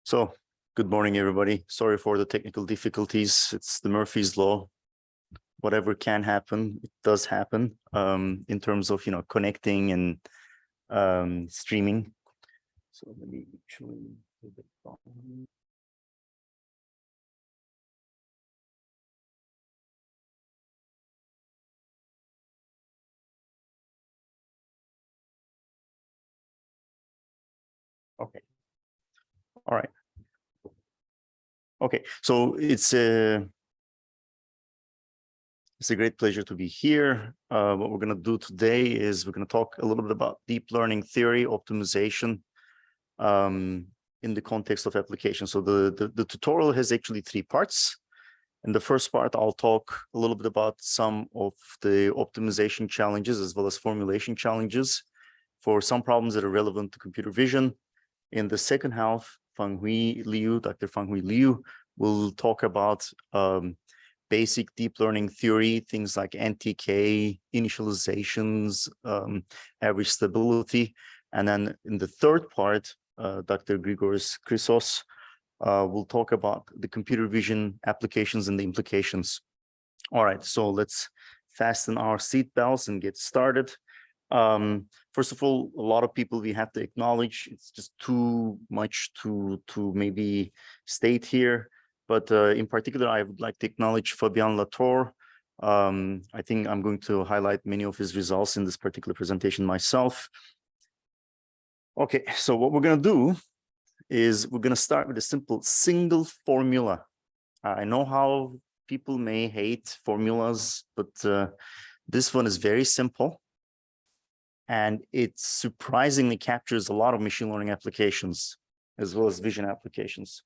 So, good morning, everybody. Sorry for the technical difficulties. It's the Murphy's Law. Whatever can happen, it does happen in terms of, connecting and streaming. So let me actually do the following. Okay. All right. Okay. So it's a great pleasure to be here. What we're going to do today is we're going to talk a little bit about deep learning theory, optimization in the context of application. So the tutorial has actually 3 parts. In the first part, I'll talk a little bit about some of the optimization challenges as well as formulation challenges for some problems that are relevant to computer vision. In the second half, Dr. Fanghui Liu will talk about basic deep learning theory, things like NTK, initializations, average stability. And then in the third part, Dr. Grigoris Chrysos we'll talk about the computer vision applications and the implications. All right, so let's fasten our seatbelts and get started. First of all, a lot of people we have to acknowledge. It's just too much to maybe state here. But in particular, I would like to acknowledge Fabian Latour. I think I'm going to highlight many of his results in this particular presentation myself. Okay, so what we're going to do is we're going to start with a simple single formula. I know how people may hate formulas, but this one is very simple. And it surprisingly captures a lot of machine learning applications, as well as vision applications.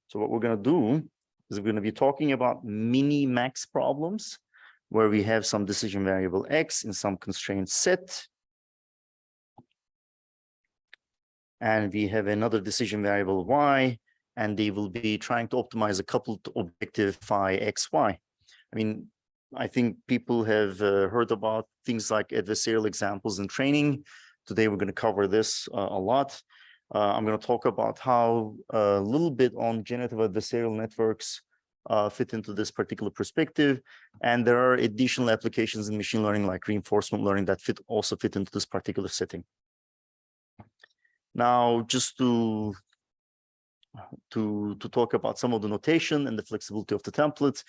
So what we're going to do is we're going to be talking about mini-max problems, where we have some decision variable X in some constraint set. And we have another decision variable Y, and they will be trying to optimize a coupled objective phi X, Y. I mean, I think people have heard about things like adversarial examples in training. Today, we're going to cover this a lot. I'm going to talk about how a little bit on generative adversarial networks fit into this particular perspective. And there are additional applications in machine learning, like reinforcement learning, that also fit into this particular setting. Now, just to talk about some of the notation and the flexibility of the template,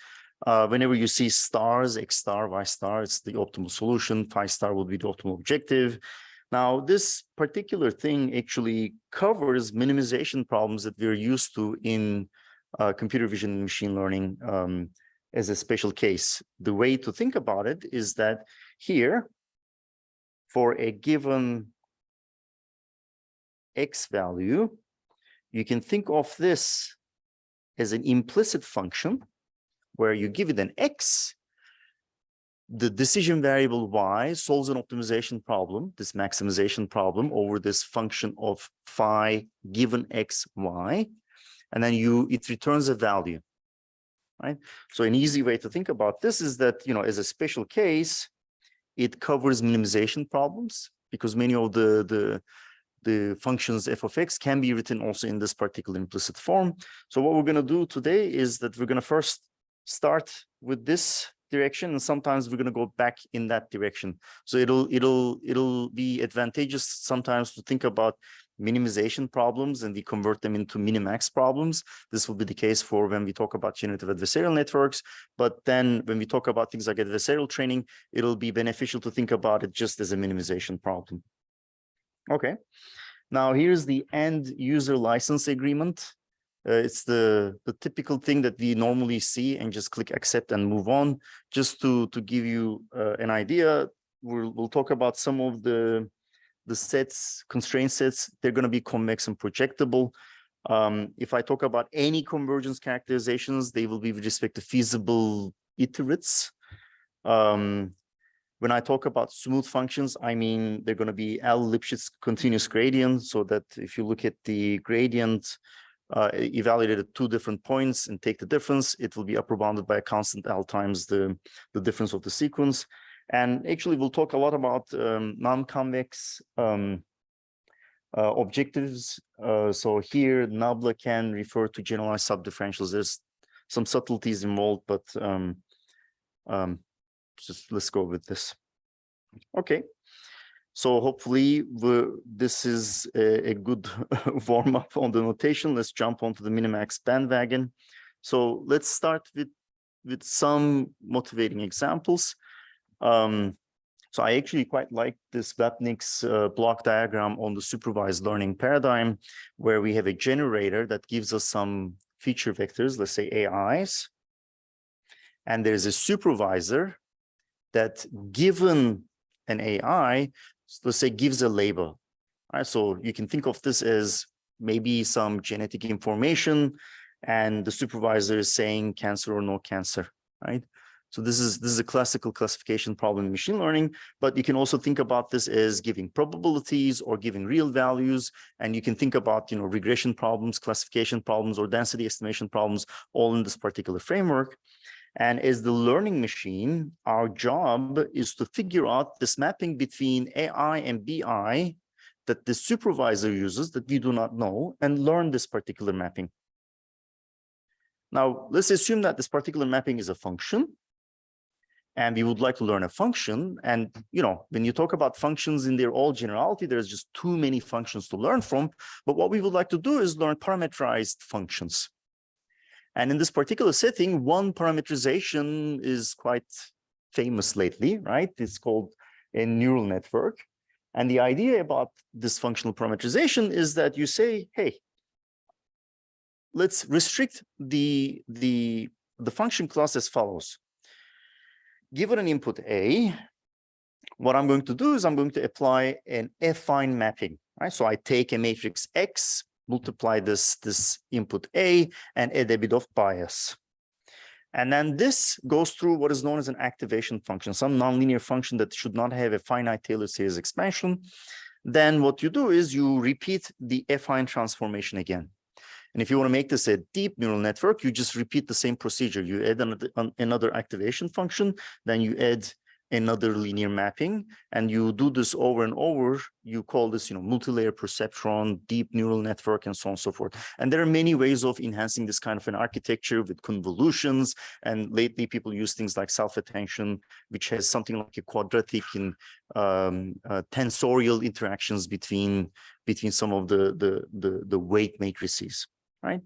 whenever you see stars, X star, Y star, it's the optimal solution. Phi star will be the optimal objective. Now, this particular thing actually covers minimization problems that we're used to in computer vision and machine learning as a special case. The way to think about it is that here, for a given X value, you can think of this as an implicit function where you give it an X. The decision variable Y solves an optimization problem, this maximization problem over this function of phi given X, Y, and then it returns a value, right? So an easy way to think about this is that, as a special case, it covers minimization problems because many of the functions f of x can be written also in this particular implicit form. So what we're going to do today is that we're going to first start with this direction, and sometimes we're going to go back in that direction. So it'll be advantageous sometimes to think about minimization problems and we convert them into minimax problems. This will be the case for when we talk about generative adversarial networks. But then when we talk about things like adversarial training, it'll be beneficial to think about it just as a minimization problem. Okay, now here's the end user license agreement. It's the typical thing that we normally see and just click accept and move on. Just to give you an idea, we'll talk about some of the sets, constraint sets. They're going to be convex and projectable. If I talk about any convergence characterizations, they will be with respect to feasible iterates. When I talk about smooth functions, I mean they're going to be L-Lipschitz continuous gradient, so that if you look at the gradient evaluated at 2 different points and take the difference, it will be upper bounded by a constant L times the difference of the sequence. And actually, we'll talk a lot about non-convex objectives. So here, nabla can refer to generalized subdifferentials. There's some subtleties involved, but just let's go with this. Okay. So hopefully this is a good warm-up on the notation. Let's jump onto the Minimax bandwagon. So let's start with some motivating examples. So I actually quite like this Vapnik's block diagram on the supervised learning paradigm, where we have a generator that gives us some feature vectors, let's say AIs. And there's a supervisor that, given an AI, let's say, gives a label. All right, so you can think of this as maybe some genetic information, and the supervisor is saying cancer or no cancer, right? So this is a classical classification problem in machine learning, but you can also think about this as giving probabilities or giving real values, and you can think about, regression problems, classification problems, or density estimation problems, all in this particular framework. And as the learning machine, our job is to figure out this mapping between AI and BI that the supervisor uses that we do not know, and learn this particular mapping. Now, let's assume that this particular mapping is a function, and we would like to learn a function. And, when you talk about functions in their all generality, there's just too many functions to learn from. But what we would like to do is learn parameterized functions. And in this particular setting, one parameterization is quite famous lately, right? It's called a neural network. And the idea about this functional parameterization is that you say, hey, let's restrict the function class as follows. Given an input A, what I'm going to do is I'm going to apply an affine mapping, right? So I take a matrix X, multiply this input A, and add a bit of bias. And then this goes through what is known as an activation function, some nonlinear function that should not have a finite Taylor series expansion. Then what you do is you repeat the affine transformation again. And if you want to make this a deep neural network, you just repeat the same procedure. You add another activation function, then you add another linear mapping, and you do this over and over. You call this, multi-layer perceptron, deep neural network, and so on and so forth. And there are many ways of enhancing this kind of an architecture with convolutions. And lately, people use things like self-attention, which has something like a quadratic and tensorial interactions between some of the weight matrices. Right.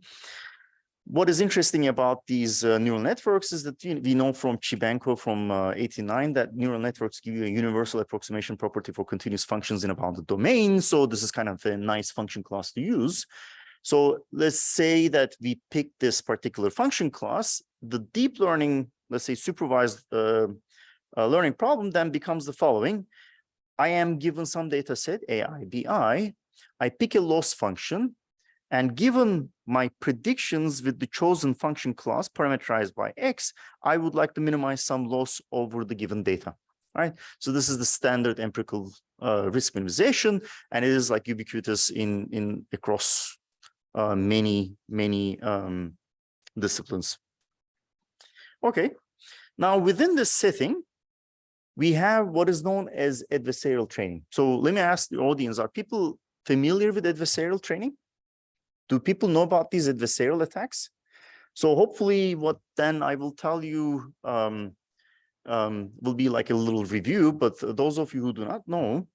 What is interesting about these neural networks is that we know from Chibanko from 89 that neural networks give you a universal approximation property for continuous functions in a bounded domain. So this is kind of a nice function class to use. So let's say that we pick this particular function class. The deep learning, let's say supervised learning problem then becomes the following. I am given some data set, AI, BI. I pick a loss function. And given my predictions with the chosen function class parameterized by X, I would like to minimize some loss over the given data, right? So this is the standard empirical risk minimization, and it is like ubiquitous in across many disciplines. Okay, now within this setting, we have what is known as adversarial training. So let me ask the audience, are people familiar with adversarial training? Do people know about these adversarial attacks? So hopefully what then I will tell you will be like a little review, but those of you who do not know,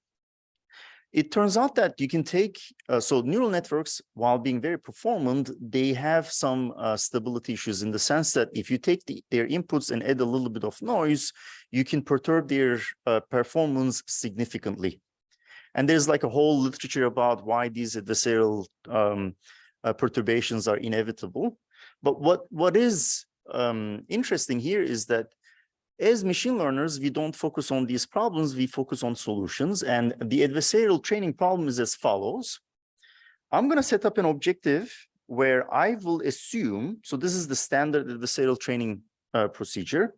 it turns out that you can take, so neural networks, while being very performant, they have some stability issues in the sense that if you take their inputs and add a little bit of noise, you can perturb their performance significantly. And there's like a whole literature about why these adversarial perturbations are inevitable. But what is interesting here is that as machine learners, we don't focus on these problems, we focus on solutions. And the adversarial training problem is as follows. I'm going to set up an objective where I will assume, so this is the standard adversarial training procedure.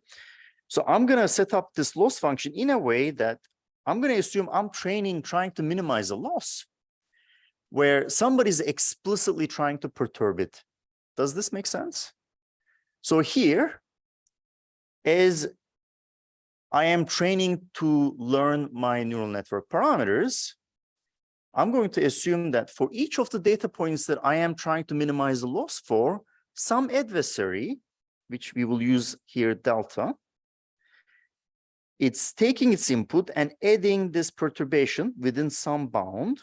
So I'm going to set up this loss function in a way that I'm going to assume I'm trying to minimize a loss, where somebody's explicitly trying to perturb it. Does this make sense? So here, as I am training to learn my neural network parameters, I'm going to assume that for each of the data points that I am trying to minimize the loss for, some adversary, which we will use here delta, it's taking its input and adding this perturbation within some bound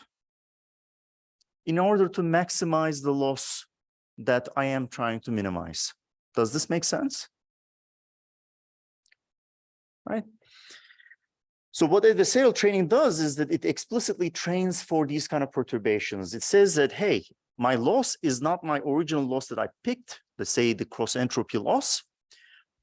in order to maximize the loss that I am trying to minimize. Does this make sense? Right? So what adversarial training does is that it explicitly trains for these kind of perturbations. It says that, hey, my loss is not my original loss that I picked, let's say the cross entropy loss,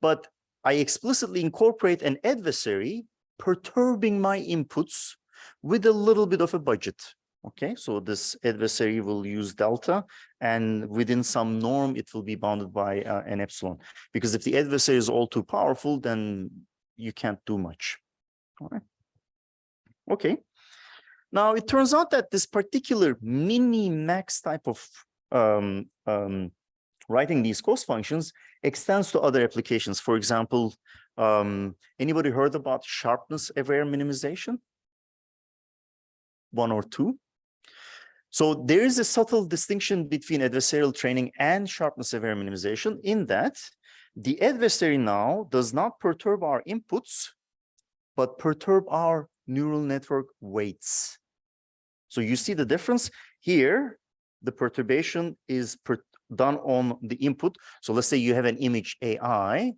but I explicitly incorporate an adversary perturbing my inputs with a little bit of a budget. Okay, so this adversary will use delta, and within some norm, it will be bounded by an epsilon. Because if the adversary is all too powerful, then you can't do much. All right. Okay. Now, it turns out that this particular Minimax type of writing these cost functions extends to other applications. For example, anybody heard about sharpness-aware minimization? One or two? So there is a subtle distinction between adversarial training and sharpness-aware minimization in that the adversary now does not perturb our inputs, but perturb our neural network weights. So you see the difference here. The perturbation is done on the input. So let's say you have an image AI.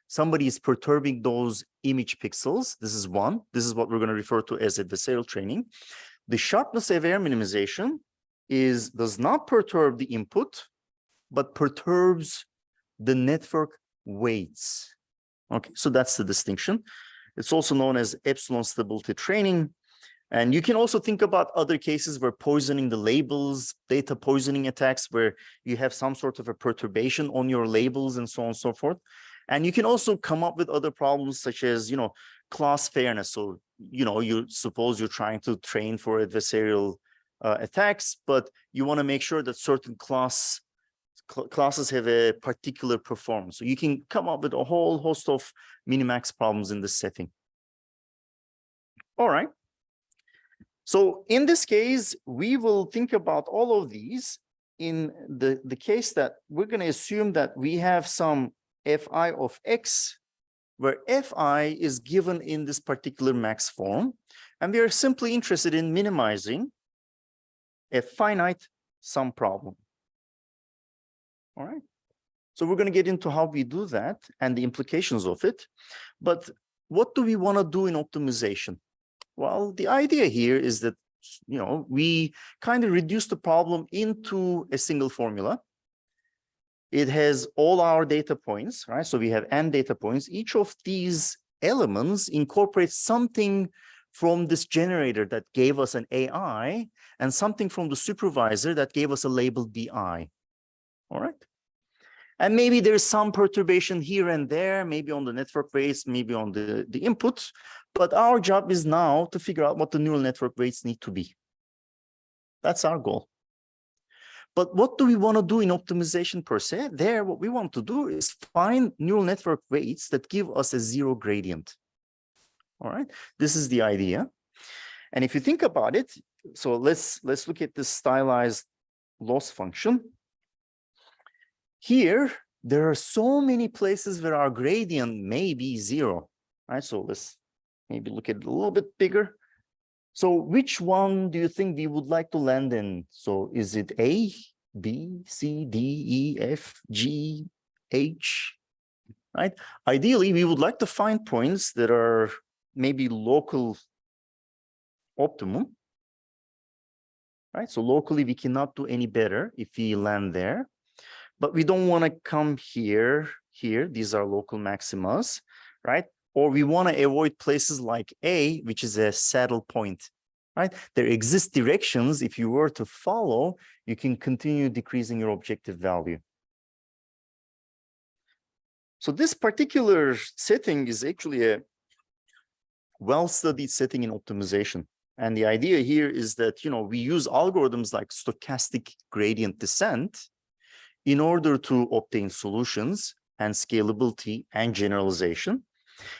Somebody is perturbing those image pixels. This is one. This is what we're going to refer to as adversarial training. The sharpness-aware minimization does not perturb the input, but perturbs the network weights. Okay, so that's the distinction. It's also known as epsilon stability training. And you can also think about other cases where poisoning the labels, data poisoning attacks, where you have some sort of a perturbation on your labels and so on and so forth. And you can also come up with other problems such as, class fairness. So, you suppose you're trying to train for adversarial attacks, but you want to make sure that certain classes have a particular performance. So you can come up with a whole host of Minimax problems in this setting. All right. So in this case, we will think about all of these in the case that we're going to assume that we have some fi of x, where fi is given in this particular max form, and we are simply interested in minimizing a finite sum problem. All right. So we're going to get into how we do that and the implications of it. But what do we want to do in optimization? Well, the idea here is that, we kind of reduce the problem into a single formula. It has all our data points, right? So we have n data points. Each of these elements incorporates something from this generator that gave us an AI and something from the supervisor that gave us a label BI. All right. And maybe there's some perturbation here and there, maybe on the network weights, maybe on the inputs. But our job is now to figure out what the neural network weights need to be. That's our goal. But what do we want to do in optimization per se? There, what we want to do is find neural network weights that give us a zero gradient. All right, this is the idea. And if you think about it, so let's look at this stylized loss function. Here, there are so many places where our gradient may be zero. Right, so let's maybe look at it a little bit bigger. So which one do you think we would like to land in? So is it A, B, C, D, E, F, G, H, right? Ideally, we would like to find points that are maybe local optimum, right? So locally, we cannot do any better if we land there, but we don't want to come here. These are local maximas, right? Or we want to avoid places like A, which is a saddle point, right? There exist directions. If you were to follow, you can continue decreasing your objective value. So this particular setting is actually a well-studied setting in optimization. And the idea here is that, we use algorithms like stochastic gradient descent in order to obtain solutions and scalability and generalization.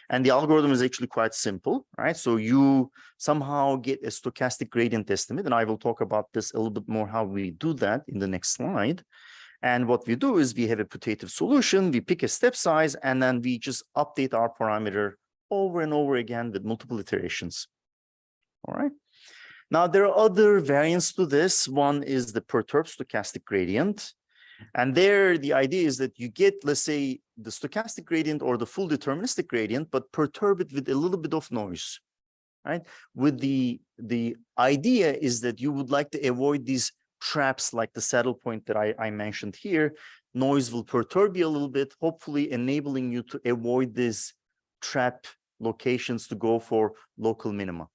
And the algorithm is actually quite simple, right? So you somehow get a stochastic gradient estimate, and I will talk about this a little bit more how we do that in the next slide. And what we do is we have a putative solution, we pick a step size, and then we just update our parameter over and over again with multiple iterations. All right. Now, there are other variants to this. One is the perturbed stochastic gradient. And there, the idea is that you get, let's say, the stochastic gradient or the full deterministic gradient, but perturb it with a little bit of noise, right? With the idea is that you would like to avoid these traps like the saddle point that I mentioned here. Noise will perturb you a little bit, hopefully enabling you to avoid these trap locations to go for local minima.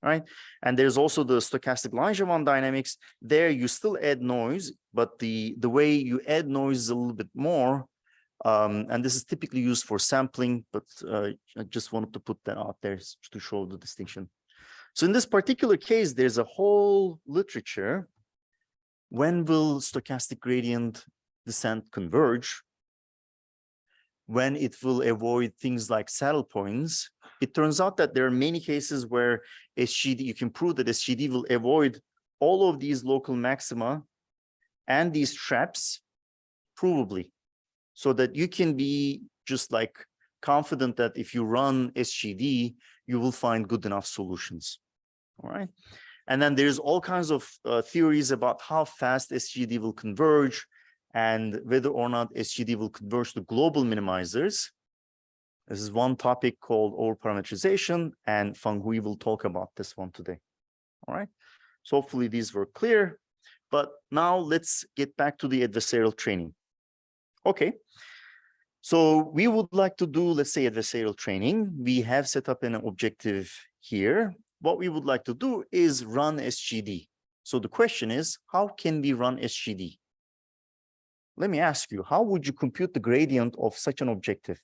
Right? And there's also the stochastic Langevin dynamics. There you still add noise, but the way you add noise is a little bit more. And this is typically used for sampling, but I just wanted to put that out there to show the distinction. So in this particular case, there's a whole literature. When will stochastic gradient descent converge? When it will avoid things like saddle points. It turns out that there are many cases where SGD, you can prove that SGD will avoid all of these local maxima and these traps provably, so that you can be just like confident that if you run SGD, you will find good enough solutions. All right. And then there's all kinds of theories about how fast SGD will converge and whether or not SGD will converge to global minimizers. This is one topic called over-parameterization, and Fang Hui will talk about this one today. All right. So hopefully these were clear. But now let's get back to the adversarial training. Okay. So we would like to do, let's say, adversarial training. We have set up an objective here. What we would like to do is run SGD. So the question is, how can we run SGD? Let me ask you, how would you compute the gradient of such an objective?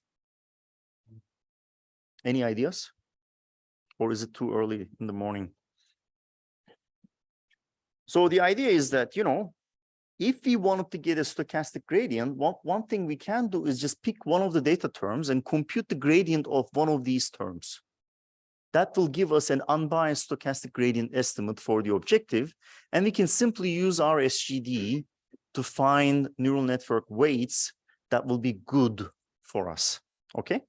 Any ideas? Or is it too early in the morning? So the idea is that, you know, if we wanted to get a stochastic gradient, one thing we can do is just pick one of the data terms and compute the gradient of one of these terms. That will give us an unbiased stochastic gradient estimate for the objective. And we can simply use our SGD to find neural network weights that will be good for us. Okay.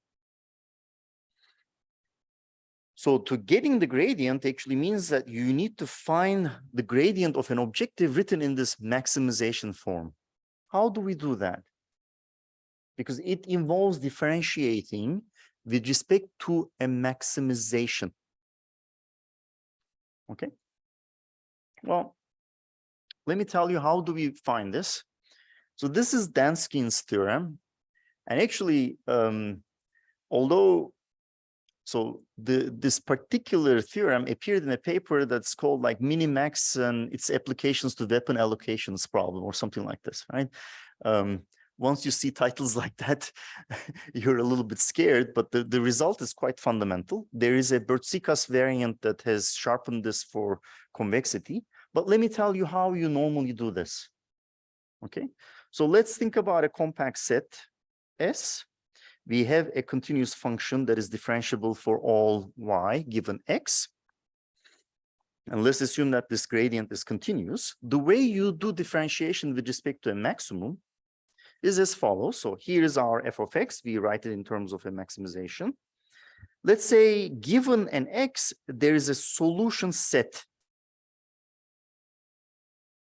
So to getting the gradient actually means that you need to find the gradient of an objective written in this maximization form. How do we do that? Because it involves differentiating with respect to a maximization. Okay. Well, let me tell you, how do we find this? So this is Danskin's theorem. And actually, this particular theorem appeared in a paper that's called like Minimax and its applications to weapon allocations problem or something like this, right? Once you see titles like that, you're a little bit scared, but the result is quite fundamental. There is a Burt-Sikas variant that has sharpened this for convexity, but let me tell you how you normally do this. Okay, so let's think about a compact set S. We have a continuous function that is differentiable for all y given x. And let's assume that this gradient is continuous. The way you do differentiation with respect to a maximum is as follows. So here is our f of x. We write it in terms of a maximization. Let's say given an x, there is a solution set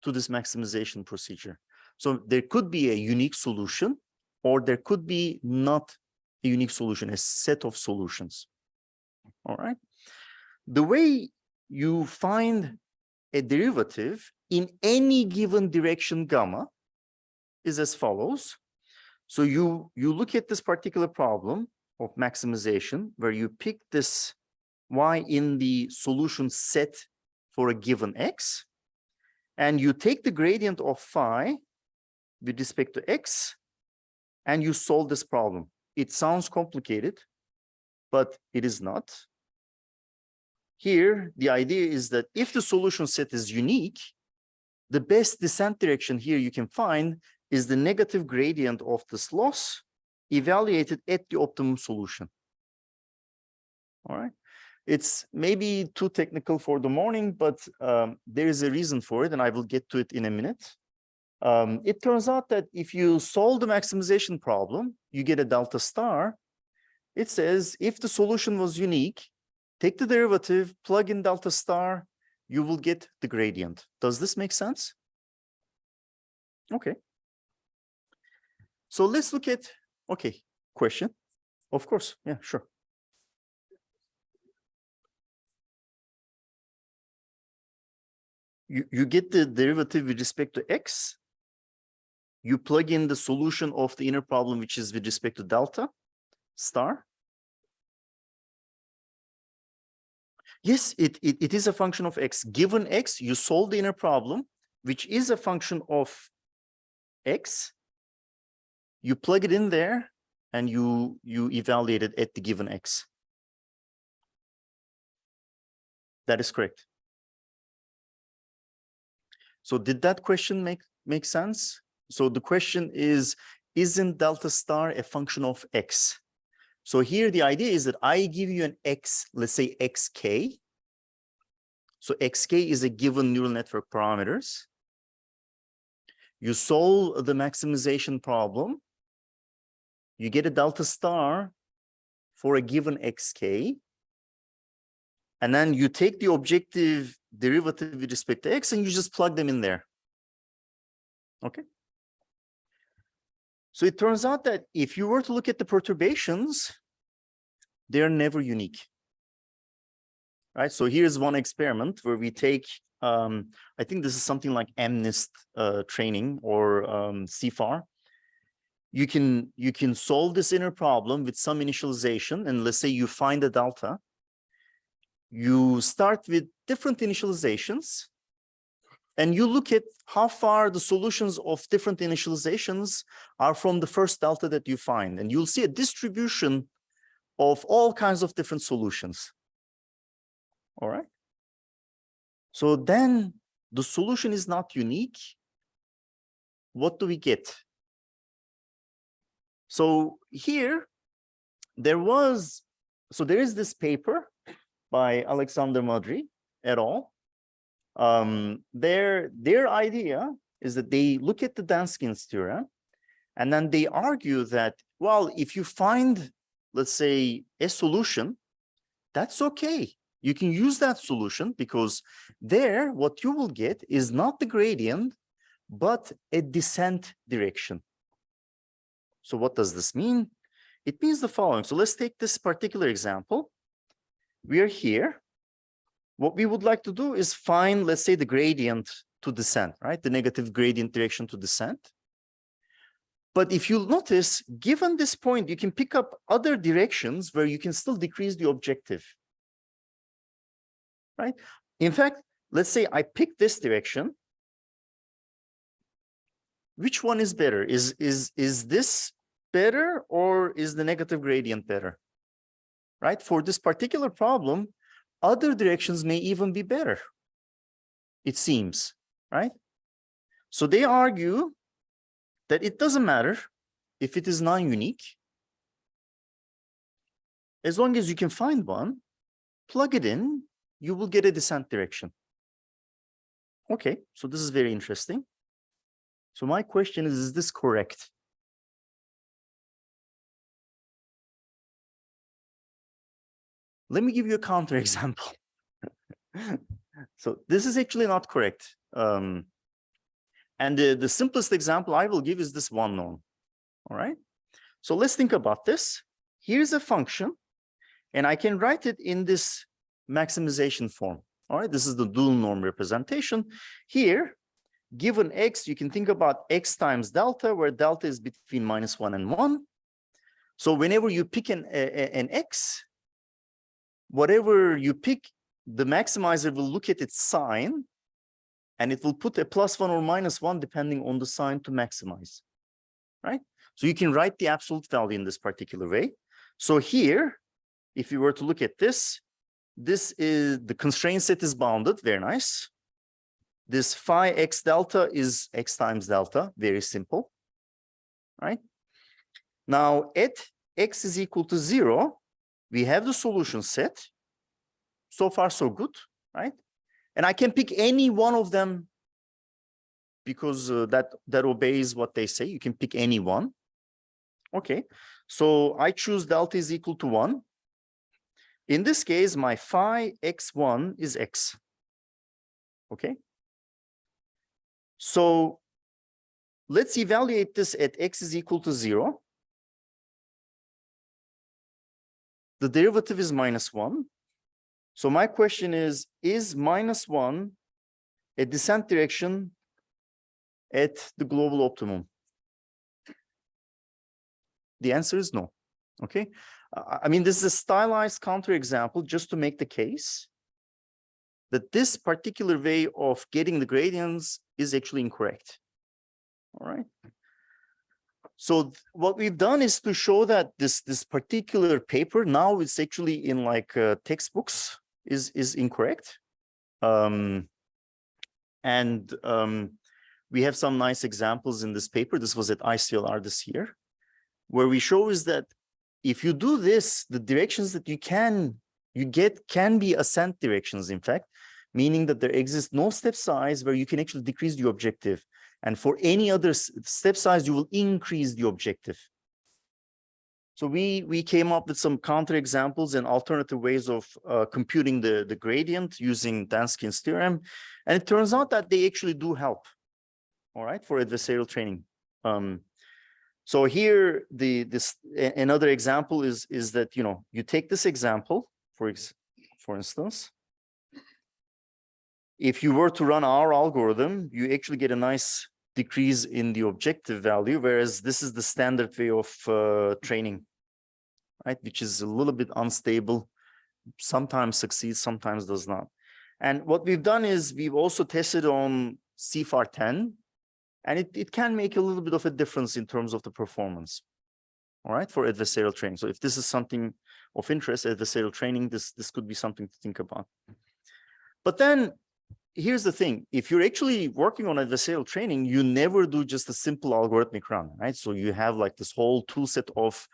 to this maximization procedure. So there could be a unique solution, or there could be not a unique solution, a set of solutions. All right. The way you find a derivative in any given direction gamma is as follows. So you look at this particular problem of maximization where you pick this y in the solution set for a given x, and you take the gradient of phi with respect to x, and you solve this problem. It sounds complicated, but it is not. Here, the idea is that if the solution set is unique, the best descent direction here you can find is the negative gradient of this loss evaluated at the optimum solution. All right. It's maybe too technical for the morning, but there is a reason for it, and I will get to it in a minute. It turns out that if you solve the maximization problem, you get a delta star. It says if the solution was unique, take the derivative, plug in delta star, you will get the gradient. Does this make sense? Okay. So let's look at, okay, question. Of course, yeah, sure. You get the derivative with respect to x. You plug in the solution of the inner problem, which is with respect to delta star. Yes, it is a function of x. Given x, you solve the inner problem, which is a function of x. You plug it in there, and you evaluate it at the given x. That is correct. So did that question make sense? So the question is, isn't delta star a function of x? So here the idea is that I give you an x, let's say xk. So xk is a given neural network parameters. You solve the maximization problem. You get a delta star for a given xk. And then you take the objective derivative with respect to x and you just plug them in there. Okay. So it turns out that if you were to look at the perturbations, they're never unique. Right. So here's one experiment where we take, I think this is something like MNIST training or CFAR. You can solve this inner problem with some initialization, and let's say you find a delta. You start with different initializations, and you look at how far the solutions of different initializations are from the first delta that you find, and you'll see a distribution of all kinds of different solutions. All right. So then the solution is not unique. What do we get? So here there is this paper by Alexander Madry et al. Their idea is that they look at the Danskin's theorem, and then they argue that, well, if you find, let's say, a solution, that's okay. You can use that solution because there, what you will get is not the gradient, but a descent direction. So what does this mean? It means the following. So let's take this particular example. We are here. What we would like to do is find, let's say, the gradient to descent, right? The negative gradient direction to descent. But if you notice, given this point, you can pick up other directions where you can still decrease the objective. Right? In fact, let's say I pick this direction. Which one is better? Is this better, or is the negative gradient better? Right? For this particular problem, other directions may even be better, it seems, right? So they argue that it doesn't matter if it is non-unique. As long as you can find one, plug it in, you will get a descent direction. Okay, so this is very interesting. So my question is this correct? Let me give you a counterexample. So this is actually not correct. And the simplest example I will give is this one norm. All right. So let's think about this. Here's a function, and I can write it in this maximization form. All right. This is the dual norm representation. Here, given x, you can think about x times delta, where delta is between -1 and 1. So whenever you pick an x, whatever you pick, the maximizer will look at its sign, and it will put a +1 or -1 depending on the sign to maximize, right? So you can write the absolute value in this particular way. So here, if you were to look at this, this is the constraint set is bounded, very nice. This phi x delta is x times delta, very simple, right? Now at x is equal to 0, we have the solution set. So far, so good, right? And I can pick any one of them because that obeys what they say. You can pick any one. Okay, so I choose delta is equal to 1. In this case, my phi x1 is x. Okay. So let's evaluate this at x is equal to 0. The derivative is -1. So my question is -1 a descent direction at the global optimum? The answer is no. Okay. I mean, this is a stylized counterexample just to make the case that this particular way of getting the gradients is actually incorrect. All right. So what we've done is to show that this particular paper now it's actually in like textbooks is incorrect. We have some nice examples in this paper. This was at ICLR this year, where we show is that if you do this, the directions that you get can be ascent directions, in fact, meaning that there exists no step size where you can actually decrease the objective. And for any other step size, you will increase the objective. So we came up with some counterexamples and alternative ways of computing the gradient using Danskin's theorem. And it turns out that they actually do help, all right, for adversarial training. So here, another example is that, you know, you take this example, for instance, if you were to run our algorithm, you actually get a nice decrease in the objective value, whereas this is the standard way of training, right? Which is a little bit unstable, sometimes succeeds, sometimes does not. And what we've done is we've also tested on CFAR 10, and it can make a little bit of a difference in terms of the performance, all right, for adversarial training. So if this is something of interest, adversarial training, this could be something to think about. But then here's the thing, if you're actually working on adversarial training, you never do just a simple algorithmic run, right? So you have like this whole tool set of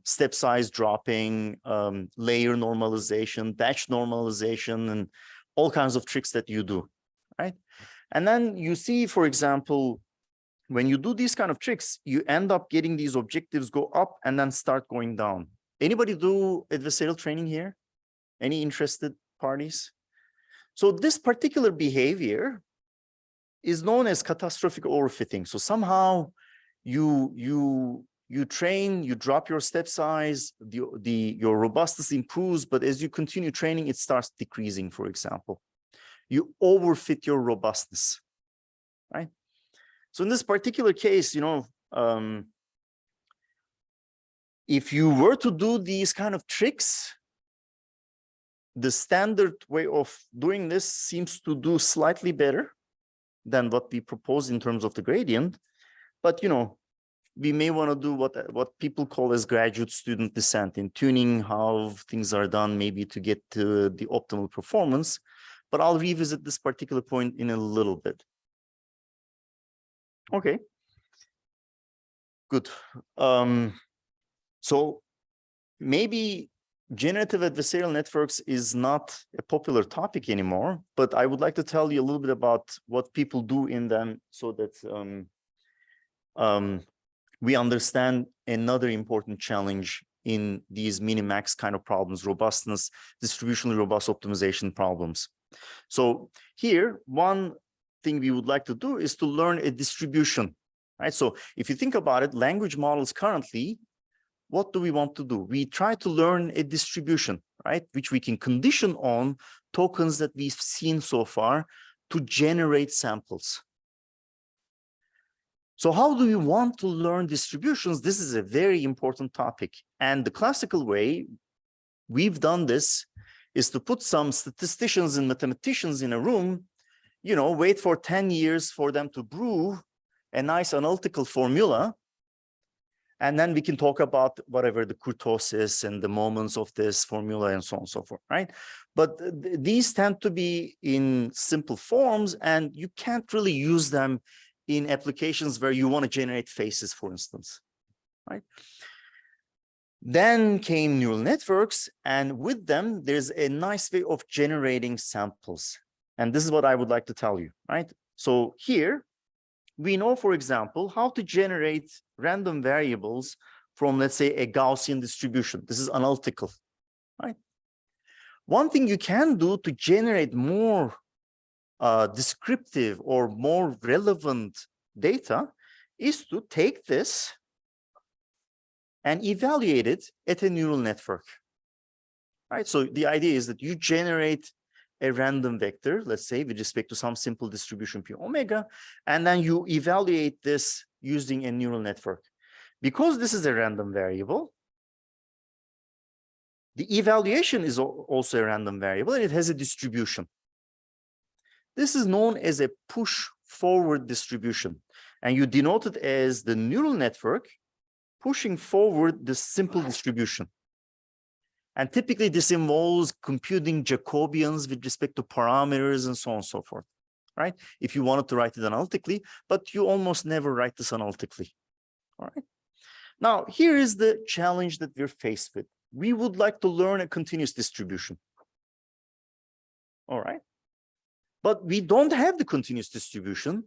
step size dropping, layer normalization, batch normalization, and all kinds of tricks that you do, right? And then you see, for example, when you do these kind of tricks, you end up getting these objectives go up and then start going down. Anybody do adversarial training here? Any interested parties? So this particular behavior is known as catastrophic overfitting. So somehow you train, you drop your step size, your robustness improves, but as you continue training, it starts decreasing, for example. You overfit your robustness, right? So in this particular case, you know, if you were to do these kind of tricks, the standard way of doing this seems to do slightly better than what we propose in terms of the gradient. But, you know, we may want to do what people call as graduate student descent in tuning how things are done, maybe to get to the optimal performance. But I'll revisit this particular point in a little bit. Okay, good. So maybe generative adversarial networks is not a popular topic anymore, but I would like to tell you a little bit about what people do in them so that we understand another important challenge in these Minimax kind of problems, robustness, distributionally robust optimization problems. So here, one thing we would like to do is to learn a distribution, right? So if you think about it, language models currently, what do we want to do? We try to learn a distribution, right? Which we can condition on tokens that we've seen so far to generate samples. So how do we want to learn distributions? This is a very important topic. And the classical way we've done this is to put some statisticians and mathematicians in a room, you know, wait for 10 years for them to brew a nice analytical formula. And then we can talk about whatever the kurtosis and the moments of this formula and so on and so forth, right? But these tend to be in simple forms, and you can't really use them in applications where you want to generate faces, for instance, right? Then came neural networks, and with them, there's a nice way of generating samples. And this is what I would like to tell you, right? So here, we know, for example, how to generate random variables from, let's say, a Gaussian distribution. This is analytical, right? One thing you can do to generate more descriptive or more relevant data is to take this and evaluate it at a neural network, right? So the idea is that you generate a random vector, let's say, with respect to some simple distribution P omega, and then you evaluate this using a neural network. Because this is a random variable, the evaluation is also a random variable, and it has a distribution. This is known as a push-forward distribution, and you denote it as the neural network pushing forward the simple distribution. And typically this involves computing Jacobians with respect to parameters and so on and so forth, right? If you wanted to write it analytically, but you almost never write this analytically, all right? Now, here is the challenge that we're faced with. We would like to learn a continuous distribution, all right? But we don't have the continuous distribution.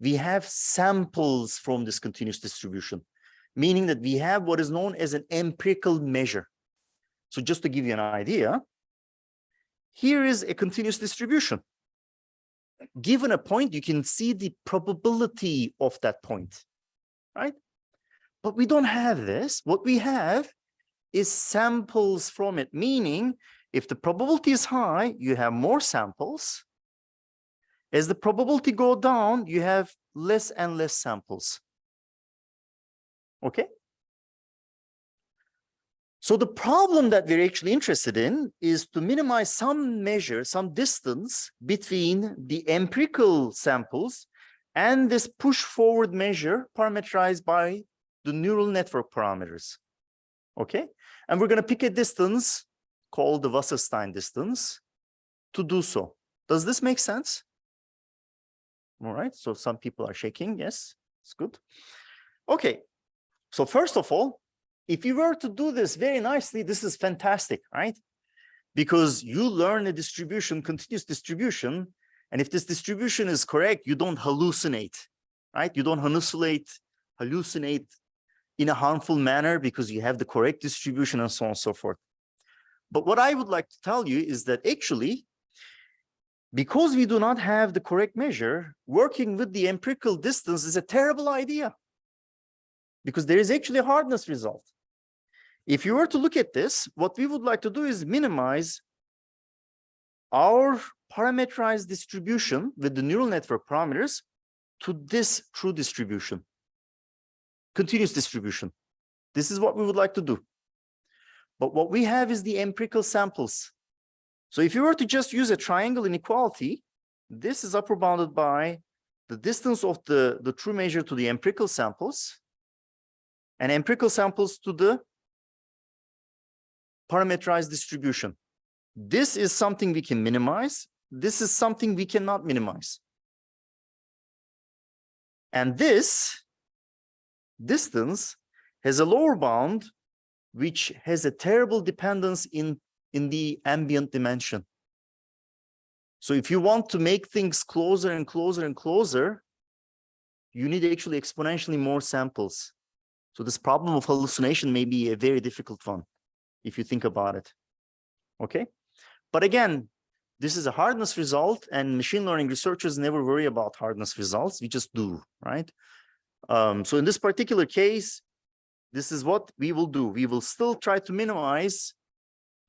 We have samples from this continuous distribution, meaning that we have what is known as an empirical measure. So just to give you an idea, here is a continuous distribution. Given a point, you can see the probability of that point, right? But we don't have this. What we have is samples from it, meaning if the probability is high, you have more samples. As the probability goes down, you have less and less samples. Okay? So the problem that we're actually interested in is to minimize some measure, some distance between the empirical samples and this push forward measure parameterized by the neural network parameters. Okay? And we're going to pick a distance called the Wasserstein distance to do so. Does this make sense? All right. So some people are shaking. Yes, it's good. Okay. So first of all, if you were to do this very nicely, this is fantastic, right? Because you learn a distribution, continuous distribution, and if this distribution is correct, you don't hallucinate, right? You don't hallucinate in a harmful manner because you have the correct distribution and so on and so forth. But what I would like to tell you is that actually, because we do not have the correct measure, working with the empirical distance is a terrible idea because there is actually a hardness result. If you were to look at this, what we would like to do is minimize our parameterized distribution with the neural network parameters to this true distribution, continuous distribution. This is what we would like to do. But what we have is the empirical samples. So if you were to just use a triangle inequality, this is upper bounded by the distance of the true measure to the empirical samples and empirical samples to the parameterized distribution. This is something we can minimize. This is something we cannot minimize. And this distance has a lower bound, which has a terrible dependence in the ambient dimension. So if you want to make things closer and closer and closer, you need actually exponentially more samples. So this problem of hallucination may be a very difficult one, if you think about it, okay? But again, this is a hardness result, and machine learning researchers never worry about hardness results. We just do, right? So in this particular case, this is what we will do. We will still try to minimize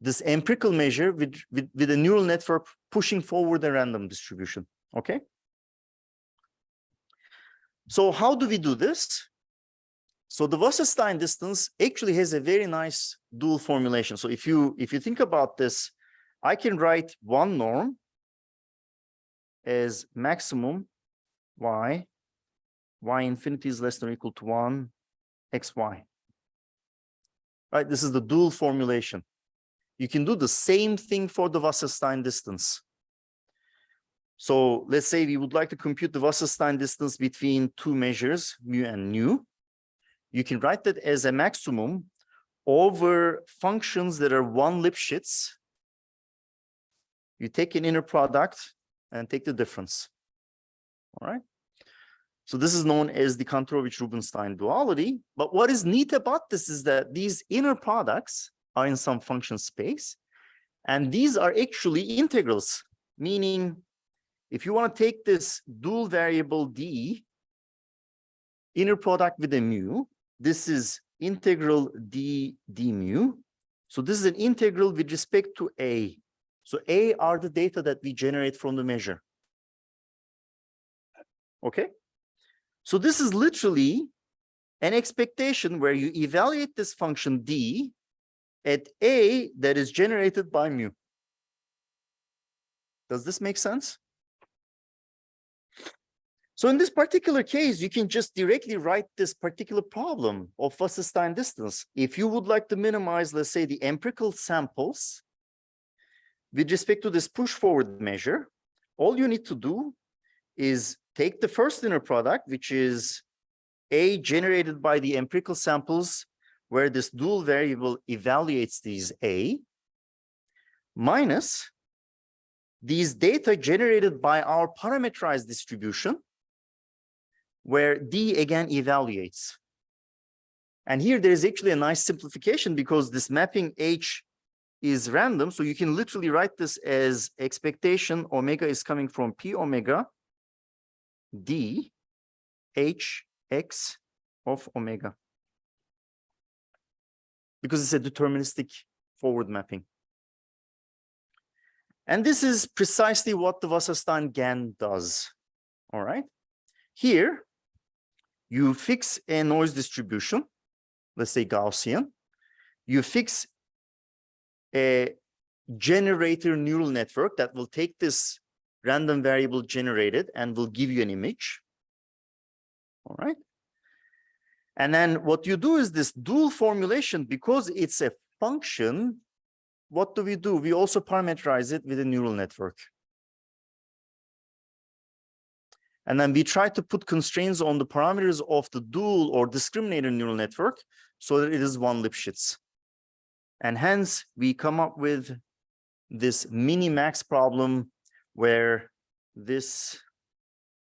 this empirical measure with a neural network pushing forward a random distribution, okay? So how do we do this? So the Wasserstein distance actually has a very nice dual formulation. So if you think about this, I can write one norm as maximum y infinity is less than or equal to 1, xy. Right, this is the dual formulation. You can do the same thing for the Wasserstein distance. So let's say we would like to compute the Wasserstein distance between two measures, mu and nu. You can write that as a maximum over functions that are one Lipschitz. You take an inner product and take the difference. All right. So this is known as the Kantorovich-Rubinstein duality. But what is neat about this is that these inner products are in some function space. And these are actually integrals, meaning if you want to take this dual variable d, inner product with a mu, this is integral d mu. So this is an integral with respect to a. So a are the data that we generate from the measure. Okay. So this is literally an expectation where you evaluate this function d at a that is generated by mu. Does this make sense? So in this particular case, you can just directly write this particular problem of Wasserstein distance. If you would like to minimize, let's say, the empirical samples with respect to this push forward measure, all you need to do is take the first inner product, which is A generated by the empirical samples, where this dual variable evaluates these A, minus these data generated by our parameterized distribution, where D again evaluates. And here there is actually a nice simplification because this mapping H is random. So you can literally write this as expectation omega is coming from P omega D H X of omega. Because it's a deterministic forward mapping. And this is precisely what the Wasserstein GAN does. All right. Here, you fix a noise distribution, let's say Gaussian. You fix a generator neural network that will take this random variable generated and will give you an image. All right. And then what you do is this dual formulation, because it's a function, what do? We also parameterize it with a neural network. And then we try to put constraints on the parameters of the dual or discriminator neural network so that it is one Lipschitz. And hence we come up with this Minimax problem where this,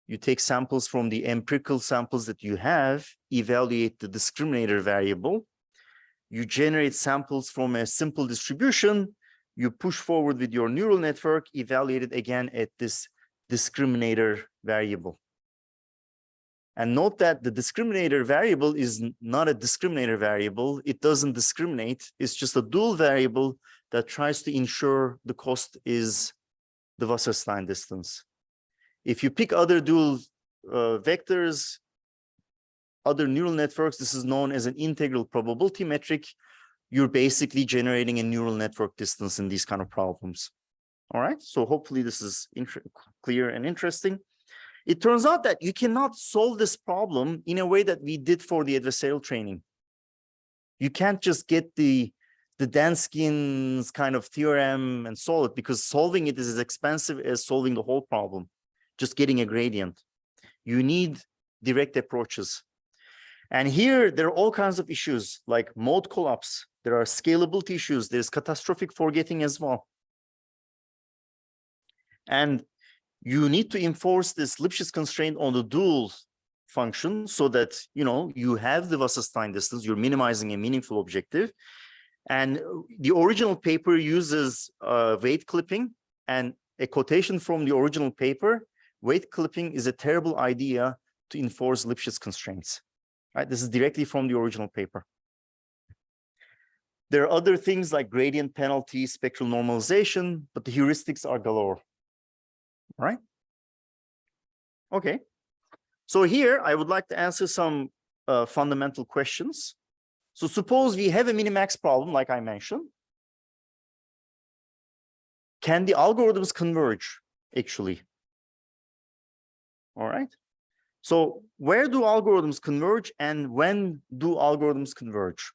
you take samples from the empirical samples that you have, evaluate the discriminator variable, you generate samples from a simple distribution, you push forward with your neural network, evaluate it again at this discriminator variable. And note that the discriminator variable is not a discriminator variable. It doesn't discriminate. It's just a dual variable that tries to ensure the cost is the Wasserstein distance. If you pick other dual vectors, other neural networks, this is known as an integral probability metric. You're basically generating a neural network distance in these kind of problems. All right, so hopefully this is clear and interesting. It turns out that you cannot solve this problem in a way that we did for the adversarial training. You can't just get the Danskin's kind of theorem and solve it, because solving it is as expensive as solving the whole problem, just getting a gradient. You need direct approaches. And here there are all kinds of issues like mode collapse. There are scalability issues. There's catastrophic forgetting as well. And you need to enforce this Lipschitz constraint on the dual function so that, you know, you have the Wasserstein distance, you're minimizing a meaningful objective. And the original paper uses weight clipping, and a quotation from the original paper, weight clipping is a terrible idea to enforce Lipschitz constraints. Right? This is directly from the original paper. There are other things like gradient penalty, spectral normalization, but the heuristics are galore. Right? Okay. So here I would like to answer some fundamental questions. So suppose we have a Minimax problem, like I mentioned. Can the algorithms converge, actually? All right. So where do algorithms converge and when do algorithms converge?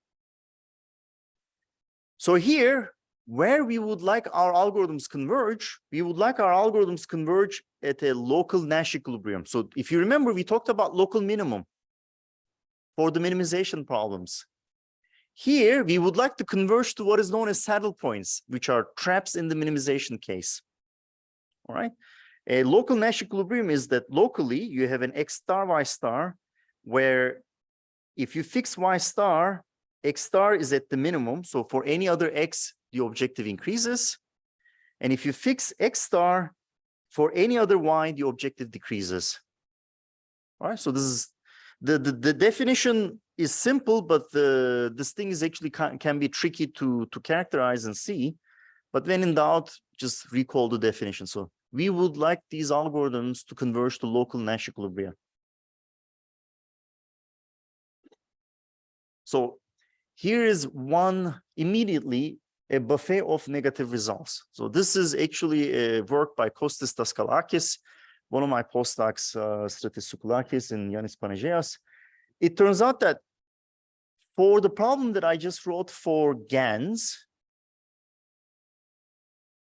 So here, where we would like our algorithms converge, we would like our algorithms converge at a local Nash equilibrium. So if you remember, we talked about local minimum for the minimization problems. Here, we would like to converge to what is known as saddle points, which are traps in the minimization case. All right. A local Nash equilibrium is that locally you have an X star, Y star, where if you fix Y star, X star is at the minimum. So for any other X, the objective increases. And if you fix X star, for any other Y, the objective decreases. All right. So this is the definition is simple, but this thing is actually can be tricky to characterize and see. But when in doubt, just recall the definition. So we would like these algorithms to converge to local Nash equilibria. So here is one immediately a buffet of negative results. So this is actually a work by Kostas Daskalakis, one of my postdocs, Stratis Soukoulakis and Yanis Panageas. It turns out that for the problem that I just wrote for GANs,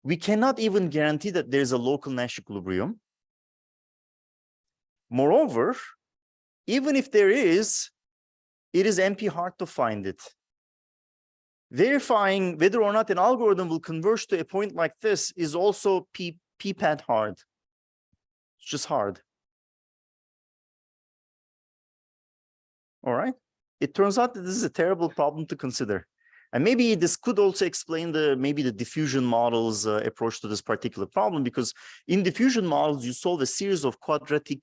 we cannot even guarantee that there's a local Nash equilibrium. Moreover, even if there is, it is NP hard to find it. Verifying whether or not an algorithm will converge to a point like this is also p-pad hard. It's just hard. All right. It turns out that this is a terrible problem to consider. And maybe this could also explain maybe the diffusion models approach to this particular problem, because in diffusion models, you solve a series of quadratic,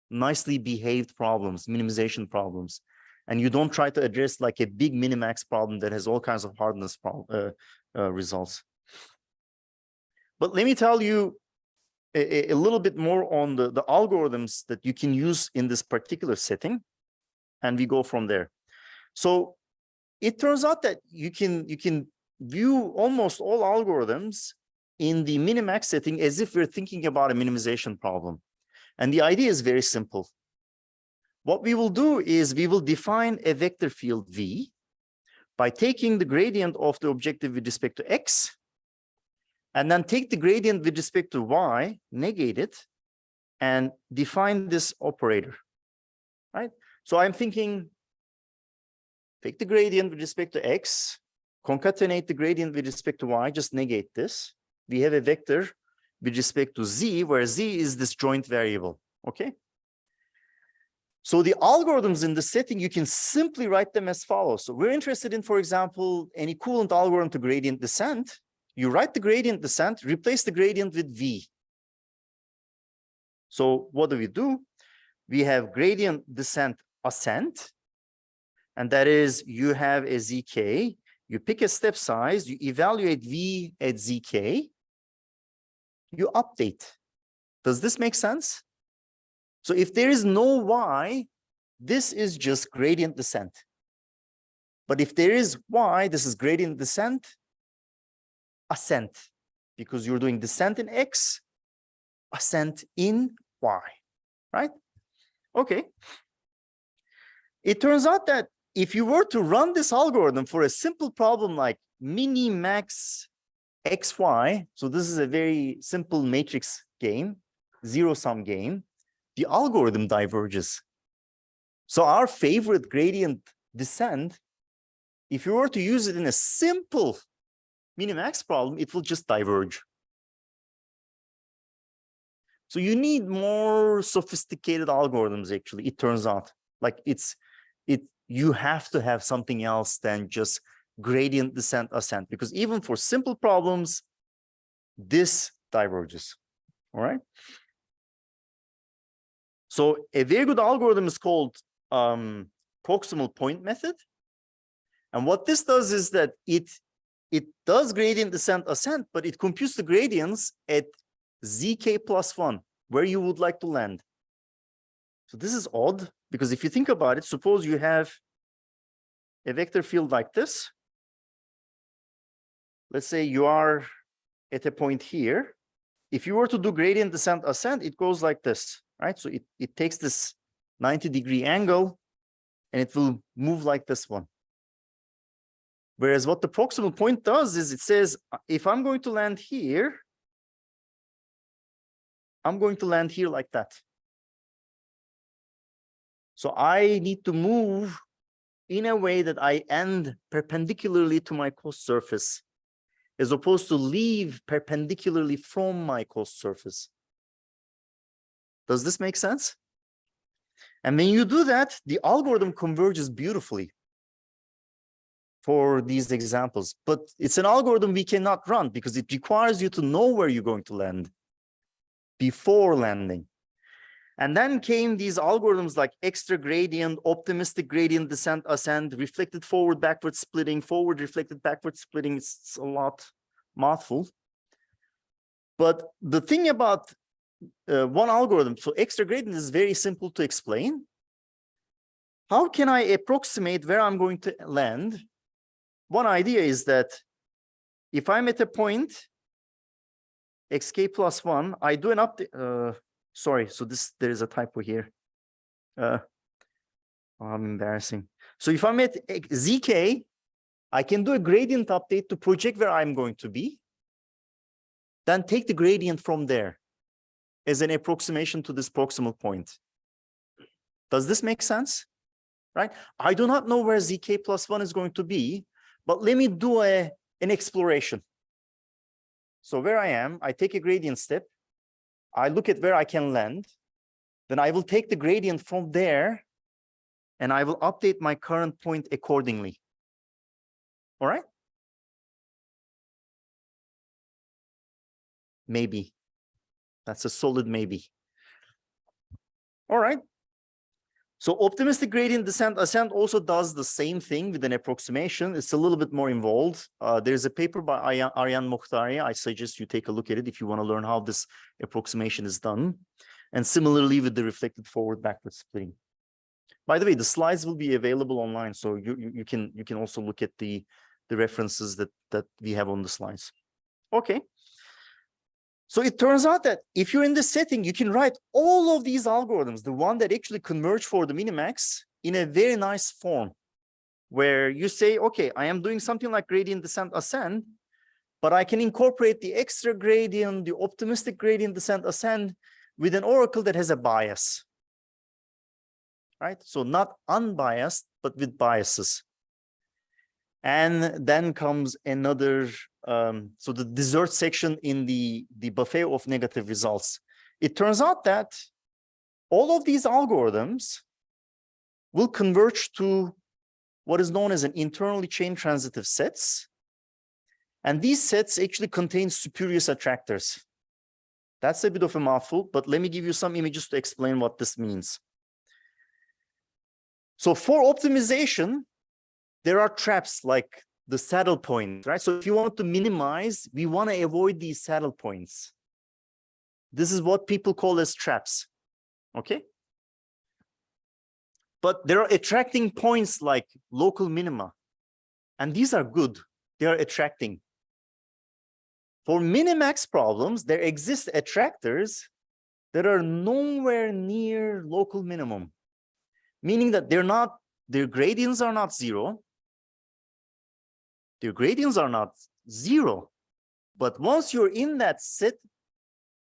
nicely behaved problems, minimization problems. And you don't try to address like a big minimax problem that has all kinds of hardness results. But let me tell you a little bit more on the algorithms that you can use in this particular setting, and we go from there. So it turns out that you can view almost all algorithms in the minimax setting as if we're thinking about a minimization problem. And the idea is very simple. What we will do is we will define a vector field V by taking the gradient of the objective with respect to X, and then take the gradient with respect to Y, negate it, and define this operator, right? So I'm thinking, take the gradient with respect to X, concatenate the gradient with respect to Y, just negate this. We have a vector with respect to Z, where Z is this joint variable, okay? So the algorithms in the setting, you can simply write them as follows. So we're interested in, for example, an equivalent algorithm to gradient descent. You write the gradient descent, replace the gradient with V. So what do? We have gradient descent ascent, and that is you have a ZK, you pick a step size, you evaluate V at ZK, you update. Does this make sense? So if there is no Y, this is just gradient descent. But if there is Y, this is gradient descent, ascent, because you're doing descent in X, ascent in Y, right? Okay. It turns out that if you were to run this algorithm for a simple problem like Minimax XY, so this is a very simple matrix game, zero-sum game, the algorithm diverges. So our favorite gradient descent, if you were to use it in a simple minimax problem, it will just diverge. So you need more sophisticated algorithms, actually, it turns out. Like you have to have something else than just gradient descent ascent, because even for simple problems, this diverges. All right. So a very good algorithm is called proximal point method. And what this does is that it does gradient descent ascent, but it computes the gradients at ZK plus 1, where you would like to land. So this is odd, because if you think about it, suppose you have a vector field like this. Let's say you are at a point here. If you were to do gradient descent ascent, it goes like this, right? So it takes this 90-degree angle and it will move like this one. Whereas what the proximal point does is it says, if I'm going to land here, I'm going to land here like that. So I need to move in a way that I end perpendicularly to my cost surface, as opposed to leave perpendicularly from my cost surface. Does this make sense? And when you do that, the algorithm converges beautifully for these examples. But it's an algorithm we cannot run because it requires you to know where you're going to land before landing. And then came these algorithms like extra gradient, optimistic gradient descent, ascent, reflected forward, backward splitting, forward reflected, backward splitting. It's a lot mouthful. But the thing about one algorithm, so extra gradient is very simple to explain. How can I approximate where I'm going to land? One idea is that if I'm at a point, xk plus 1, I do an update. Sorry, so there is a typo here. I'm embarrassing. So if I'm at zk, I can do a gradient update to project where I'm going to be, then take the gradient from there as an approximation to this proximal point. Does this make sense? Right? I do not know where zk plus 1 is going to be, but let me do an exploration. So where I am, I take a gradient step, I look at where I can land, then I will take the gradient from there, and I will update my current point accordingly. All right? Maybe. That's a solid maybe. All right. So optimistic gradient descent ascent also does the same thing with an approximation. It's a little bit more involved. There's a paper by Aryan Mokhtaria. I suggest you take a look at it if you want to learn how this approximation is done. And similarly with the reflected forward backward splitting. By the way, the slides will be available online, so you can also look at the references that we have on the slides. Okay. So it turns out that if you're in this setting, you can write all of these algorithms, the one that actually converge for the Minimax, in a very nice form, where you say, okay, I am doing something like gradient descent ascent, but I can incorporate the extra gradient, the optimistic gradient descent ascent with an oracle that has a bias. Right? So not unbiased, but with biases. And then comes another, so the dessert section in the buffet of negative results. It turns out that all of these algorithms will converge to what is known as an internally chain transitive sets. And these sets actually contain spurious attractors. That's a bit of a mouthful, but let me give you some images to explain what this means. So for optimization, there are traps like the saddle point, right? So if you want to minimize, we want to avoid these saddle points. This is what people call as traps, okay? But there are attracting points like local minima, and these are good. They are attracting. For Minimax problems, there exist attractors that are nowhere near local minimum, meaning that their gradients are not zero. Their gradients are not zero, but once you're in that set,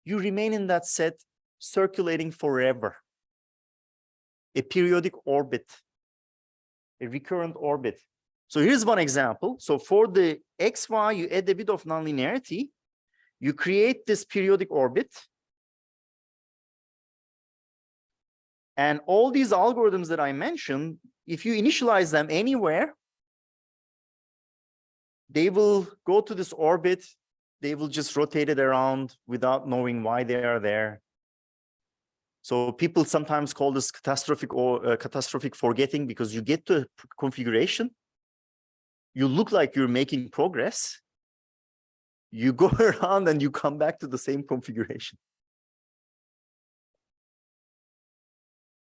you remain in that set circulating forever. A periodic orbit, a recurrent orbit. So here's one example. So for the XY, you add a bit of nonlinearity. You create this periodic orbit. And all these algorithms that I mentioned, if you initialize them anywhere, they will go to this orbit. They will just rotate it around without knowing why they are there. So people sometimes call this catastrophic or catastrophic forgetting, because you get to a configuration, you look like you're making progress, you go around and you come back to the same configuration.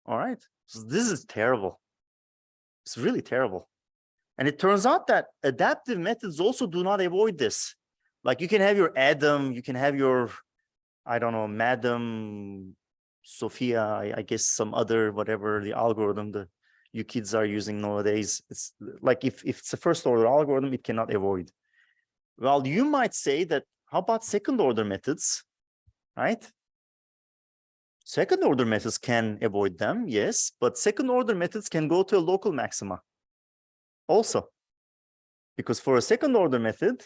All right, so this is terrible. It's really terrible. And it turns out that adaptive methods also do not avoid this. Like you can have your Adam, you can have your, I don't know, Madam Sophia, I guess some other, whatever the algorithm that you kids are using nowadays. It's like if it's a first order algorithm, it cannot avoid. Well, you might say that, how about second order methods, right? Second order methods can avoid them, yes, but second order methods can go to a local maxima. also. Because for a second order method,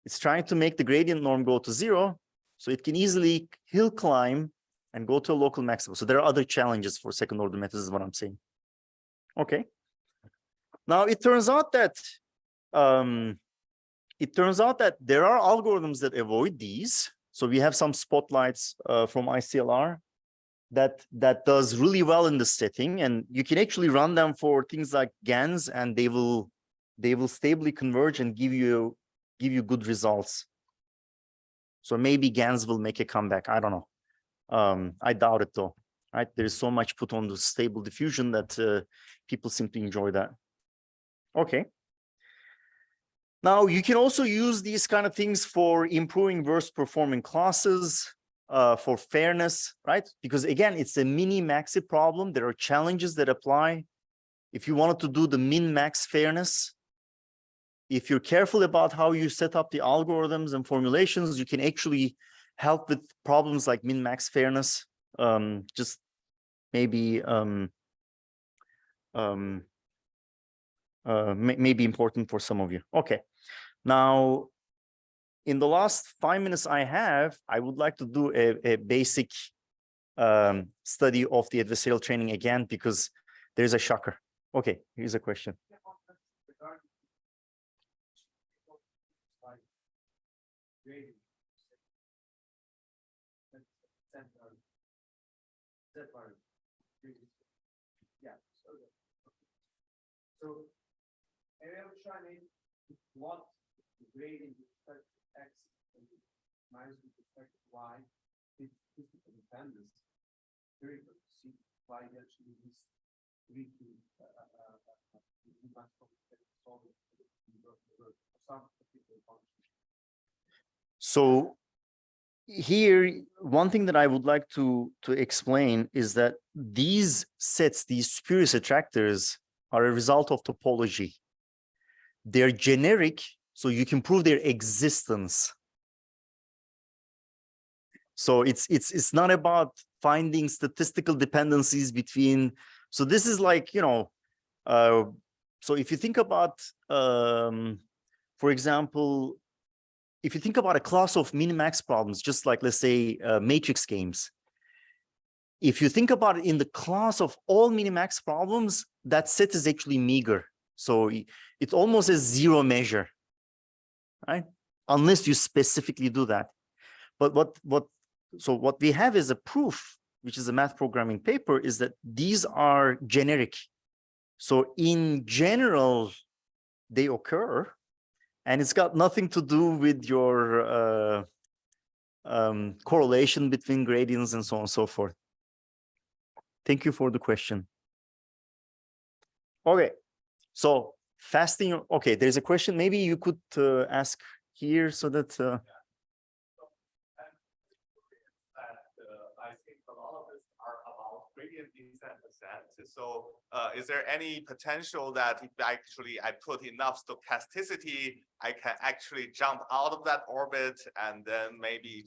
it's trying to make the gradient norm go to 0, so it can easily hill climb and go to a local maximum. So there are other challenges for second order methods, is what I'm saying. Okay. Now it turns out that there are algorithms that avoid these. So we have some spotlights from ICLR that does really well in this setting, and you can actually run them for things like GANs, and they will stably converge and give you good results. So maybe GANs will make a comeback. I don't know. I doubt it though. Right? There is so much put on the stable diffusion that people seem to enjoy that. Okay. Now you can also use these kind of things for improving worst performing classes, for fairness, right? Because again, it's a mini-maxi problem. There are challenges that apply. If you wanted to do the min-max fairness, if you're careful about how you set up the algorithms and formulations, you can actually help with problems like min-max fairness. Just maybe maybe important for some of you. Okay. Now, in the last 5 minutes I would like to do a basic study of the adversarial training again, because there's a shocker. Okay, here's a question. So I was trying to plot the gradient with respect to x and minus with respect to y. It's independence. Very good to see why actually this lead to some particular function. So here, one thing that I would like to explain is that these sets, these spurious attractors, are a result of topology. They're generic, so you can prove their existence. So it's not about finding statistical dependencies between. So this is like, you know, so if you think about, for example, if you think about a class of minimax problems, just like, let's say, matrix games, if you think about it in the class of all minimax problems, that set is actually meager. So it's almost a zero measure, right? Unless you specifically do that. But what we have is a proof, which is a math programming paper, is that these are generic. So in general, they occur, and it's got nothing to do with your correlation between gradients and so on and so forth. Thank you for the question. Okay, so fasting. Okay, there's a question. Maybe you could ask here so that. I think a lot of this are about gradient descent. So, is there any potential that if actually I put enough stochasticity, I can actually jump out of that orbit and then maybe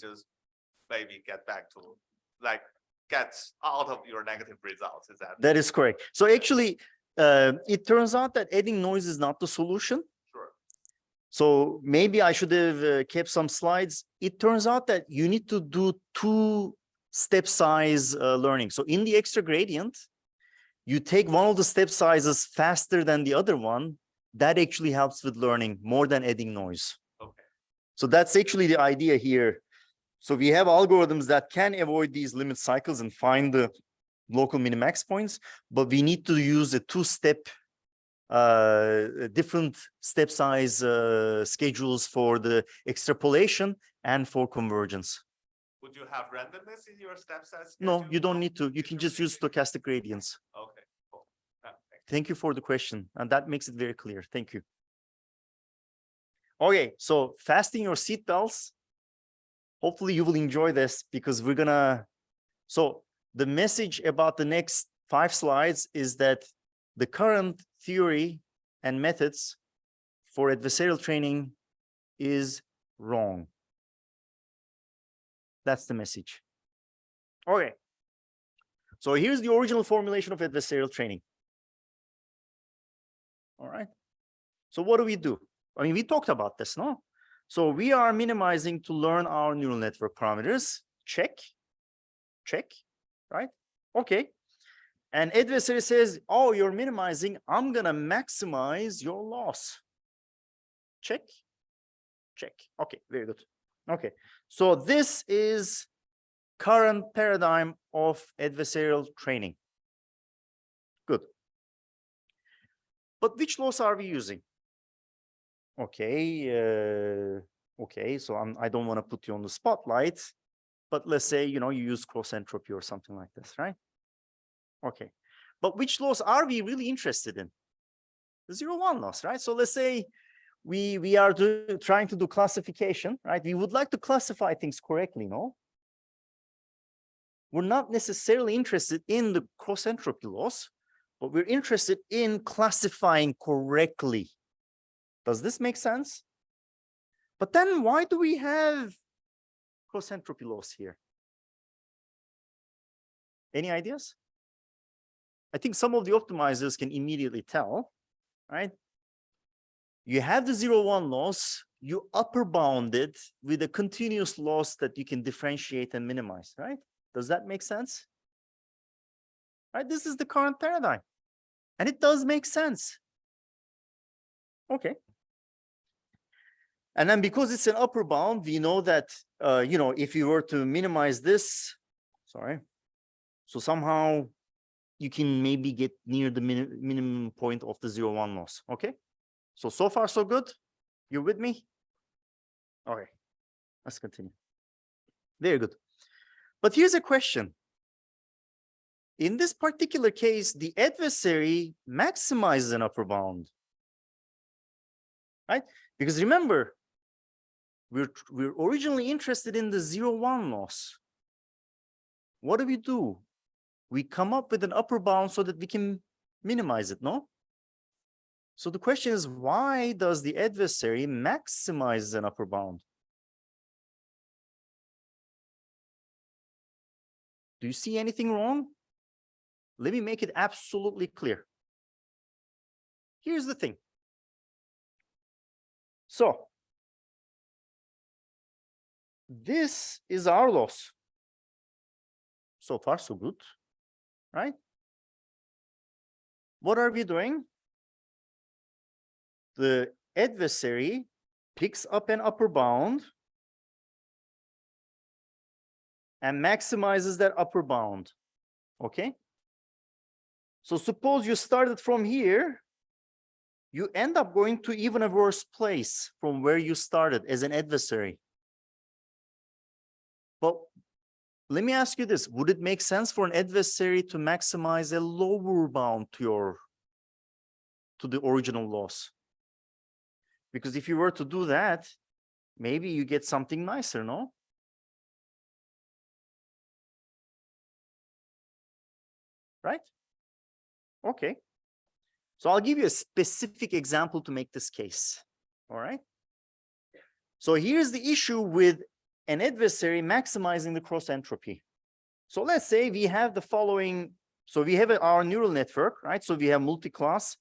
get back to like get out of your negative results? Is that? That is correct. So actually, it turns out that adding noise is not the solution. Sure. So maybe I should have kept some slides. It turns out that you need to do two-step size learning. So in the extra gradient, you take one of the step sizes faster than the other one. That actually helps with learning more than adding noise. Okay. So that's actually the idea here. So we have algorithms that can avoid these limit cycles and find the local minimax points, but we need to use a two-step, different step size schedules for the extrapolation and for convergence. Would you have randomness in your step size? No, you don't need to. You can just use stochastic gradients. Okay, cool. Thank you for the question, and that makes it very clear. Thank you. Okay, so fasten your seatbelts. Hopefully you will enjoy this, because we're gonna. So the message about the next 5 slides is that the current theory and methods for adversarial training is wrong. That's the message. Okay. So here's the original formulation of adversarial training. All right. So what do? I mean, we talked about this, no? So we are minimizing to learn our neural network parameters. Check, right? Okay. And adversary says, oh, you're minimizing. I'm going to maximize your loss. Check. Okay, very good. Okay. So this is current paradigm of adversarial training. Good. But which loss are we using? Okay. Okay. So I don't want to put you on the spotlight, but let's say, you use cross entropy or something like this, right? Okay. But which loss are we really interested in? The 0-1 loss, right? So let's say we are trying to do classification, right? We would like to classify things correctly, no? We're not necessarily interested in the cross entropy loss, but we're interested in classifying correctly. Does this make sense? But then why do we have cross entropy loss here? Any ideas? I think some of the optimizers can immediately tell, right? You have the 0-1 loss, you upper bound it with a continuous loss that you can differentiate and minimize, right? Does that make sense? Right, this is the current paradigm. And it does make sense. Okay. And then because it's an upper bound, we know that, if you were to minimize this, so somehow you can maybe get near the minimum point of the 0-1 loss. Okay. So far, so good. You with me? Okay. Let's continue. Very good. But here's a question. In this particular case, the adversary maximizes an upper bound, right? Because remember, we're originally interested in the 0-1 loss. What do? We come up with an upper bound so that we can minimize it, no? So the question is, why does the adversary maximize an upper bound? Do you see anything wrong? Let me make it absolutely clear. Here's the thing. So this is our loss. So far, so good, right? What are we doing? The adversary picks up an upper bound and maximizes that upper bound, okay? So suppose you started from here, you end up going to even a worse place from where you started as an adversary. But let me ask you this, would it make sense for an adversary to maximize a lower bound to the original loss? Because if you were to do that, maybe you get something nicer, no? Right? Okay. So I'll give you a specific example to make this case. All right. So here's the issue with an adversary maximizing the cross entropy. So let's say we have the following. So we have our neural network, right? So we have multi-class,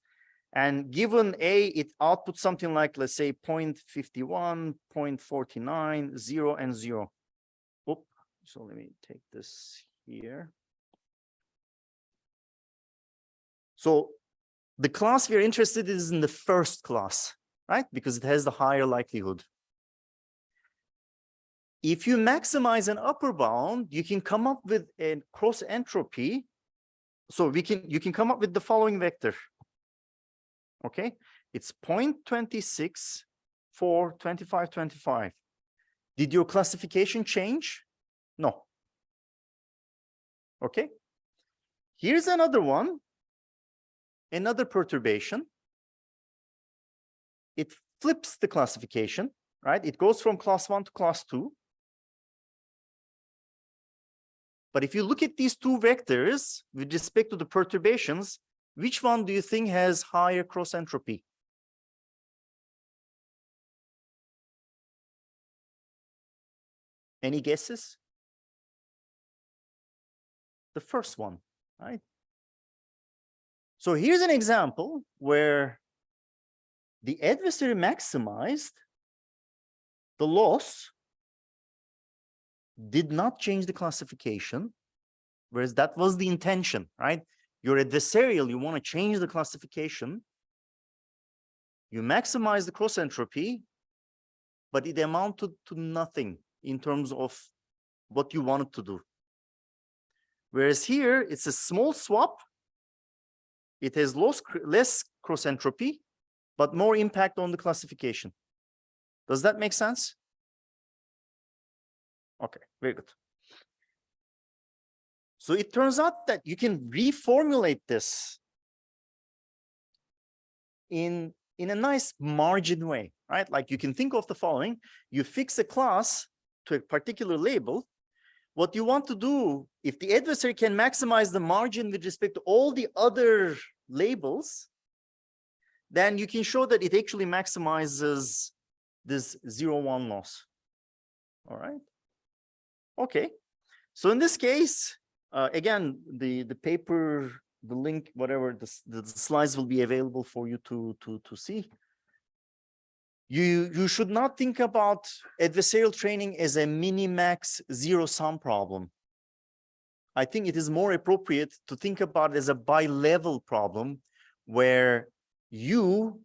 and given A, it outputs something like, let's say, 0.51, 0.49, 0, and 0. Oop. So let me take this here. So the class we are interested in is in the first class, right? Because it has the higher likelihood. If you maximize an upper bound, you can come up with a cross entropy. So you can come up with the following vector. Okay, it's 0.26 for 25, 25. Did your classification change? No. Okay. Here's another one. Another perturbation. It flips the classification, right? It goes from class 1 to class 2. But if you look at these two vectors with respect to the perturbations, which one do you think has higher cross entropy? Any guesses? The first one, right? So here's an example where the adversary maximized the loss, did not change the classification, whereas that was the intention, right? Your adversarial, you want to change the classification. You maximize the cross entropy, but it amounted to nothing in terms of what you wanted to do. Whereas here, it's a small swap. It has less cross entropy, but more impact on the classification. Does that make sense? Okay, very good. So it turns out that you can reformulate this in a nice margin way, right? Like you can think of the following. You fix a class to a particular label. What you want to do, if the adversary can maximize the margin with respect to all the other labels, then you can show that it actually maximizes this 0-1 loss. All right. Okay. So in this case, again, the paper, the link, whatever, the slides will be available for you to see. You should not think about adversarial training as a minimax zero-sum problem. I think it is more appropriate to think about it as a bi-level problem where you,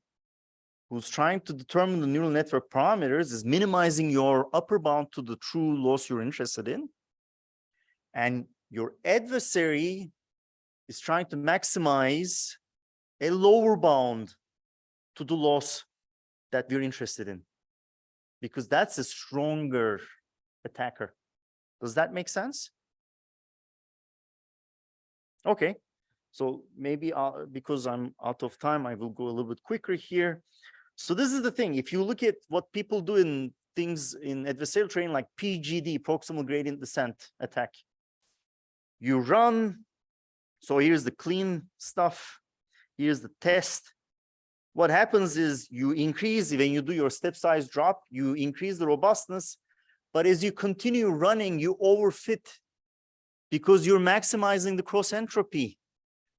who's trying to determine the neural network parameters, is minimizing your upper bound to the true loss you're interested in. And your adversary is trying to maximize a lower bound to the loss that we're interested in, because that's a stronger attacker. Does that make sense? Okay, so maybe because I'm out of time, I will go a little bit quicker here. So this is the thing. If you look at what people do in things in adversarial training, like PGD, proximal gradient descent attack, you run. So here's the clean stuff. Here's the test. What happens is you increase, when you do your step size drop, you increase the robustness. But as you continue running, you overfit because you're maximizing the cross entropy.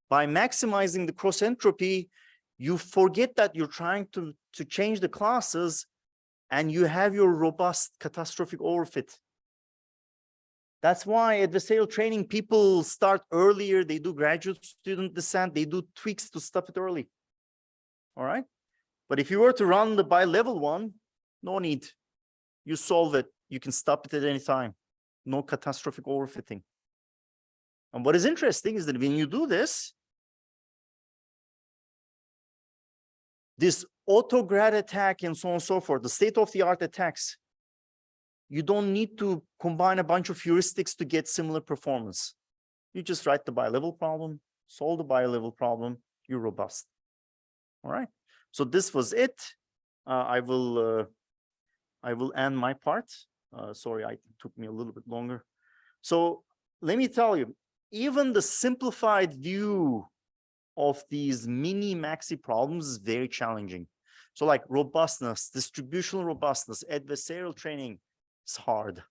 By maximizing the cross entropy, you forget that you're trying to change the classes, and you have your robust catastrophic overfit. That's why adversarial training, people start earlier. They do graduate student descent. They do tweaks to stuff it early. All right. But if you were to run the bi-level one, no need. You solve it. You can stop it at any time. No catastrophic overfitting. And what is interesting is that when you do this, this auto-grad attack and so on and so forth, the state-of-the-art attacks, you don't need to combine a bunch of heuristics to get similar performance. You just write the bi-level problem, solve the bi-level problem, you're robust. All right. So this was it. I will end my part. Sorry, it took me a little bit longer. So let me tell you, even the simplified view of these mini-maxi problems is very challenging. So like robustness, distributional robustness, adversarial training, it's hard.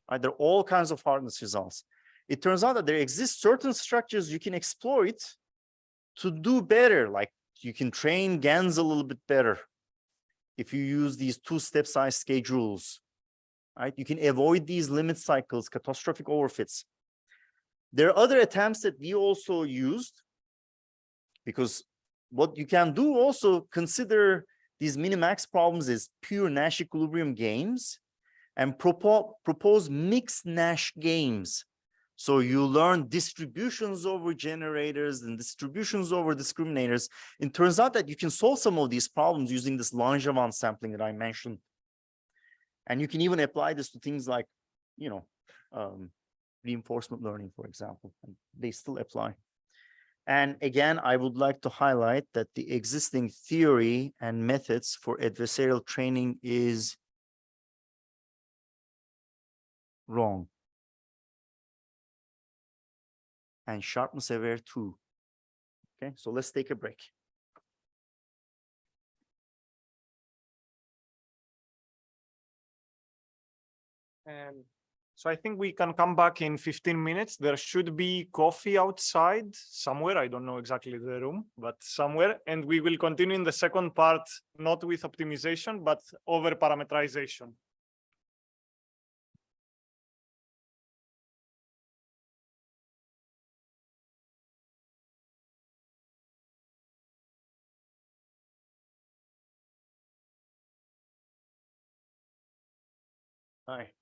Right? There are all kinds of hardness results. It turns out that there exist certain structures you can exploit to do better. Like you can train GANs a little bit better if you use these two-step size schedules. Right? You can avoid these limit cycles, catastrophic overfits. There are other attempts that we also used, because what you can do also consider these minimax problems as pure Nash equilibrium games and propose mixed Nash games. So you learn distributions over generators and distributions over discriminators. It turns out that you can solve some of these problems using this Langevin sampling that I mentioned. And you can even apply this to things like, you know, reinforcement learning, for example, and they still apply. And again, I would like to highlight that the existing theory and methods for adversarial training is wrong. And sharpness aware too. Okay, so let's take a break. So I think we can come back in 15 minutes. There should be coffee outside somewhere. I don't know exactly the room, but somewhere. And we will continue in the second part, not with optimization, but over-parameterization. Hi.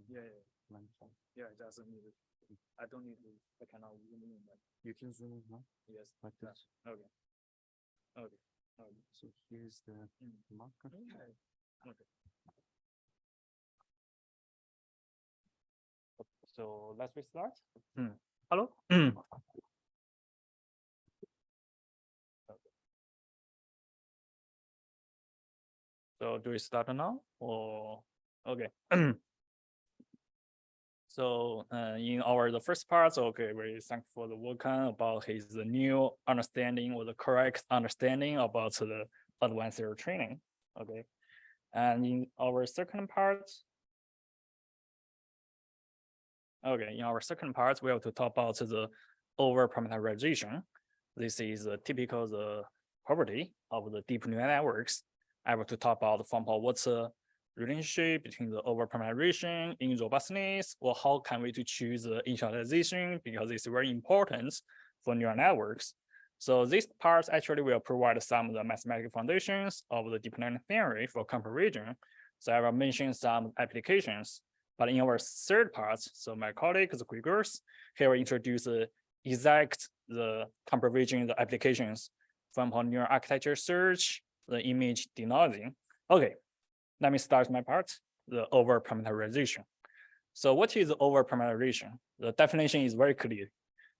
Yeah, yeah, it doesn't need it. I don't need it. I cannot zoom in. You can zoom in, huh? Yes. Like this. Okay. Okay. Okay. So here's the marker. Okay. Okay. So let's restart. Hello. So do we start now or okay? So in the first part, okay, we thank for the Wolfgang about his new understanding or the correct understanding about the advanced zero training. Okay, and in our second part, okay, in our second part, we have to talk about the over-parameterization. This is a typical the property of the deep neural networks. I want to talk about, for example, what's the relationship between the over-parameterization in robustness, or how can we to choose the initialization, because it's very important for neural networks. So this part actually will provide some of the mathematical foundations of the deep learning theory for comparison. So I will mention some applications. But in our third part, so my colleague, the Grigors, he will introduce the comparison, the applications from neural architecture search, the image denoising. Okay, let me start my part, the over-parameterization. So what is over-parameterization? The definition is very clear.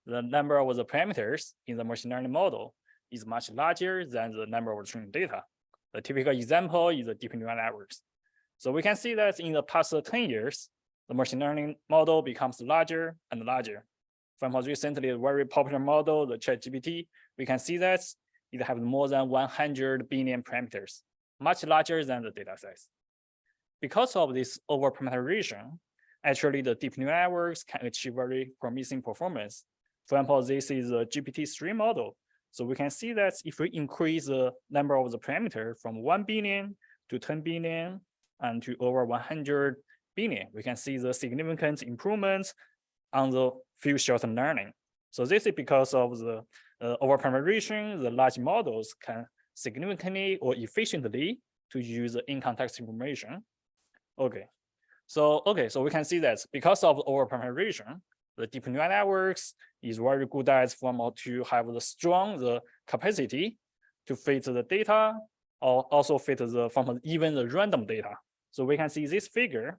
The number of the parameters in the machine learning model is much larger than the number of training data. The typical example is the deep neural networks. So we can see that in the past 10 years, the machine learning model becomes larger and larger. From recently, a very popular model, the ChatGPT, we can see that it has more than 100 billion parameters, much larger than the data size. Because of this over-parameterization, actually the deep neural networks can achieve very promising performance. For example, this is a GPT-3 model. So we can see that if we increase the number of the parameter from 1 billion to 10 billion and to over 100 billion, we can see the significant improvements on the few short learning. So this is because of the over-parameterization, the large models can significantly or efficiently to use the in-context information. Okay, so we can see that because of over-parameterization, the deep neural networks is very good at to have the strong capacity to fit the data, or also fit even the random data. So we can see this figure.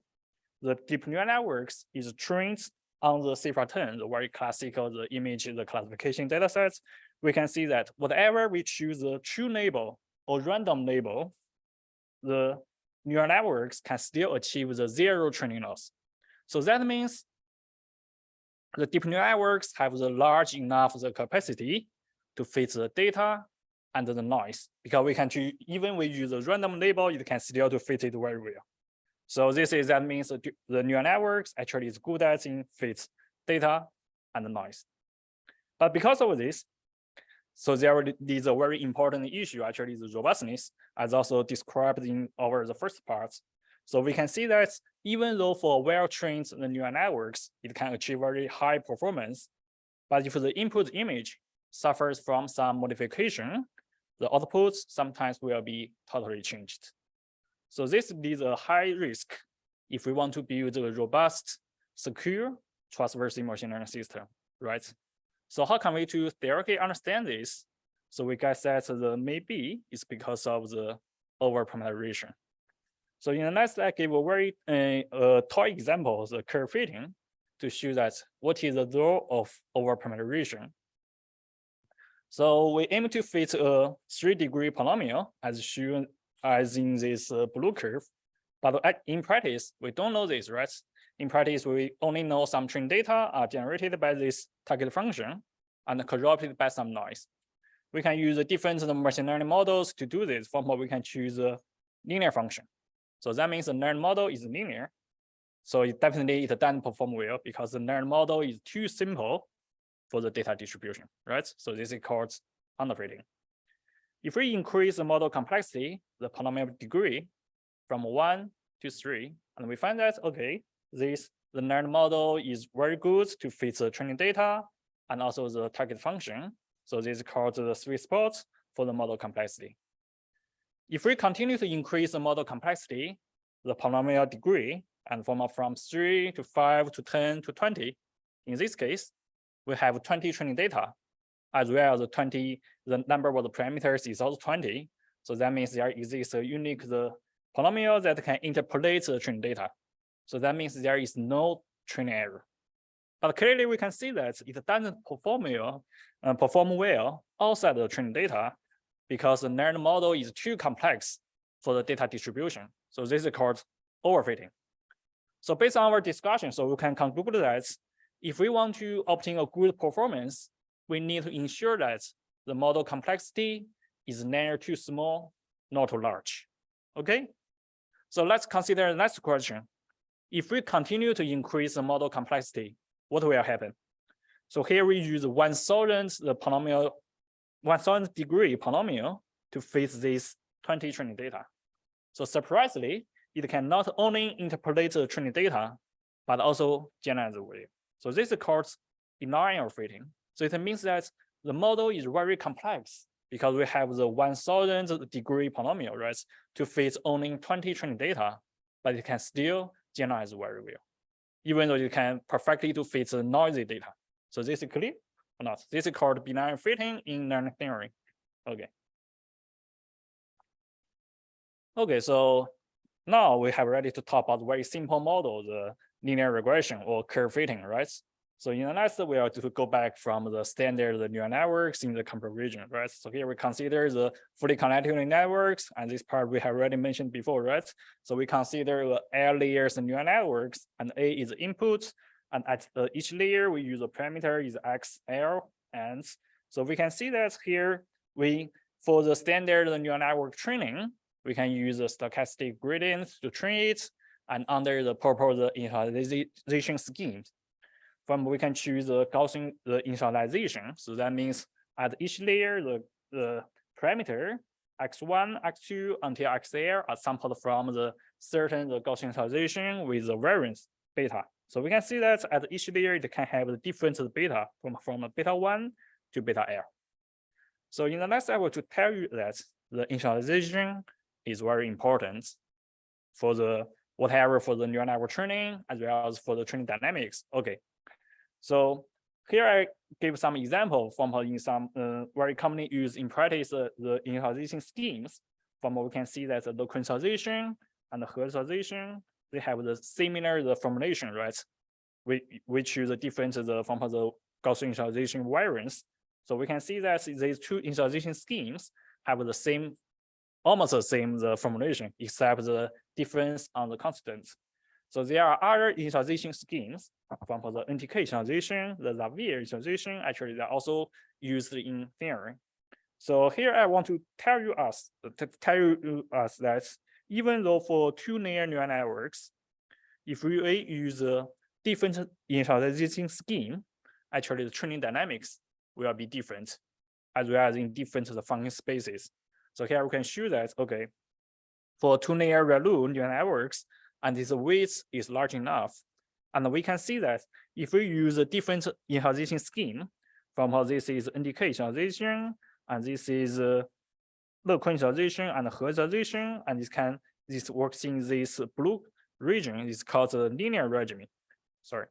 The deep neural networks is trained on the CVPR, the very classical the image, the classification data sets. We can see that whatever we choose the true label or random label, the neural networks can still achieve the zero training loss. So that means the deep neural networks have the large enough the capacity to fit the data and the noise, because we can even we use a random label, it can still to fit it very well. So that means the neural networks actually is good at fit data and noise. But because of this, so there is a very important issue, actually the robustness, as also described in the first part. So we can see that even though for well-trained neural networks, it can achieve very high performance, but if the input image suffers from some modification, the outputs sometimes will be totally changed. So this is a high risk if we want to build a robust, secure, trustworthy machine learning system, right? So how can we to theoretically understand this? So we guess that the maybe is because of the over-parameterization. So in the next, I give a very toy example, the curve fitting, to show that what is the role of over-parameterization. So we aim to fit a 3-degree polynomial as shown as in this blue curve, but in practice, we don't know this, right? In practice, we only know some training data are generated by this target function and corrupted by some noise. We can use different machine learning models to do this. For example, we can choose a linear function. So that means the learned model is linear. So it doesn't perform well because the learned model is too simple for the data distribution, right? So this is called underfitting. If we increase the model complexity, the polynomial degree from 1 to 3, and we find that, okay, the learned model is very good to fit the training data and also the target function. So this is called the sweet spot for the model complexity. If we continue to increase the model complexity, the polynomial degree and from 3 to 5 to 10 to 20. In this case, we have 20 training data, as well as the number of the parameters is also 20. So that means there exists a unique polynomial that can interpolate the training data. So that means there is no training error. But clearly we can see that it doesn't perform well outside the training data because the learned model is too complex for the data distribution. So this is called overfitting. So based on our discussion, so we can conclude that if we want to obtain a good performance, we need to ensure that the model complexity is neither too small nor too large. Okay, so let's consider the next question. If we continue to increase the model complexity, what will happen? So here we use 1,000 degree polynomial to fit this 20 training data. So surprisingly, it can not only interpolate the training data, but also generate the value. So this is called inline overfitting. So it means that the model is very complex because we have the 1,000 degree polynomial, right, to fit only 20 training data, but it can still generalize very well, even though you can perfectly to fit the noisy data. So this is clear or not? This is called binary fitting in learning theory. Okay. Okay, so now we have ready to talk about very simple model, the linear regression or curve fitting, right? So in the next, we are to go back from the standard neural networks in the computer vision, right? So here we consider the fully connected neural networks, and this part we have already mentioned before, right? So we consider the L layers neural networks, and A is input, and at each layer we use a parameter is XL, and so we can see that here for the standard neural network training, we can use a stochastic gradient to train it, and under the proposed initialization scheme, we can choose the Gaussian initialization. So that means at each layer, the parameter x1, x2 until xl are sampled from the certain Gaussian initialization with the variance beta. So we can see that at each layer, it can have the different beta from beta 1 to beta L. So in the next, I will to tell you that the initialization is very important for the for the neural network training as well as for the training dynamics. Okay, so here I give some example from in some very commonly used in practice the initialization schemes. From what we can see that the local initialization and the Hertz initialization, they have the similar formulation, right? We choose the different from the Gaussian initialization variance. So we can see that these two initialization schemes have the same, almost the same formulation, except the difference on the constants. So there are other initialization schemes from the NTK initialization, the Xavier initialization, actually they're also used in theory. So here I want to tell you that even though for two linear neural networks, if we use a different initialization scheme, actually the training dynamics will be different, as well as in different function spaces. So here we can show that, okay, for two linear neural networks, and this width is large enough, and we can see that if we use a different initialization scheme, from how this is NDK initialization, and this is local initialization and Hertz initialization, and this works in this blue region is called the linear regimen. Sorry.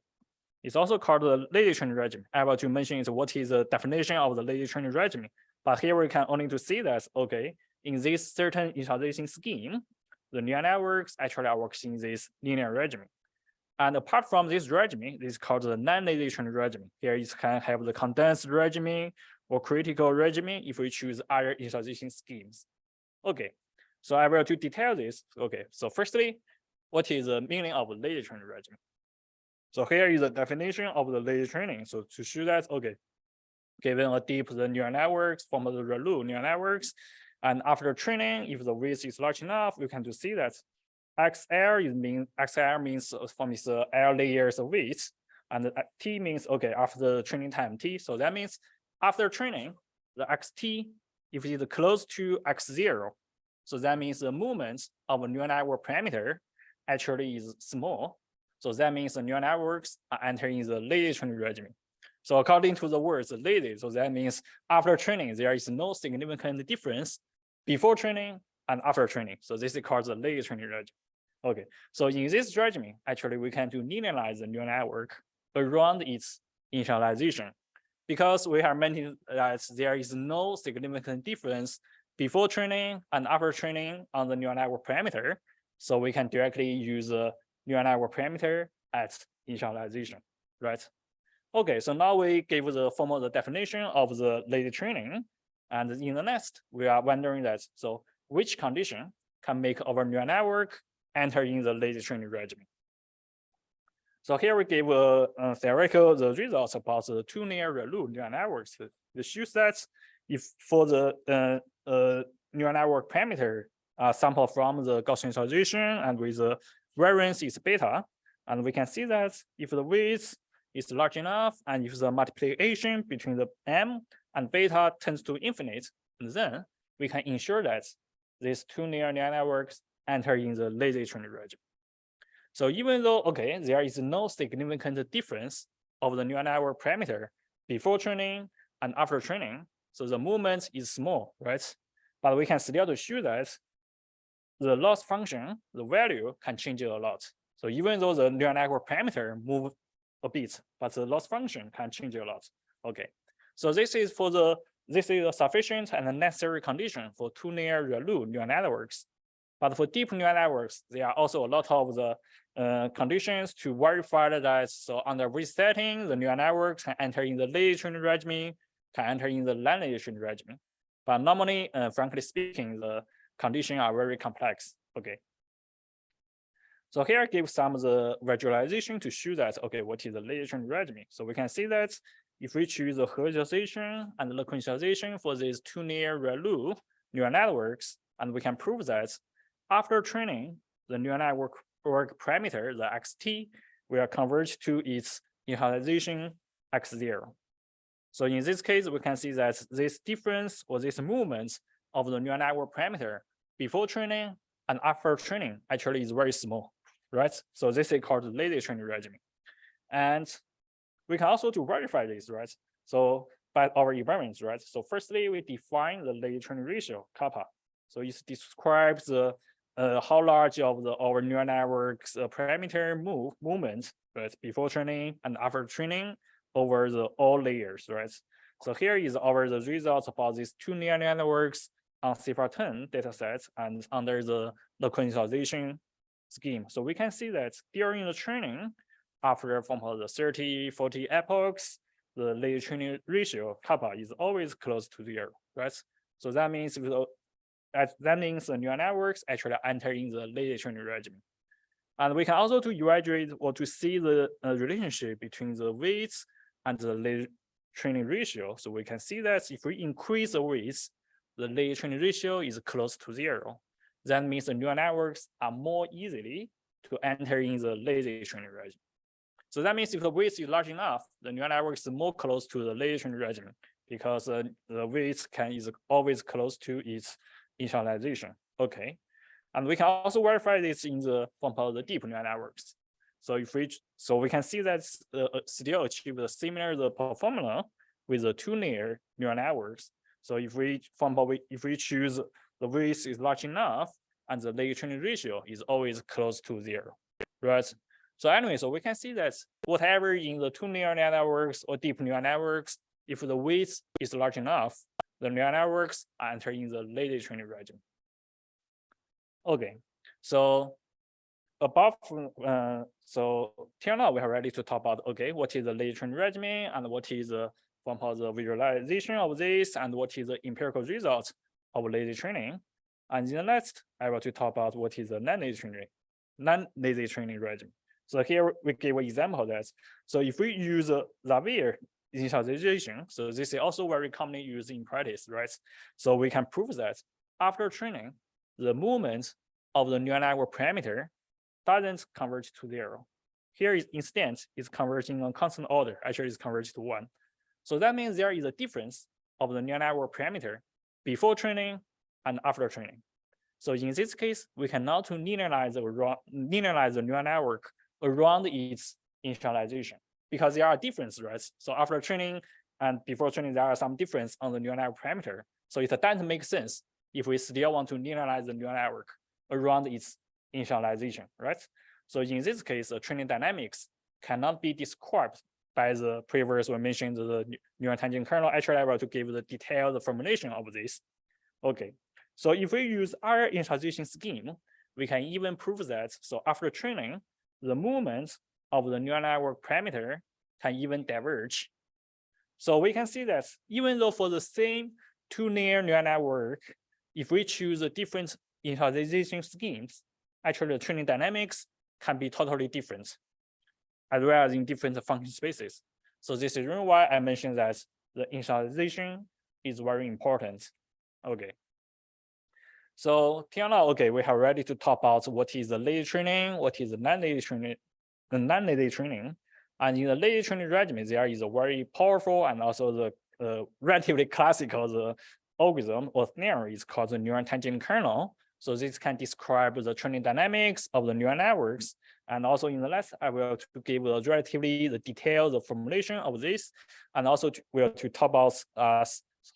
It's also called the lazy training regimen. I want to mention is what is the definition of the lazy training regimen. But here we can only to see that, okay, in this certain initialization scheme, the neural networks actually are working in this linear regimen. And apart from this regimen, this is called the non-lazy training regimen. Here you can have the condensed regimen or critical regimen if we choose other initialization schemes. Okay, so I will to detail this. Okay, so firstly, what is the meaning of lazy training regimen? So here is the definition of the lazy training. So to show that, okay, given a deep neural networks from the neural networks, and after training, if the width is large enough, you can see that XL means from its L layers of width, and T means, okay, after the training time T. So that means after training, the XT, if it is close to X0, so that means the movement of a neural network parameter actually is small. So that means the neural networks are entering the lazy training regimen. So according to the words lazy, so that means after training, there is no significant difference before training and after training. So this is called the lazy training regimen. Okay, so in this regime, actually, we can do linearize the neural network around its initialization, because we have mentioned that there is no significant difference before training and after training on the neural network parameter. So we can directly use the neural network parameter at initialization, right? Okay, so now we gave the formal the definition of the lazy training. And in the next, we are wondering that, so which condition can make our neural network enter in the lazy training regimen? So here we give theoretical the results about the two linear neural networks. The shows that if for the neural network parameter sample from the Gaussian initialization and with the variance is beta, and we can see that if the width is large enough and if the multiplication between the m and beta tends to infinite, then we can ensure that these two linear neural networks enter in the lazy training regime. So even though, okay, there is no significant difference of the neural network parameter before training and after training, so the movement is small, right? But we can still show that the loss function, the value can change a lot. So even though the neural network parameter move a bit, but the loss function can change a lot. Okay, so this is a sufficient and necessary condition for two linear neural networks. But for deep neural networks, there are also a lot of the conditions to verify that. So under which setting, the neural networks can enter in the lazy training regimen, can enter in the non-lazy training regimen. But normally, frankly speaking, the conditions are very complex. Okay. So here I give some of the visualization to show that, okay, what is the lazy training regimen? So we can see that if we choose the Hertzianization and the quantization for these two linear neural networks, and we can prove that after training, the neural network parameter, the xt, will converge to its initialization x0. So in this case, we can see that this difference or this movement of the neural network parameter before training and after training actually is very small, right? So this is called the lazy training regimen. And we can also to verify this, right? So by our environments, right? So firstly, we define the lazy training ratio, kappa. So it describes the how large of our neural network's parameter movement, right, before training and after training over the all layers, right? So here is our the results about these two neural networks on CVPR10 datasets and under the quantization scheme. So we can see that during the training, after from the 30, 40 epochs, the lazy training ratio kappa is always close to 0, right? So that means the neural networks actually enter in the lazy training regimen. And we can also to evaluate or to see the relationship between the weights and the lazy training ratio. So we can see that if we increase the weights, the lazy training ratio is close to 0. That means the neural networks are more easily to enter in the lazy training regime. So that means if the weight is large enough, the neural network is more close to the lazy training regimen because the weight is always close to its initialization. Okay, and we can also verify this in the form of the deep neural networks. So we can see that still achieve the similar formula with the two linear neural networks. So if we choose the weight is large enough and the lazy training ratio is always close to 0, right? So anyway, so we can see that whatever in the two neural networks or deep neural networks, if the weight is large enough, the neural networks are entering the lazy training regime. Okay, so above, so till now we are ready to talk about, okay, what is the lazy training regimen and what is the form of the visualization of this and what is the empirical results of lazy training. And in the next, I will to talk about what is the non-lazy training regime. So here we give an example of that. So if we use Xavier initialization, so this is also very commonly used in practice, right? So we can prove that after training, the movement of the neural network parameter doesn't converge to 0. Here is instead is converging on constant order, actually it's converged to 1. So that means there is a difference of the neural network parameter before training and after training. So in this case, we can now to linearize the neural network around its initialization because there are differences, right? So after training and before training, there are some difference on the neural network parameter. So it doesn't make sense if we still want to linearize the neural network around its initialization, right? So in this case, the training dynamics cannot be described by the previous we mentioned the neural tangent kernel actually able to give the detailed formulation of this. Okay, so if we use our initialization scheme, we can even prove that. So after training, the movement of the neural network parameter can even diverge. So we can see that even though for the same two linear neural network, if we choose a different initialization schemes, actually the training dynamics can be totally different, as well as in different function spaces. So this is the reason why I mentioned that the initialization is very important. Okay. So till now, okay, we have ready to talk about what is the lazy training, what is the non-lazy training, And in the lazy training regimen, there is a very powerful and also the relatively classical the algorithm or theory is called the neural tangent kernel. So this can describe the training dynamics of the neural networks. And also in the last, I will to give a relatively the detailed formulation of this, and also will to talk about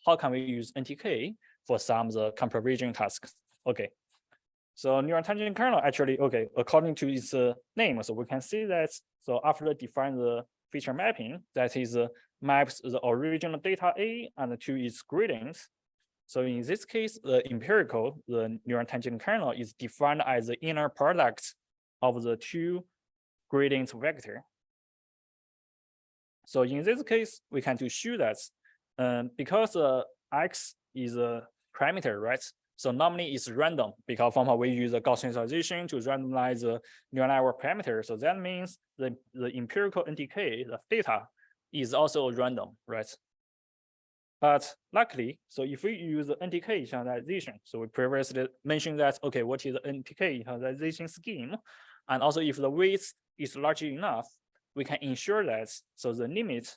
how can we use NTK for some of the computer vision tasks. Okay, so neural tangent kernel actually, okay, according to its name, so we can see that, so after define the feature mapping, that is maps the original data A and to its gradients. So in this case, the empirical, the neural tangent kernel is defined as the inner product of the two gradient vector. So in this case, we can to show that because X is a parameter, right? So normally it's random because from how we use the Gaussian initialization to randomize the neural network parameter. So that means the empirical NTK, the theta, is also random, right? But luckily, so if we use the NTK initialization, so we previously mentioned that, okay, what is the NTK initialization scheme? And also if the weight is large enough, we can ensure that, so the limit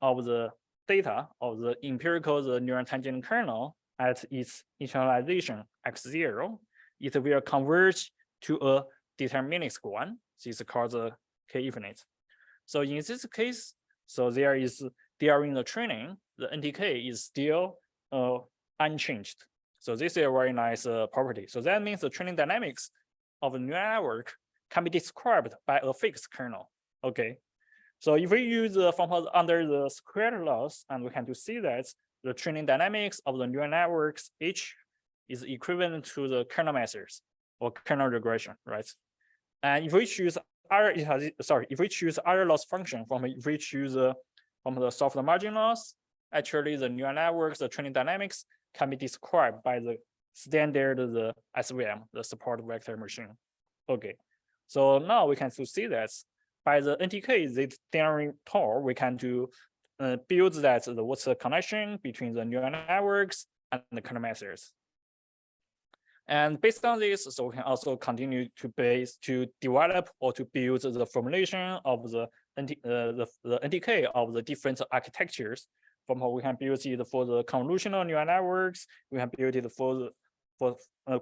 of the data of the empirical the neural tangent kernel at its initialization x0, it will converge to a deterministic one. This is called the k-infinite. So in this case, so during the training, the NTK is still unchanged. So this is a very nice property. So that means the training dynamics of a neural network can be described by a fixed kernel. Okay. So if we use the function under the square laws, and we can see that the training dynamics of the neural networks H is equivalent to the kernel methods or kernel regression, right? And if we choose other loss function if we choose from the soft margin loss, actually the neural networks, the training dynamics can be described by the standard the SVM, the support vector machine. Okay, so now we can see that by the NTK, this theory tool, we can build that what's the connection between the neural networks and the kernel methods. And based on this, so we can also continue to develop or to build the formulation of the NTK of the different architectures. From how we can build it for the convolutional neural networks, we can build it for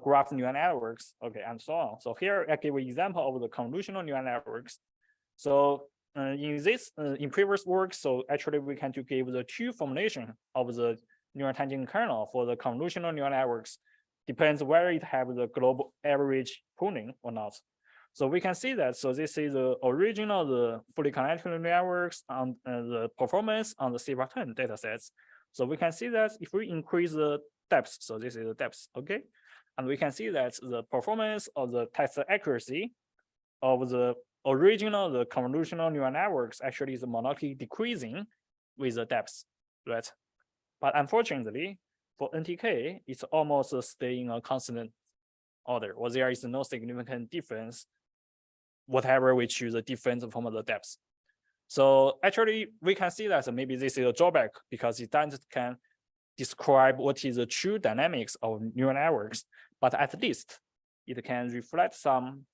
graph neural networks, okay, and so on. So here I give an example of the convolutional neural networks. So in previous work, so actually we can give the two formulation of the neural tangent kernel for the convolutional neural networks. Depends whether it have the global average pooling or not. So we can see that. So this is the original, the fully connected networks on the performance on the CVPR data sets. So we can see that if we increase the depth, so this is the depth, okay? And we can see that the performance of the test accuracy of the original, the convolutional neural networks actually is monotonically decreasing with the depth, right? But unfortunately, for NTK, it's almost staying a constant order, or there is no significant difference, whatever we choose a difference from the depth. So actually, we can see that maybe this is a drawback because it doesn't can describe what is the true dynamics of neural networks, but at least it can reflect some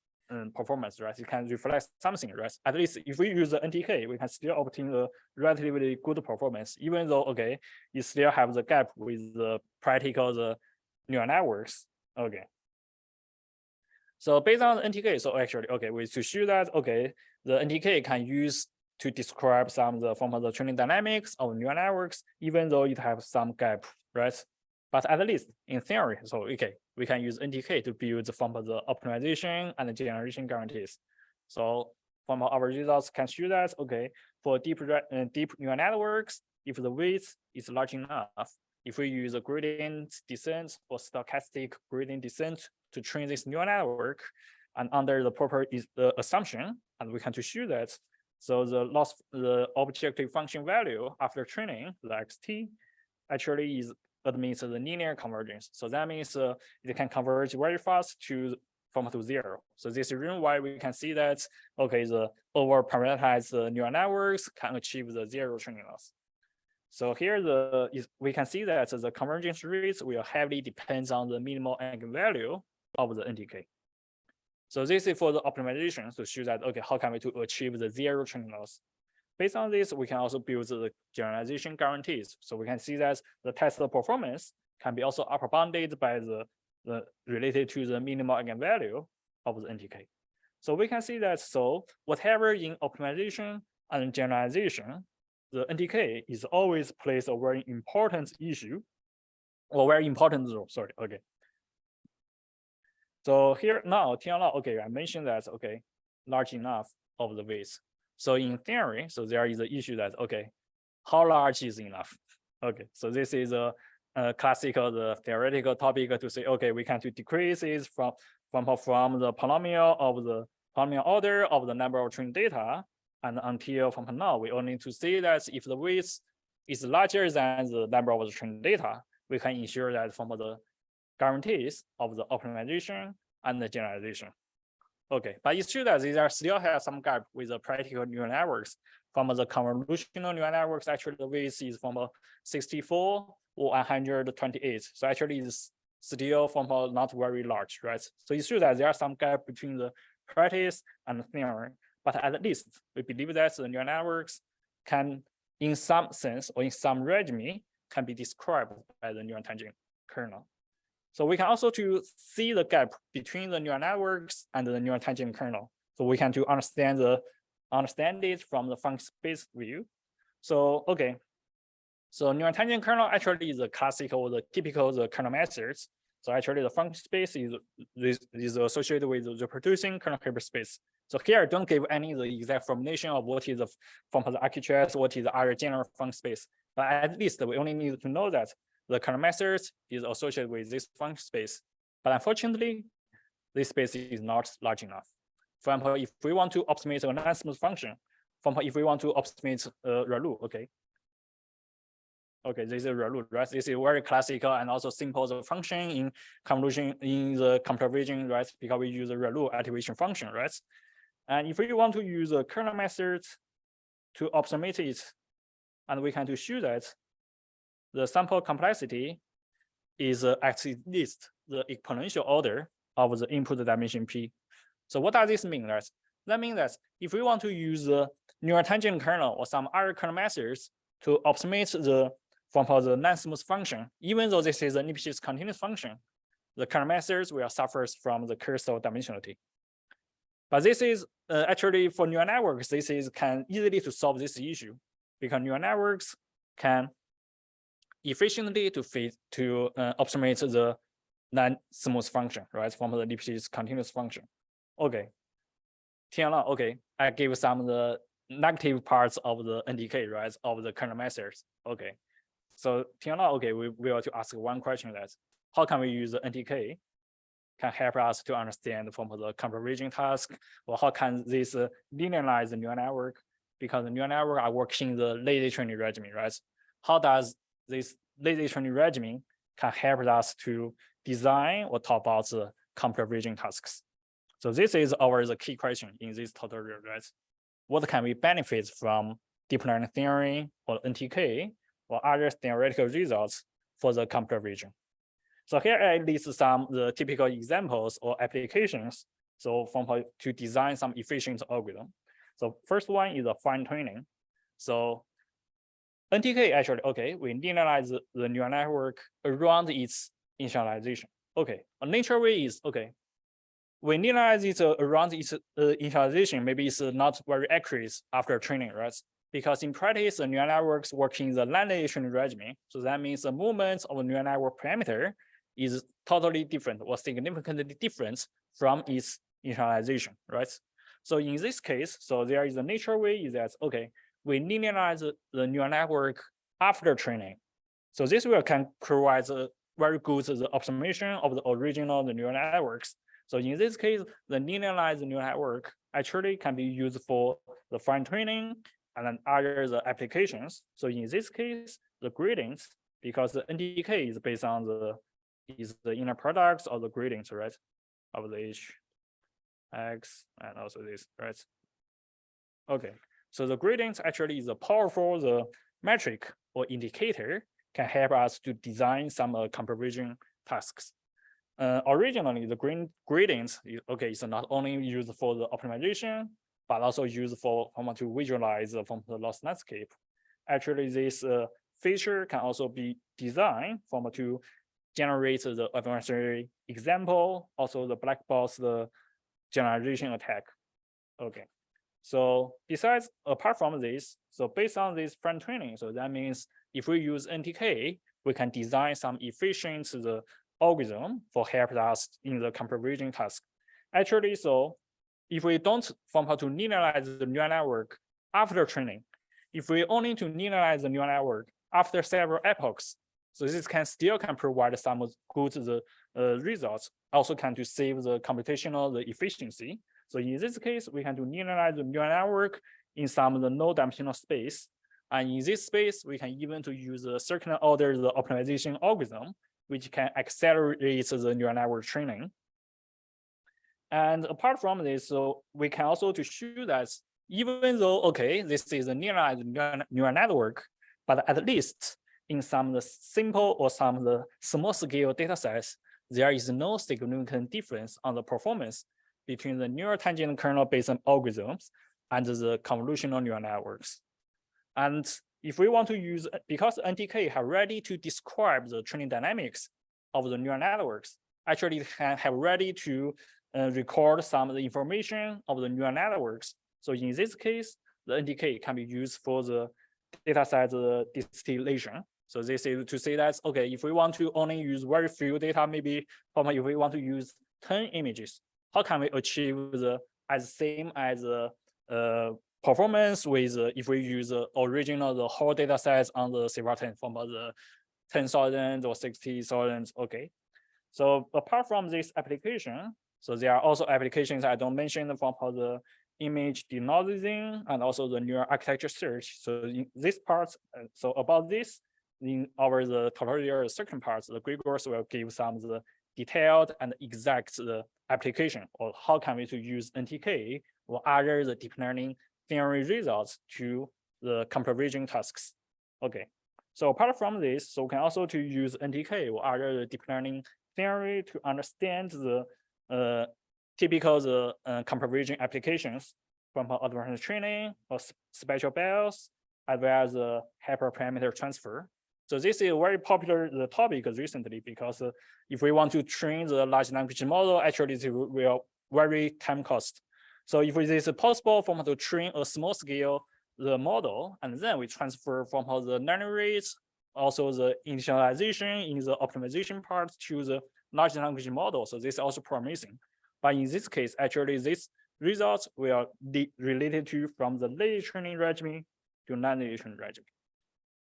performance, right? It can reflect something, right? At least if we use the NTK, we can still obtain a relatively good performance, even though, okay, you still have the gap with the practical neural networks. Okay. So based on the NTK, so actually, okay, we to show that, okay, the NTK can use to describe some of the form of the training dynamics of neural networks, even though it has some gap, right? But at least in theory, so okay, we can use NTK to build from the optimization and the generation guarantees. So from our results can show that, okay, for deep neural networks, if the weight is large enough, if we use a gradient descent or stochastic gradient descent to train this neural network, and under the proper assumption, and we can to show that, so the objective function value after training, the xt, actually admits the linear convergence. So that means it can converge very fast from to 0. So this is the reason why we can see that, okay, the over-parameterized neural networks can achieve the 0 training loss. So here we can see that the convergence rates will heavily depend on the minimal eigenvalue of the NTK. So this is for the optimization to show that, okay, how can we to achieve the 0 training loss? Based on this, we can also build the generalization guarantees. So we can see that the test performance can be also upper bounded by the related to the minimal eigenvalue of the NTK. So we can see that, so whatever in optimization and generalization, the NTK is always plays a very important issue, or very important role, sorry, okay. So here now, till now, okay, I mentioned that, okay, large enough of the weights. So in theory, so there is an issue that, okay, how large is enough? Okay, so this is a classical, the theoretical topic to say, okay, we can to decrease it from the polynomial of the polynomial order of the number of trained data. And until from now, we only need to say that if the weight is larger than the number of the trained data, we can ensure that from the guarantees of the optimization and the generalization. Okay, but it's true that there still have some gap with the practical neural networks. From the convolutional neural networks, actually the weight is from 64 or 128. So actually it's still from not very large, right? So it's true that there are some gap between the practice and the theory, but at least we believe that the neural networks can, in some sense or in some regime, can be described by the neural tangent kernel. So we can also to see the gap between the neural networks and the neural tangent kernel. So we can to understand it from the function space view. So okay, so neural tangent kernel actually is the classical, the typical the kernel methods. So actually the function space is associated with the reproducing kernel hyperspace. So here I don't give any the exact formulation of what is the function architecture, what is the other general function space, but at least we only need to know that the kernel method is associated with this function space. But unfortunately, this space is not large enough. For example, if we want to optimize a non-smooth function, for example, if we want to optimize ReLU, okay. Okay, this is ReLU, right? This is very classical and also simple the function in convolution in the computer vision, right? Because we use the ReLU activation function, right? And if we want to use a kernel method to optimize it, and we can to show that the sample complexity is at least the exponential order of the input dimension P. So what does this mean? Right? That means that if we want to use the neural tangent kernel or some other kernel methods to optimize the non-smooth function, even though this is an Lipschitz continuous function, the kernel methods will suffer from the curse of dimensionality. But this is actually for neural networks, can easily to solve this issue because neural networks can efficiently to optimize the non-smooth function, right, from the Lipschitz continuous function. Okay, till now, okay, I gave some of the negative parts of the NTK, right, of the kernel methods. Okay, so till now, okay, we will to ask one question: that how can we use the NTK can help us to understand from the computer vision task, or how can this linearize the neural network? Because the neural network are working the lazy training regimen, right? How does this lazy training regimen can help us to design or talk about the computer vision tasks? So this is the key question in this tutorial, right? What can we benefit from deep learning theory or NTK or other theoretical results for the computer vision? So here I list some the typical examples or applications. So to design some efficient algorithm. So first one is a fine tuning. So NTK actually, okay, we linearize the neural network around its initialization. Okay, a natural way is, okay, we linearize it around its initialization, maybe it's not very accurate after training, right? Because in practice, the neural networks work in the linear training regimen. So that means the movement of the neural network parameter is totally different or significantly different from its initialization, right? So in this case, so there is a natural way is that, okay, we linearize the neural network after training. So this will can provide a very good optimization of the original neural networks. So in this case, the linearized neural network actually can be used for the fine tuning and then other applications. So in this case, the gradients, because the NDK is based on the inner products of the gradients, right? Of the H, X, and also this, right? Okay, so the gradients actually is a powerful metric or indicator can help us to design some computer vision tasks. Originally, the gradients, okay, is not only used for the optimization, but also used for to visualize from the loss landscape. Actually, this feature can also be designed to generate the adversary example, also the black box, the generalization attack. Okay. So besides, apart from this, so based on this fine tuning, so that means if we use NTK, we can design some efficient algorithm for help us in the computer vision task. Actually, so if we don't to linearize the neural network after training, if we only to linearize the neural network after several epochs, so this can provide some good results. Also can to save the computational efficiency. So in this case, we can to linearize the neural network in some of the no-dimensional space. And in this space, we can even to use a certain order optimization algorithm, which can accelerate the neural network training. And apart from this, so we can also to show that even though, okay, this is a linearized neural network, but at least in some of the simple or some of the small scale data sets, there is no significant difference on the performance between the neural tangent kernel based algorithms and the convolutional neural networks. And if we want to use, because NTK have ready to describe the training dynamics of the neural networks, actually have ready to record some of the information of the neural networks. So in this case, the NTK can be used for the data set distillation. So this is to say that, okay, if we want to only use very few data, maybe if we want to use 10 images, how can we achieve the same as performance with if we use the whole data sets on the CVPR from the 10,000 or 60,000, okay. So apart from this application, so there are also applications I don't mention from the image denoising and also the neural architecture search. So in this part, so about this, in our tutorial second part, the Gregors will give some of the detailed and exact application or how can we to use NTK or other the deep learning theory results to the computer vision tasks. Okay, so apart from this, so we can also to use NTK or other deep learning theory to understand the typical computer vision applications from advanced training or spatial bias, as well as hyperparameter transfer. So this is a very popular topic recently because if we want to train the large language model, actually it will very time cost. So if it is possible for us to train a small scale the model, and then we transfer from the learning rates, also the initialization in the optimization part to the large language model. So this is also promising. But in this case, actually these results will be related to from the lazy training regimen to non-lazy training regimen.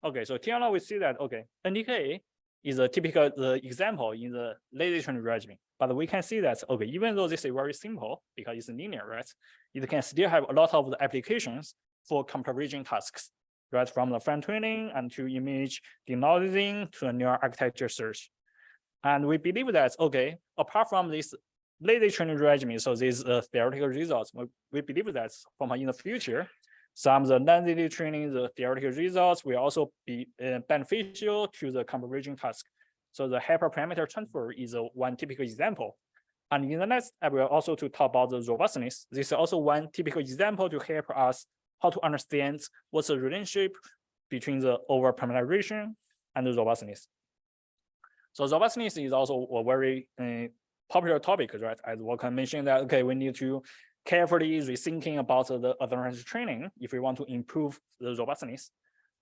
Okay, so till now we see that, okay, NDK is a typical example in the lazy training regimen. But we can see that, okay, even though this is very simple because it's linear, right? It can still have a lot of the applications for computer vision tasks, right? From the fine tuning and to image denoising to a neural architecture search. And we believe that, okay, apart from this lazy training regimen, so these theoretical results, we believe that from in the future, some of the non-lazy training, the theoretical results will also be beneficial to the computer vision task. So the hyperparameter transfer is one typical example. And in the next, I will also to talk about the robustness. This is also one typical example to help us how to understand what's the relationship between the over-parameterization and the robustness. So robustness is also a very popular topic, right? As Wolfgang mentioned that, okay, we need to carefully rethinking about the advanced training if we want to improve the robustness.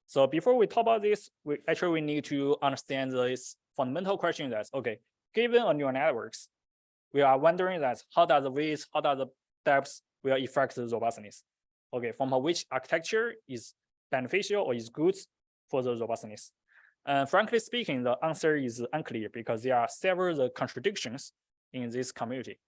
So before we talk about this, we need to understand this fundamental question that, okay, given a neural networks, we are wondering that how does the width, how does the depth will affect the robustness? Okay, from which architecture is beneficial or is good for the robustness? Frankly speaking, the answer is unclear because there are several contradictions in this community.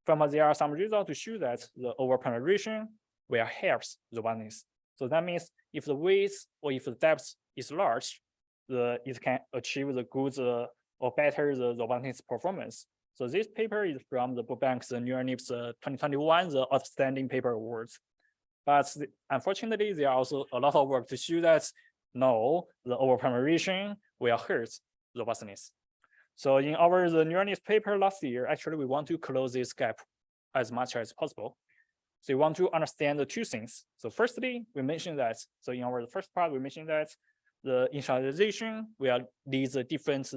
There are some results to show that the over-parameterization will help robustness. So that means if the width or if the depth is large, it can achieve the good or better the robustness performance. So this paper is from the Burbank's NeuralNIPS 2021, the Outstanding Paper Awards. But unfortunately, there are also a lot of work to show that no, the over-parameterization will hurt robustness. So in our the NeuralNIPS paper last year, actually we want to close this gap as much as possible. So we want to understand the two things. So firstly, we mentioned that, so in our first part, we mentioned that the initialization will lead the different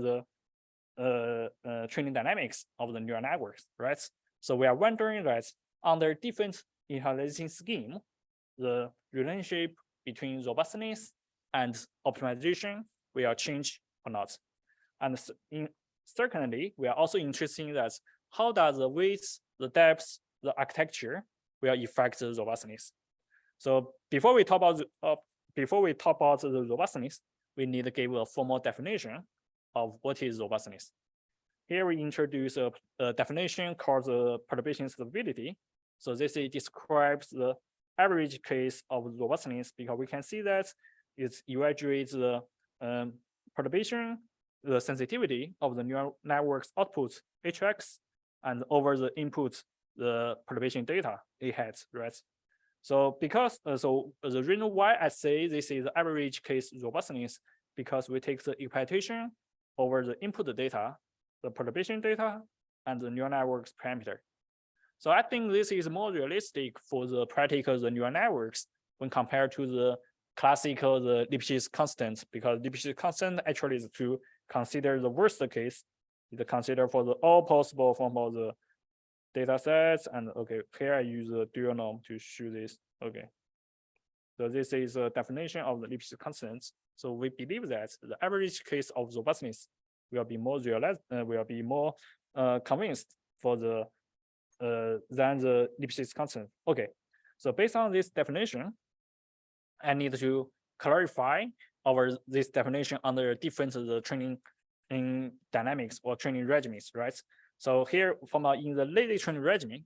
training dynamics of the neural networks, right? So we are wondering that under different initialization scheme, the relationship between robustness and optimization will change or not. And secondly, we are also interested in that how does the width, the depth, the architecture will affect the robustness. So before we talk about the robustness, we need to give a formal definition of what is robustness. Here we introduce a definition called the perturbation stability. So this describes the average case of robustness because we can see that it evaluates the perturbation, the sensitivity of the neural network's output HX, and over the input, the perturbation data it has, right? So because so the reason why I say this is the average case robustness because we take the expectation over the input data, the perturbation data, and the neural network's parameter. So I think this is more realistic for the practical the neural networks when compared to the classical the Lipschitz constant, because Lipschitz constant actually is to consider the worst case, to consider for the all possible form of the data sets. And okay, here I use the dual norm to show this. Okay. So this is a definition of the Lipschitz constants. So we believe that the average case of robustness will be more realized, will be more convinced for the than the Lipschitz constant. Okay. So based on this definition, I need to clarify this definition under different training in dynamics or training regimes, right? So here from in the lazy training regime,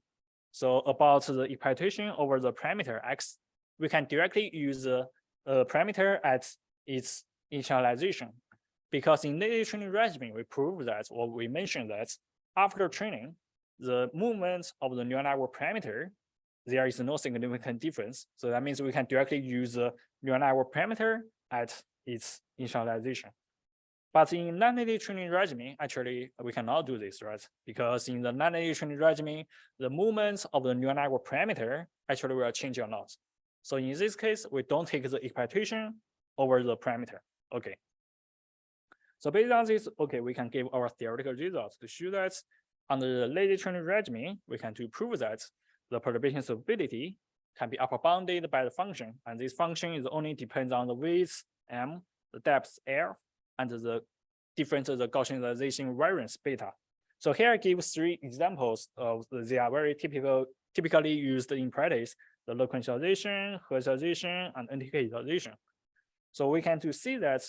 so about the expectation over the parameter x, we can directly use the parameter at its initialization. Because in lazy training regime, we prove that, or we mentioned that after training, the movement of the neural network parameter, there is no significant difference. So that means we can directly use the neural network parameter at its initialization. But in non-lazy training regime, actually, we cannot do this, right? Because in the non-lazy training regime, the movements of the neural network parameter actually will change or not. So in this case, we don't take the expectation over the parameter. Okay. So based on this, okay, we can give our theoretical results to show that under the lazy training regime, we can prove that the perturbation stability can be upper bounded by the function, and this function is only depends on the width m, the depth l, and the difference of the Gaussianization variance beta. So here I give 3 examples of they are very typically used in practice: the local initialization, Hertzization, and anti-Hertzization. So we can see that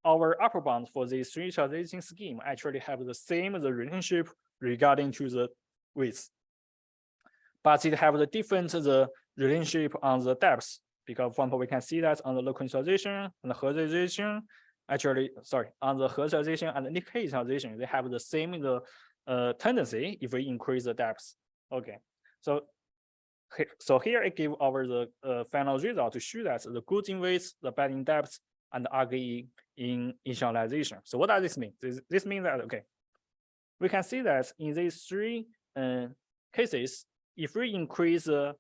our upper bound for this 3 initialization scheme actually have the same relationship regarding to the width, but it have the different relationship on the depth. Because for example, we can see that on the local initialization and the Hertzization, actually, sorry, on the Hertzization and the anti-Hertzization, they have the same tendency if we increase the depth. Okay, so here I give our final result to show that the good in width, the bad in depth, and the ugly in initialization. So what does this mean? This means that, okay, we can see that in these 3 cases, if we increase the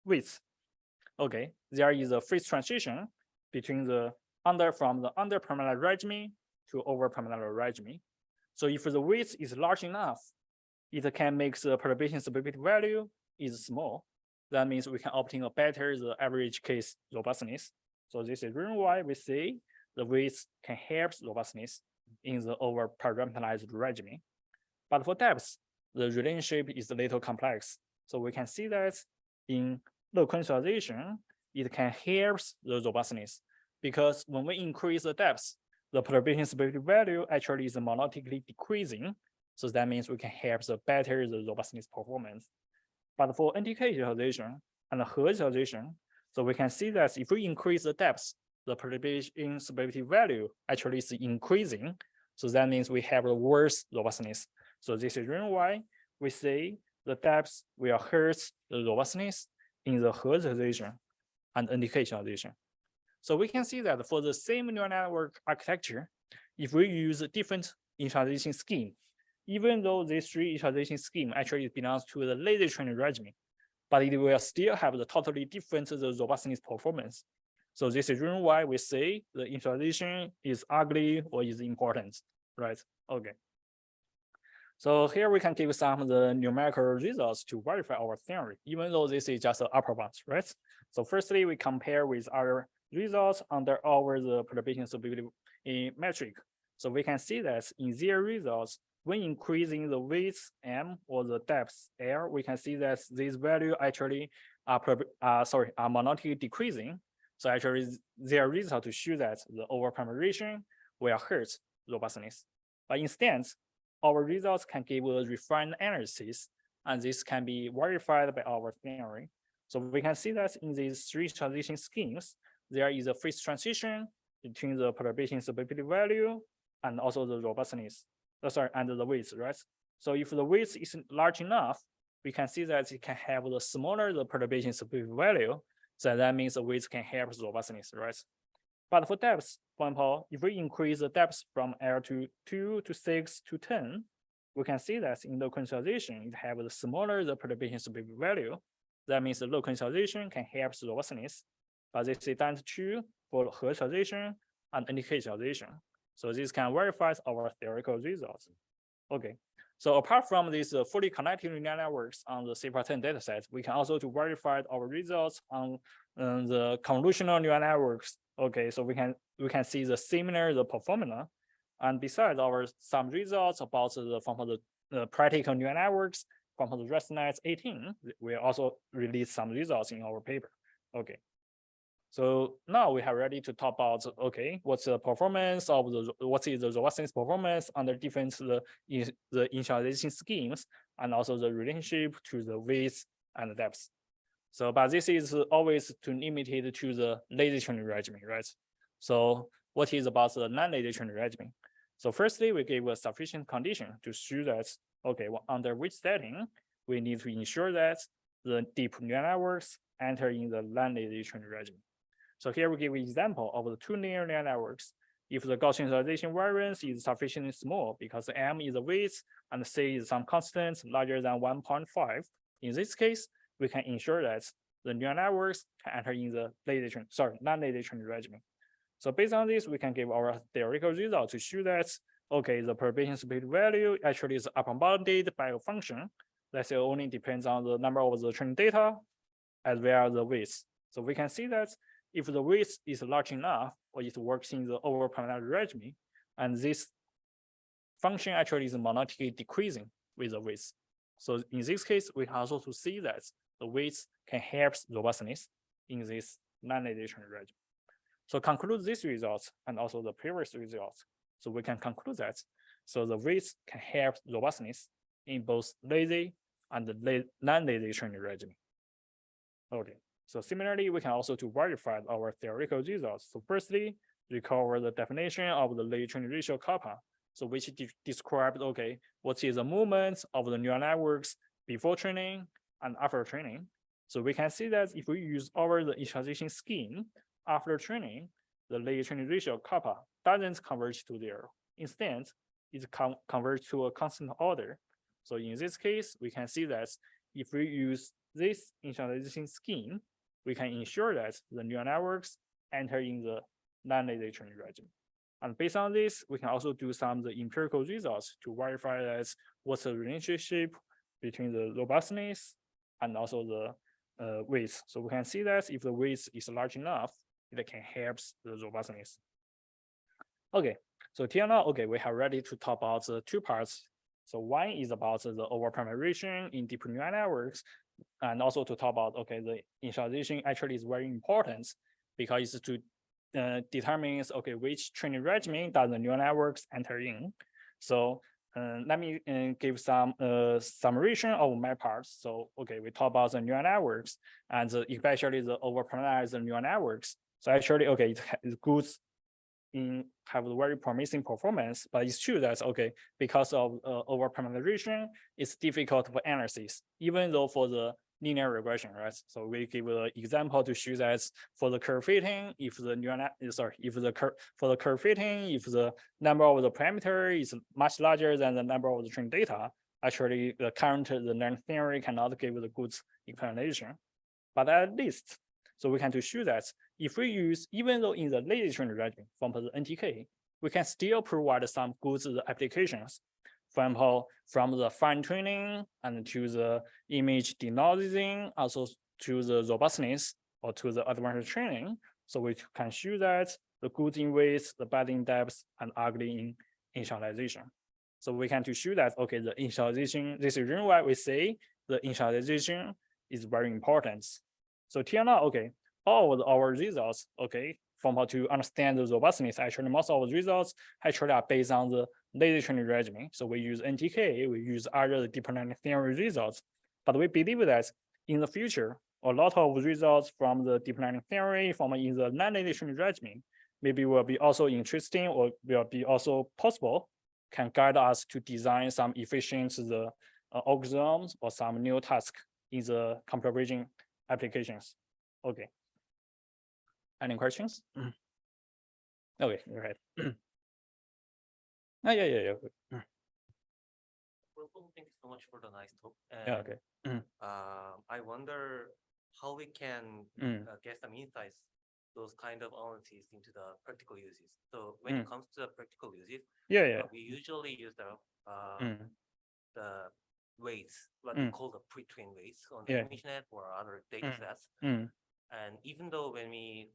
width, okay, there is a phase transition between from the under-parameterized regime to over-parameterized regime. So if the width is large enough, it can make the perturbation stability value is small. That means we can obtain a better the average case robustness. So this is reason why we say the width can help robustness. in the over-parameterized regime. But for depth, the relationship is a little complex. So we can see that in low quantization, it can help the robustness, because when we increase the depth, the perturbation stability value actually is monotonically decreasing. So that means we can help the better the robustness performance. But for NTK utilization and He utilization, so we can see that if we increase the depth, the perturbation stability value actually is increasing. So that means we have a worse robustness. So this is reason why we say the depth will hurt the robustness in the He utilization and NTK utilization. So we can see that for the same neural network architecture, if we use a different initialization scheme, even though these three initialization scheme actually belongs to the lazy training regimen, but it will still have the totally different the robustness performance. So this is reason why we say the initialization is ugly or is important, right? Okay. So here we can give some of the numerical results to verify our theory, even though this is just the upper bounds, right? So firstly, we compare with other results under the perturbation stability metric. So we can see that in their results, when increasing the width M or the depth L, we can see that this value actually are monotonically decreasing. So actually their result to show that the over-parameterization will hurt robustness. But instead, our results can give a refined analysis, and this can be verified by our theory. So we can see that in these three transition schemes, there is a phase transition between the perturbation stability value and also the robustness, and the width, right? So if the width is large enough, we can see that it can have the smaller the perturbation stability value. So that means the width can help the robustness, right? But for depth, for example, if we increase the depth from L to 2 to 6 to 10, we can see that in low quantization, it has the smaller the perturbation stability value. That means the low quantization can help the robustness. But this is not true for He utilization and NTK utilization. So this can verify our theoretical results. Okay. So apart from these fully connected neural networks on the CVPR dataset, we can also to verify our results on the convolutional neural networks. Okay, so we can see the similar the performance. And besides some results about the practical neural networks from the ResNet 18, we also released some results in our paper. Okay. So now we are ready to talk about, okay, what's the performance of what is the robustness performance under different the initialization schemes, and also the relationship to the width and the depth. So, but this is always limited to the lazy training regimen, right? So what is about the non-lazy training regimen? So firstly, we give a sufficient condition to show that, okay, well, under which setting, we need to ensure that the deep neural networks enter in the non-lazy training regimen. So here we give an example of the two linear neural networks. If the Gaussian utilization variance is sufficiently small because M is the width and C is some constant larger than 1.5, in this case, we can ensure that the neural networks can enter in the non-lazy training regimen. So based on this, we can give our theoretical result to show that, okay, the perturbation stability value actually is upper bounded by a function that only depends on the number of the training data as well as the width. So we can see that if the width is large enough, or it works in the over-parameterized regimen, and this function actually is monotonically decreasing with the width. So in this case, we can also to see that the width can help robustness in this non-lazy training regimen. So conclude these results and also the previous results. So we can conclude that so the width can help robustness in both lazy and the non-lazy training regimen. Okay. So similarly, we can also to verify our theoretical results. So firstly, recover the definition of the lazy training ratio kappa. So which described, okay, what is the movement of the neural networks before training and after training. So we can see that if we use the initialization scheme after training, the lazy training ratio kappa doesn't converge to zero. Instead, it converges to a constant order. So in this case, we can see that if we use this initialization scheme, we can ensure that the neural networks enter in the non-lazy training regimen. And based on this, we can also do some of the empirical results to verify that what's the relationship between the robustness and also the width. So we can see that if the width is large enough, it can help the robustness. Okay, So till now, okay, we have ready to talk about the two parts. So one is about the over-parameterization in deep neural networks, and also to talk about, okay, the initialization actually is very important because it's to determine, okay, which training regimen does the neural networks enter in. So let me give some summation of my parts. So, okay, we talk about the neural networks and especially the over-parameterized neural networks. So actually, okay, it's good have a very promising performance, but it's true that, okay, because of over-parameterization, it's difficult for analysis, even though for the linear regression, right? So we give an example to show that for the curve fitting, if the neural net, if the curve for the curve fitting, if the number of the parameter is much larger than the number of the trained data, actually the current the learning theory cannot give a good explanation. But at least, so we can to show that if we use, even though in the lazy training regimen from the NTK, we can still provide some good applications. For example, from the fine tuning and to the image denoising, also to the robustness or to the advanced training. So we can show that the good in width, the bad in depth, and ugly in initialization. So we can to show that, okay, the initialization, this is reason why we say the initialization is very important. So till now, okay, all of our results, okay, from how to understand the robustness, actually most of the results actually are based on the lazy training regimen. So we use NTK, we use other deep learning theory results, but we believe that in the future, a lot of results from the deep learning theory from in the non-lazy training regimen maybe will be also interesting or will be also possible, can guide us to design some efficient algorithms or some new task in the computer vision applications. Okay. Any questions? Okay, go ahead. Oh, yeah. Well, thank you so much for the nice talk. Yeah, okay. I wonder how we can get some insights, those kind of analyses into the practical uses. So when it comes to the practical uses, Yeah. we usually use the weights, what we call the pre-trained weights on the ImageNet or other data sets. And even though when we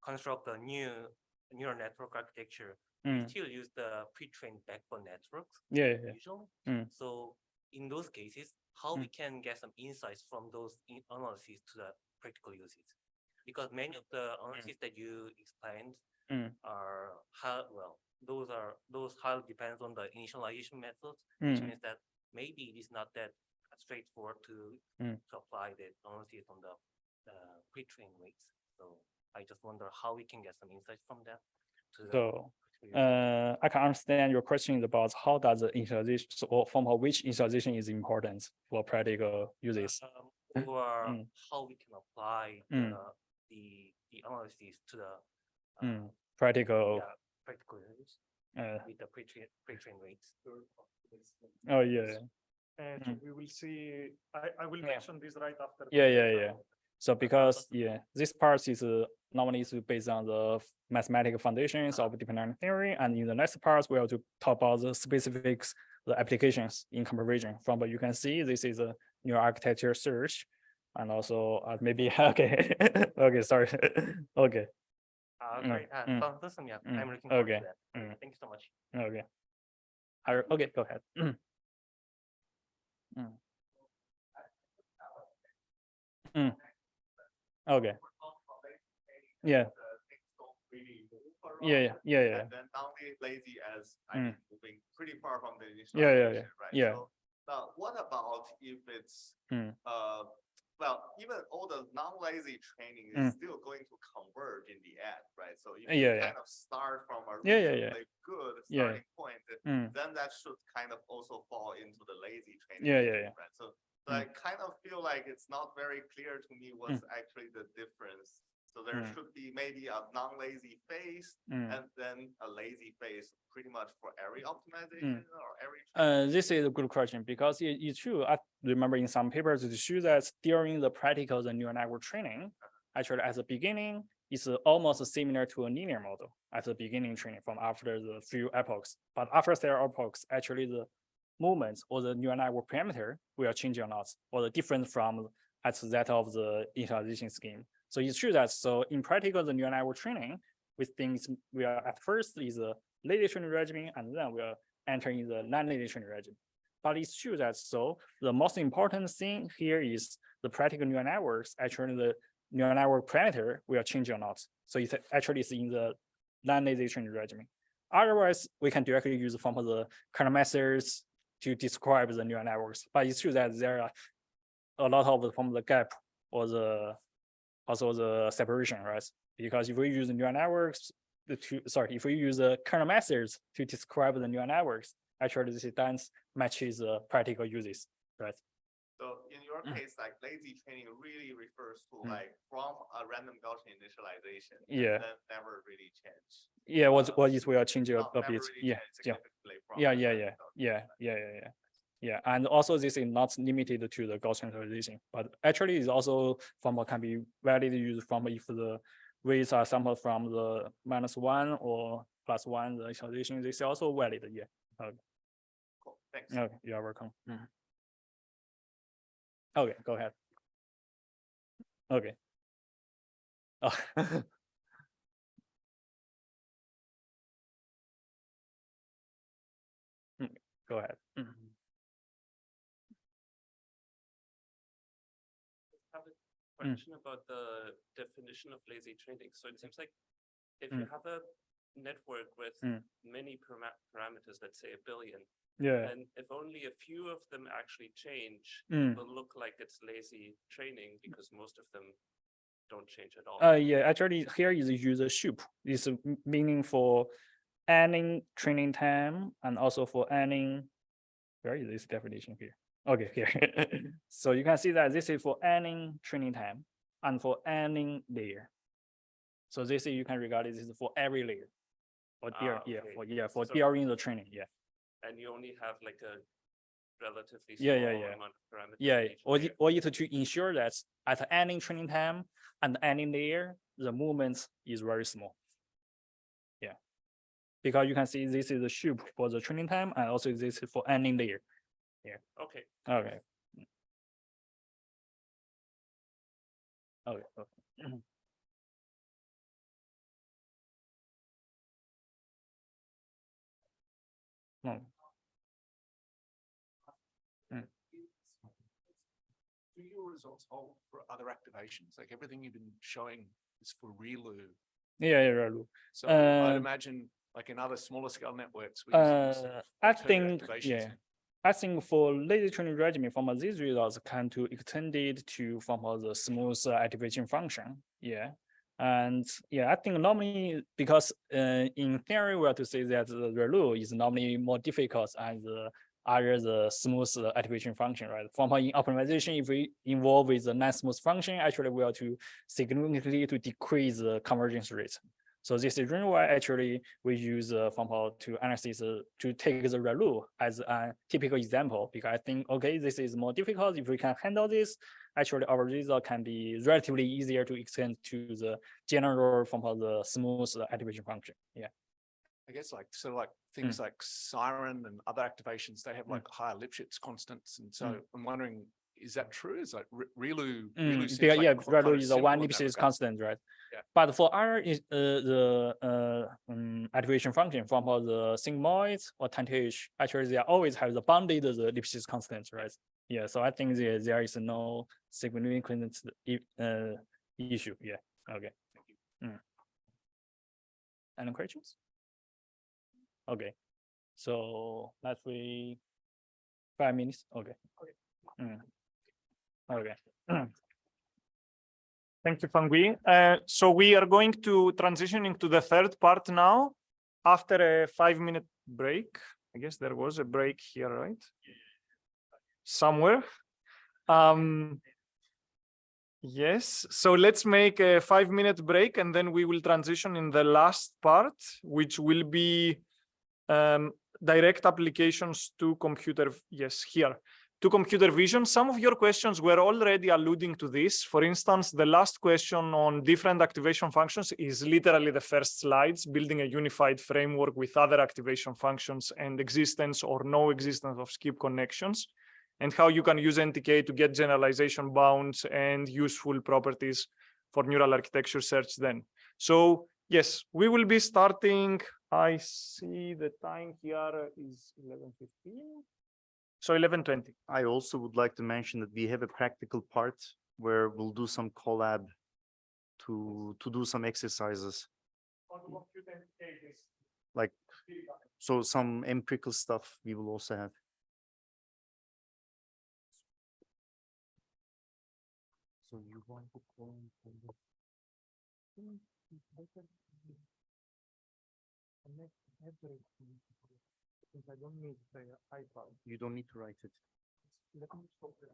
construct a new neural network architecture, we still use the pre-trained backbone networks usually. So in those cases, how we can get some insights from those analyses to the practical uses? Because many of the analyses that you explained are those highly depends on the initialization methods, which means that maybe it is not that straightforward to apply the analysis on the pre-trained weights. So I just wonder how we can get some insights from that. So I can understand your question is about how does the initialization, or from which initialization is important for practical uses. Or how we can apply the analysis to the practical practical uses with the pre-trained weights. Oh yeah. And we will see. I will mention this right after. Yeah. So because this part is normally is based on the mathematical foundations of deep learning theory, and in the next part we have to talk about the specifics, the applications in computer vision. From what you can see, this is a new architecture search, and also maybe okay, okay, sorry, okay. Great. Sounds awesome. Yeah, I'm looking forward to that. Thank you so much. Okay. Okay, go ahead. Okay. Yeah. And then non-lazy as moving pretty far from the initial right? Yeah. So now what about if it's well, even all the non-lazy training is still going to converge in the end, right? So if you kind of start from a reasonably good starting point, then that should kind of also fall into the lazy training. Right? So I kind of feel like it's not very clear to me what's actually the difference. So there should be maybe a non-lazy phase and then a lazy phase pretty much for every optimization or every. This is a good question because it's true. I remember in some papers it shows that during the practical the neural network training, actually at the beginning, it's almost similar to a linear model at the beginning training from after the few epochs. But after several epochs, actually the movements or the neural network parameter will change or not, or the different from at that of the initialization scheme. So it's true that so in practical the neural network training, we think we are at first is lazy training regimen, and then we're entering the non-lazy training regimen. But it's true that so the most important thing here is the practical neural networks. Actually, the neural network parameter will change or not. So it's actually in the non-lazy training regimen. Otherwise, we can directly use from the kernel methods to describe the neural networks. But it's true that there are a lot of from the gap or the also the separation, right? Because if we use the neural networks, if we use the kernel methods to describe the neural networks, actually this dance matches the practical uses, right? So in your case, like lazy training really refers to like from a random Gaussian initialization. Yeah. That never really changed. Yeah, what is will change a bit. Really Yeah. And also this is not limited to the Gaussian initialization, but actually it's also from what can be validly used from if the weights are sampled from the -1 or +1, the initialization, this is also valid. Yeah. Cool. Thanks. Okay, you are welcome. Okay, go ahead. Okay. Oh. Go ahead. I have a question about the definition of lazy training. So it seems like if you have a network with many parameters, let's say 1 billion, and if only a few of them actually change, it will look like it's lazy training because most of them don't change at all. Yeah, actually here is user soup. This meaning for any training time and also for any, where is this definition here? Okay, here. So you can see that this is for any training time and for any layer. So this is, you can regard this is for every layer. For for during the training, And you only have like a relatively small amount of parameters. Or to ensure that at any training time and any layer, the movement is very small. Yeah. Because you can see this is the soup for the training time and also this is for any layer. Yeah. Okay. Okay. Okay. Do your results hold for other activations? Like everything you've been showing is for ReLU. ReLU. So I'd imagine like in other smaller scale networks, we use I think for lazy training regimen from these results can to extend it to from the smooth activation function. Yeah. And I think normally because in theory we have to say that the ReLU is normally more difficult as the smooth activation function, right? From in optimization, if we involve with the non-smooth function, actually we have to significantly to decrease the convergence rate. So this is reason why actually we use to analysis to take the ReLU as a typical example, because I think, okay, this is more difficult. If we can handle this, actually our result can be relatively easier to extend to the general from the smooth activation function. Yeah. I guess like things like Siren and other activations, they have like higher Lipschitz constants, and so I'm wondering, is that true? Is like ReLU? ReLU is a 1 Lipschitz constant, right? Yeah. But for other is the activation function from the sigmoid or tantage, actually they always have the bounded the Lipschitz constants, right? Yeah. So I think there is no significant issue. Yeah. Okay. Any questions? Okay, so let's wait 5 minutes. Okay. Okay. Thank you, Fangui. So we are going to transition into the third part now, after a 5-minute break. I guess there was a break here, right? Somewhere. Yes, so let's make a 5-minute break and then we will transition in the last part, which will be direct applications to computer, to computer vision. Some of your questions were already alluding to this. For instance, the last question on different activation functions is literally the first slides, building a unified framework with other activation functions and existence or no existence of skip connections, and how you can use NTK to get generalization bounds and useful properties for neural architecture search then. So yes, we will be starting I see the time here is 11:15. So 11:20. I also would like to mention that we have a practical part where we'll do some collab to do some exercises. Like, so some empirical stuff we will also have. So you want to call since I don't need the iPad. You don't need to write it. Let me stop there.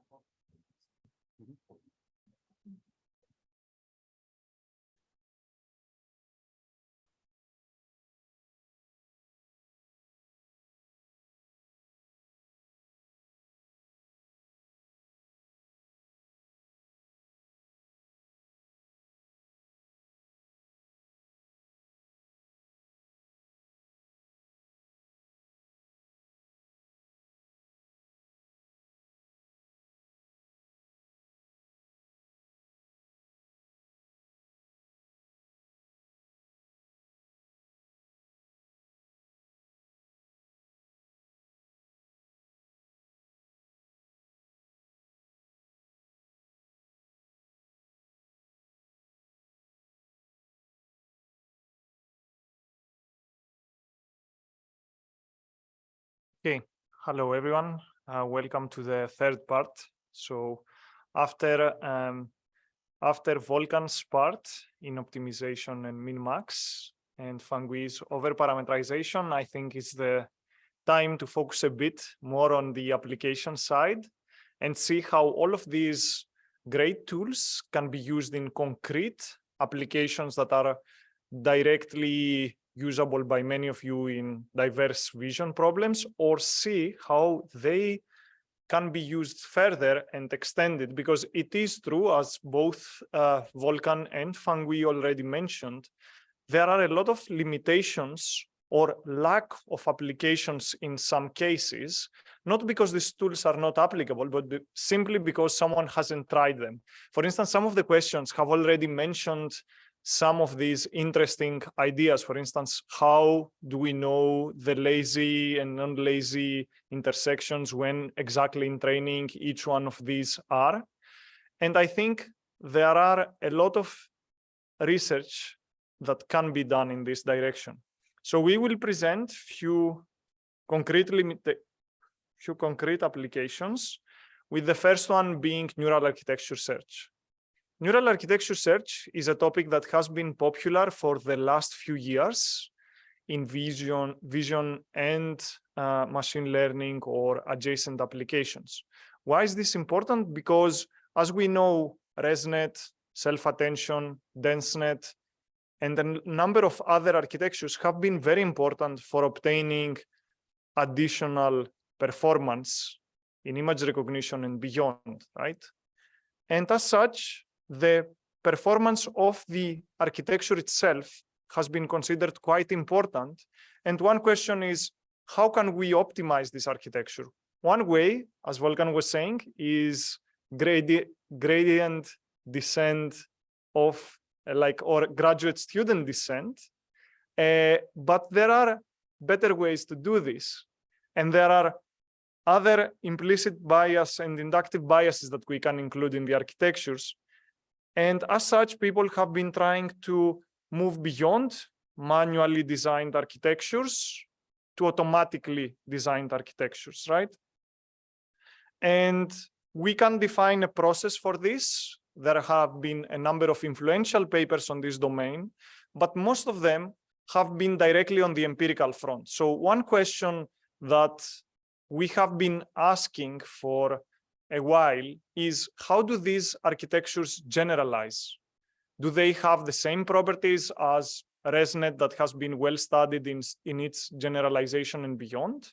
Okay, hello everyone. Welcome to the third part. So after Volkan's part in optimization and Minimax and Fangui's over-parameterization, I think it's the time to focus a bit more on the application side and see how all of these great tools can be used in concrete applications that are directly usable by many of you in diverse vision problems, or see how they can be used further and extended, because it is true, as both Volkan and Fangui already mentioned, there are a lot of limitations or lack of applications in some cases, not because these tools are not applicable, but simply because someone hasn't tried them. For instance, some of the questions have already mentioned some of these interesting ideas. For instance, how do we know the lazy and non-lazy intersections when exactly in training each one of these are? And I think there are a lot of research that can be done in this direction. So we will present few concrete applications, with the first one being neural architecture search. Neural architecture search is a topic that has been popular for the last few years in vision and machine learning or adjacent applications. Why is this important? Because as we know, ResNet, self-attention, DenseNet, and a number of other architectures have been very important for obtaining additional performance in image recognition and beyond, right? And as such, the performance of the architecture itself has been considered quite important. And one question is, how can we optimize this architecture? One way, as Volkan was saying, is gradient descent of or graduate student descent. But there are better ways to do this. And there are other implicit bias and inductive biases that we can include in the architectures. And as such, people have been trying to move beyond manually designed architectures to automatically designed architectures, right? And we can define a process for this. There have been a number of influential papers on this domain, but most of them have been directly on the empirical front. So one question that we have been asking for a while is, how do these architectures generalize? Do they have the same properties as ResNet that has been well studied in its generalization and beyond?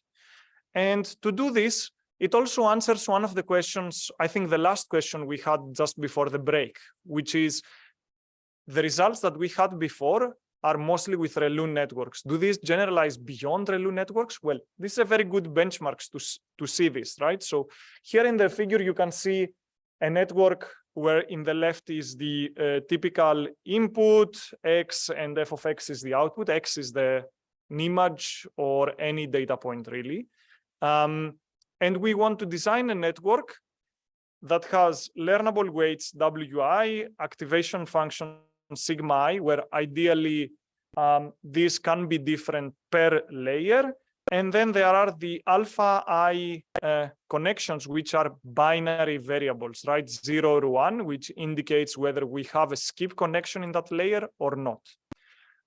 And to do this, it also answers one of the questions, I think the last question we had just before the break, which is the results that we had before are mostly with ReLU networks. Do these generalize beyond ReLU networks? Well, this is a very good benchmark to see this, right? So here in the figure, you can see a network where in the left is the typical input, X, and f of X is the output. X is the an image or any data point really. And we want to design a network that has learnable weights wi, activation function sigma I, where ideally these can be different per layer. And then there are the alpha I connections, which are binary variables, right? 0 or 1, which indicates whether we have a skip connection in that layer or not,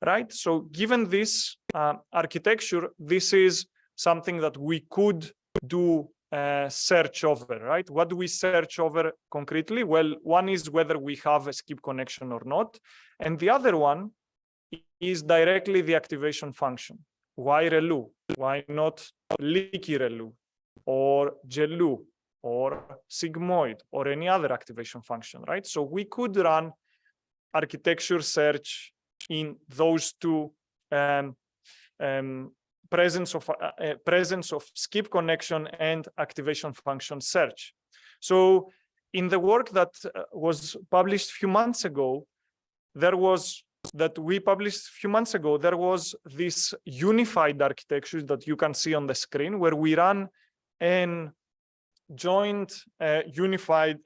right? So given this architecture, this is something that we could do search over, right? What do we search over concretely? Well, one is whether we have a skip connection or not. And the other one is directly the activation function. Why ReLU? Why not leaky ReLU or GeLU or sigmoid or any other activation function, right? So we could run architecture search in those two presence of skip connection and activation function search. So in the work that was published a few months ago, there was this unified architecture that you can see on the screen, where we run an a unified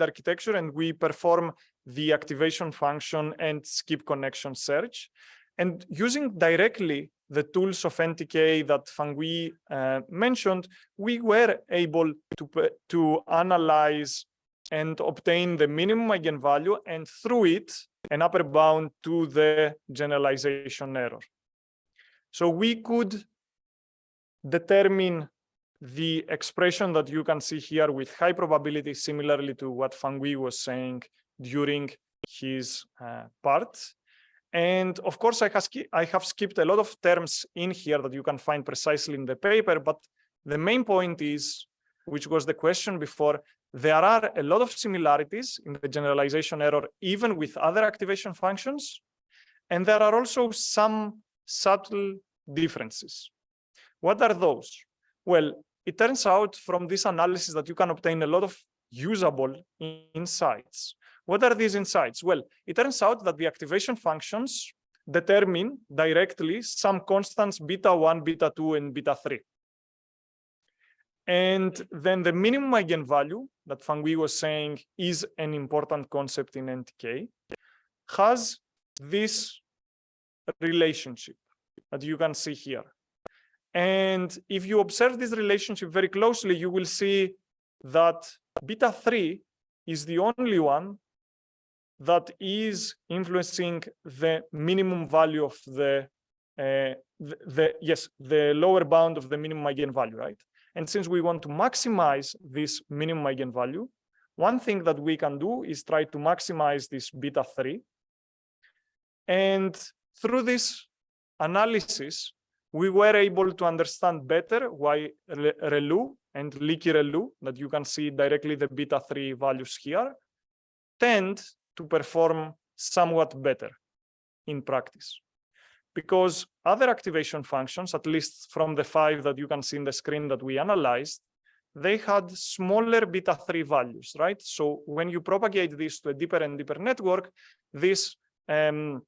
architecture, and we perform the activation function and skip connection search. And using directly the tools of NTK that Fangui mentioned, we were able to analyze and obtain the minimum eigenvalue, and through it, an upper bound to the generalization error. So we could determine the expression that you can see here with high probability, similarly to what Fangui was saying during his part. And of course, I have skipped a lot of terms in here that you can find precisely in the paper, but the main point is, which was the question before, there are a lot of similarities in the generalization error, even with other activation functions. And there are also some subtle differences. What are those? Well, it turns out from this analysis that you can obtain a lot of usable insights. What are these insights? Well, it turns out that the activation functions determine directly some constants beta 1, beta 2, and beta 3. And then the minimum eigenvalue that Fangui was saying is an important concept in NTK, has this relationship that you can see here. And if you observe this relationship very closely, you will see that beta 3 is the only one that is influencing the minimum value of the lower bound of the minimum eigenvalue, right? And since we want to maximize this minimum eigenvalue, one thing that we can do is try to maximize this beta 3. And through this analysis, we were able to understand better why ReLU and leaky ReLU, that you can see directly the beta 3 values here, tend to perform somewhat better in practice. Because other activation functions, at least from the 5 that you can see in the screen that we analyzed, they had smaller beta 3 values, right? So when you propagate this to a deeper and deeper network, this ReLU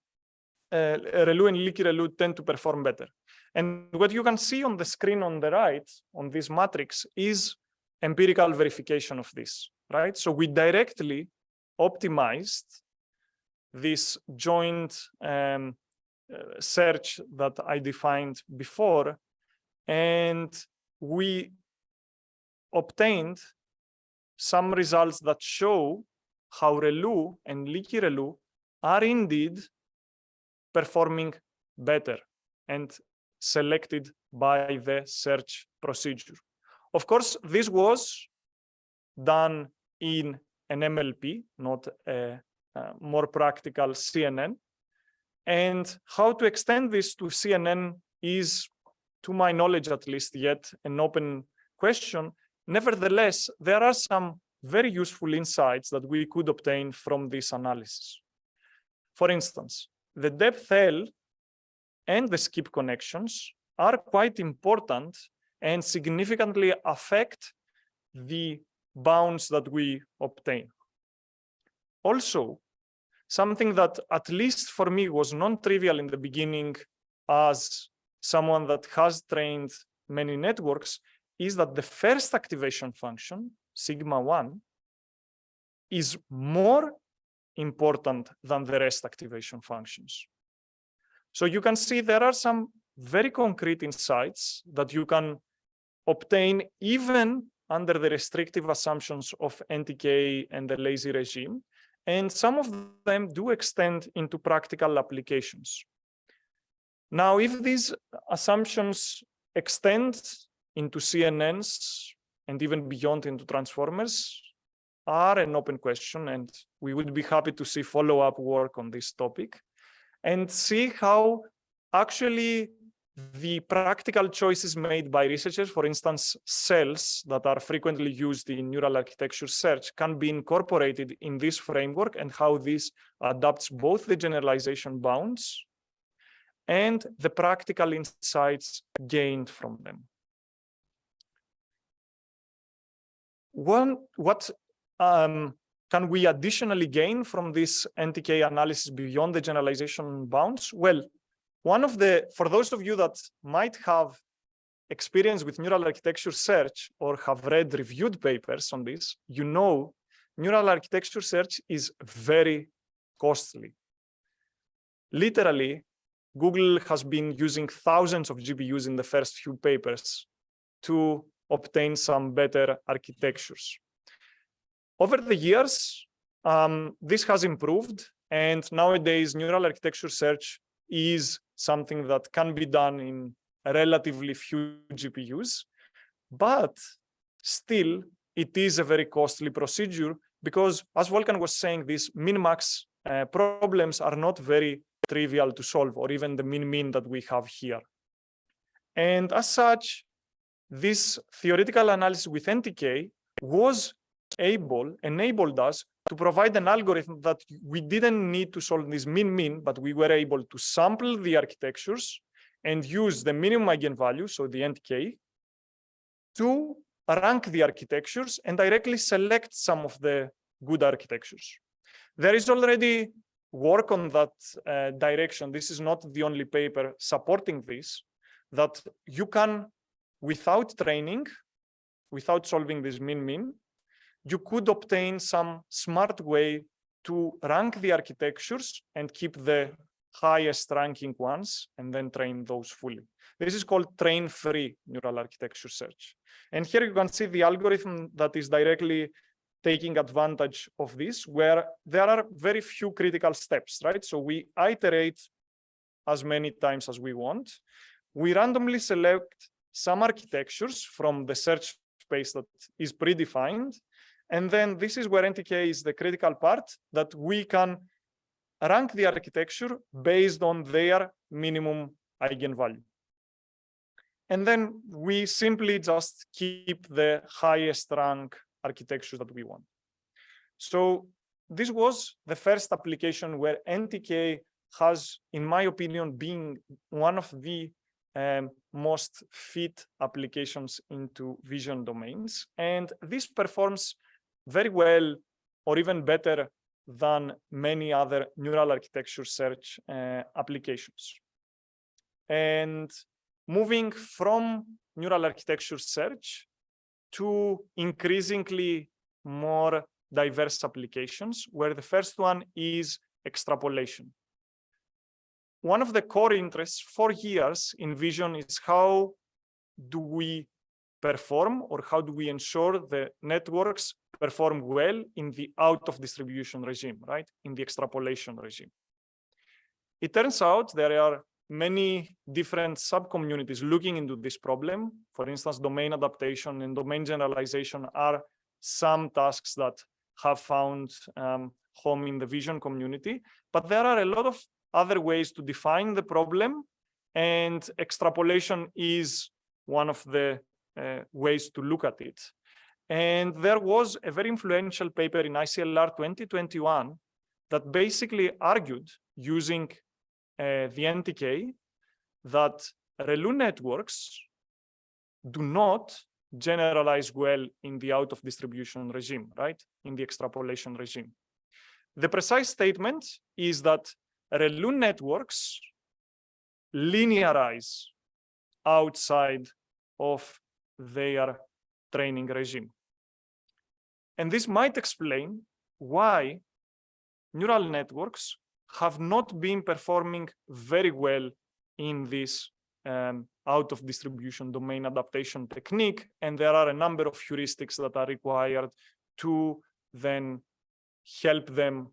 and leaky ReLU tend to perform better. And what you can see on the screen on the right, on this matrix, is empirical verification of this, right? So we directly optimized this joint search that I defined before, and we obtained some results that show how ReLU and leaky ReLU are indeed performing better and selected by the search procedure. Of course, this was done in an MLP, not a more practical CNN. And how to extend this to CNN is, to my knowledge at least, yet an open question. Nevertheless, there are some very useful insights that we could obtain from this analysis. For instance, the depth L and the skip connections are quite important and significantly affect the bounds that we obtain. Also, something that, at least for me, was non-trivial in the beginning as someone that has trained many networks is that the first activation function, sigma 1, is more important than the rest activation functions. So you can see there are some very concrete insights that you can obtain even under the restrictive assumptions of NTK and the lazy regime. And some of them do extend into practical applications. Now, if these assumptions extend into CNNs and even beyond into transformers are an open question, and we would be happy to see follow-up work on this topic and see how actually the practical choices made by researchers, for instance, cells that are frequently used in neural architecture search, can be incorporated in this framework, and how this adapts both the generalization bounds and the practical insights gained from them. What can we additionally gain from this NTK analysis beyond the generalization bounds? Well, for those of you that might have experience with neural architecture search or have read reviewed papers on this, you know neural architecture search is very costly. Literally, Google has been using thousands of GPUs in the first few papers to obtain some better architectures. Over the years, this has improved, and nowadays neural architecture search is something that can be done in relatively few GPUs, but still it is a very costly procedure because, as Volkan was saying, these min-max problems are not very trivial to solve, or even the min-min that we have here. And as such, this theoretical analysis with NTK enabled us to provide an algorithm that we didn't need to solve this min-min, but we were able to sample the architectures and use the minimum eigenvalue, so the NTK, to rank the architectures and directly select some of the good architectures. There is already work on that direction. This is not the only paper supporting this, that you can, without training, without solving this min-min, you could obtain some smart way to rank the architectures and keep the highest ranking ones and then train those fully. This is called train-free neural architecture search. And here you can see the algorithm that is directly taking advantage of this, where there are very few critical steps, right? So we iterate as many times as we want. We randomly select some architectures from the search space that is predefined. And then this is where NTK is the critical part, that we can rank the architecture based on their minimum eigenvalue. And then we simply just keep the highest rank architecture that we want. So this was the first application where NTK has, in my opinion, been one of the most fit applications into vision domains. And this performs very well, or even better than many other neural architecture search applications. And moving from neural architecture search to increasingly more diverse applications, where the first one is extrapolation. One of the core interests for years in vision is how do we perform, or how do we ensure the networks perform well in the out-of-distribution regime, right? In the extrapolation regime. It turns out there are many different sub-communities looking into this problem. For instance, domain adaptation and domain generalization are some tasks that have found home in the vision community, but there are a lot of other ways to define the problem, and extrapolation is one of the ways to look at it. And there was a very influential paper in ICLR 2021 that basically argued, using the NTK, that ReLU networks do not generalize well in the out-of-distribution regime, right? In the extrapolation regime. The precise statement is that ReLU networks linearize outside of their training regime. And this might explain why neural networks have not been performing very well in this out of distribution domain adaptation technique. And there are a number of heuristics that are required to then help them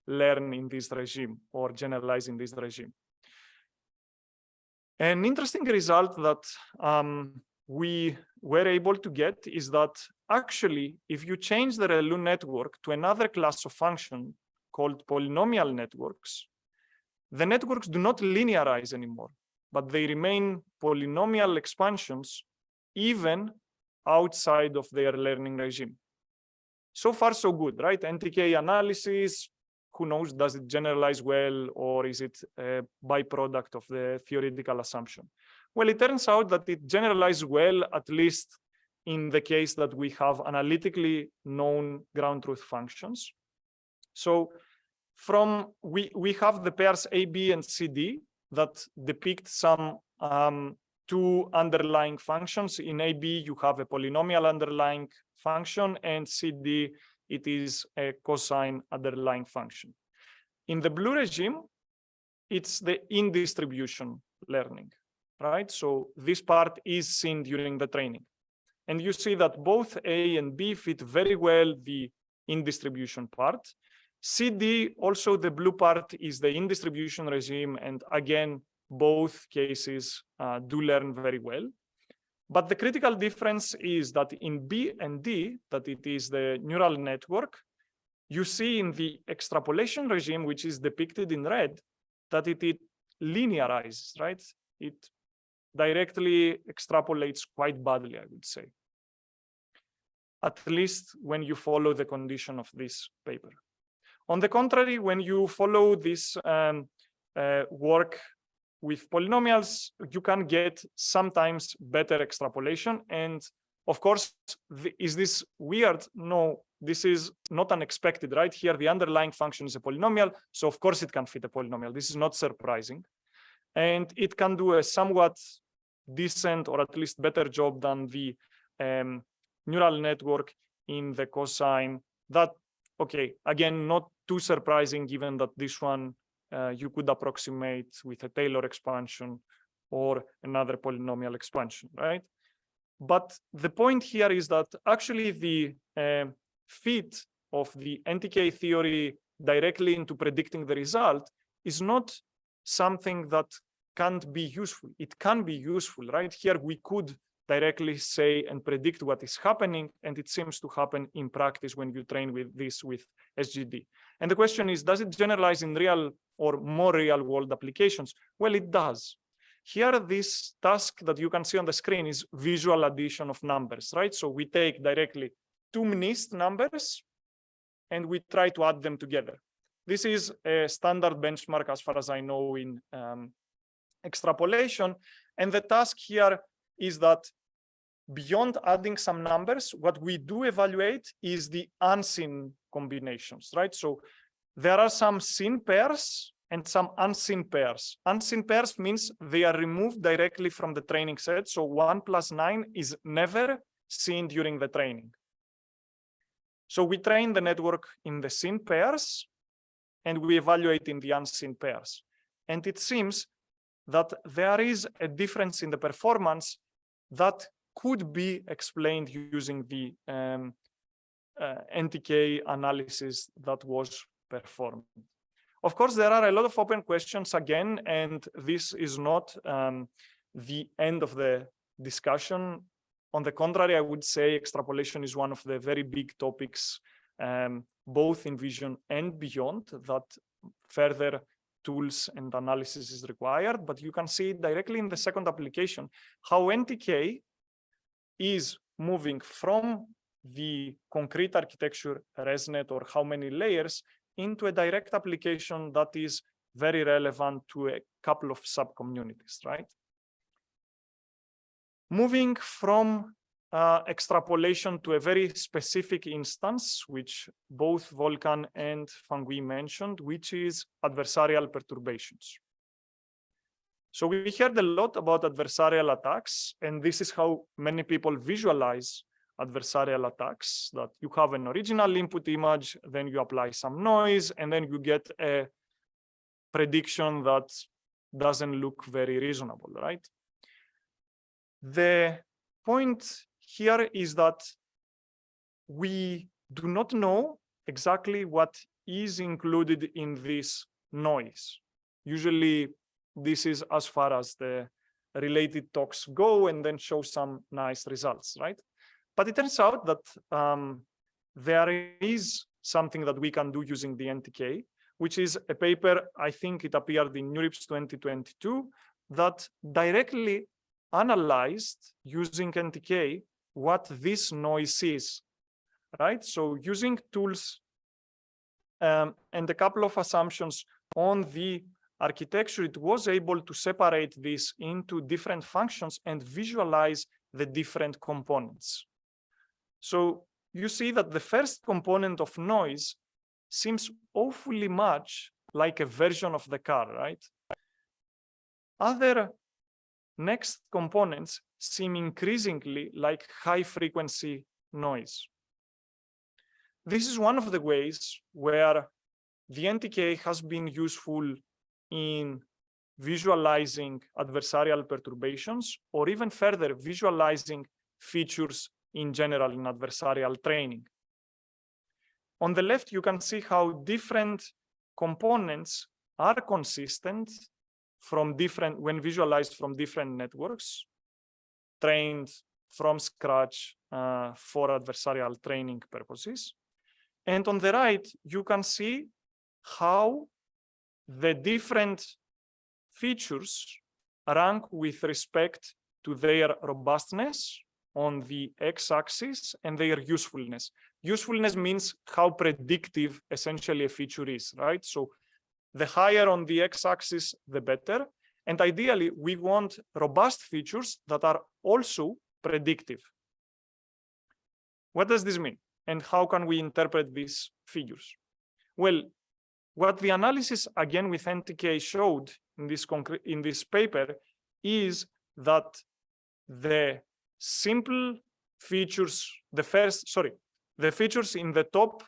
learn in this regime or generalize in this regime. An interesting result that we were able to get is that actually, if you change the ReLU network to another class of function called polynomial networks, the networks do not linearize anymore, but they remain polynomial expansions even outside of their learning regime. So far, so good, right? NTK analysis, who knows, does it generalize well, or is it a byproduct of the theoretical assumption? Well, it turns out that it generalizes well, at least in the case that we have analytically known ground truth functions. So we have the pairs A, B, and CD that depict some two underlying functions. In AB, you have a polynomial underlying function, and CD, it is a cosine underlying function. In the blue regime, it's the in-distribution learning, right? So this part is seen during the training. And you see that both A and B fit very well the in-distribution part. CD, also the blue part, is the in-distribution regime. And again, both cases do learn very well. But the critical difference is that in B and D, that it is the neural network, you see in the extrapolation regime, which is depicted in red, that it linearizes, right? It directly extrapolates quite badly, I would say, at least when you follow the condition of this paper. On the contrary, when you follow this work with polynomials, you can get sometimes better extrapolation. And of course, is this weird? No, this is not unexpected, right? Here, the underlying function is a polynomial. So of course it can fit a polynomial. This is not surprising. And it can do a somewhat decent or at least better job than the neural network in the cosine. That, okay, again, not too surprising given that this one you could approximate with a Taylor expansion or another polynomial expansion, right? But the point here is that actually the fit of the NTK theory directly into predicting the result is not something that can't be useful. It can be useful, right? Here we could directly say and predict what is happening, and it seems to happen in practice when you train with this with SGD. And the question is, does it generalize in real or more real world applications? Well, it does. Here, this task that you can see on the screen is visual addition of numbers, right? So we take directly two MNIST numbers and we try to add them together. This is a standard benchmark as far as I know in extrapolation. And the task here is that beyond adding some numbers, what we do evaluate is the unseen combinations, right? So there are some seen pairs and some unseen pairs. Unseen pairs means they are removed directly from the training set. So 1 + 9 is never seen during the training. So we train the network in the seen pairs and we evaluate in the unseen pairs. And it seems that there is a difference in the performance that could be explained using the NTK analysis that was performed. Of course, there are a lot of open questions again, and this is not the end of the discussion. On the contrary, I would say extrapolation is one of the very big topics, both in vision and beyond, that further tools and analysis is required. But you can see directly in the second application how NTK is moving from the concrete architecture ResNet or how many layers into a direct application that is very relevant to a couple of subcommunities, right? Moving from extrapolation to a very specific instance, which both Volkan and Fangui mentioned, which is adversarial perturbations. So we heard a lot about adversarial attacks, and this is how many people visualize adversarial attacks, that you have an original input image, then you apply some noise, and then you get a prediction that doesn't look very reasonable, right? The point here is that we do not know exactly what is included in this noise. Usually, this is as far as the related talks go, and then show some nice results, right? But it turns out that there is something that we can do using the NTK, which is a paper, I think it appeared in NeurIPS 2022, that directly analyzed using NTK what this noise is, right? So using tools and a couple of assumptions on the architecture, it was able to separate this into different functions and visualize the different components. So you see that the first component of noise seems awfully much like a version of the car, right? Other next components seem increasingly like high frequency noise. This is one of the ways where the NTK has been useful in visualizing adversarial perturbations, or even further visualizing features in general in adversarial training. On the left, you can see how different components are consistent from different, when visualized from different networks, trained from scratch for adversarial training purposes. And on the right, you can see how the different features rank with respect to their robustness on the x-axis and their usefulness. Usefulness means how predictive essentially a feature is, right? So the higher on the x-axis, the better. And ideally, we want robust features that are also predictive. What does this mean? And how can we interpret these figures? Well, what the analysis again with NTK showed in this paper is that the simple features, the features in the top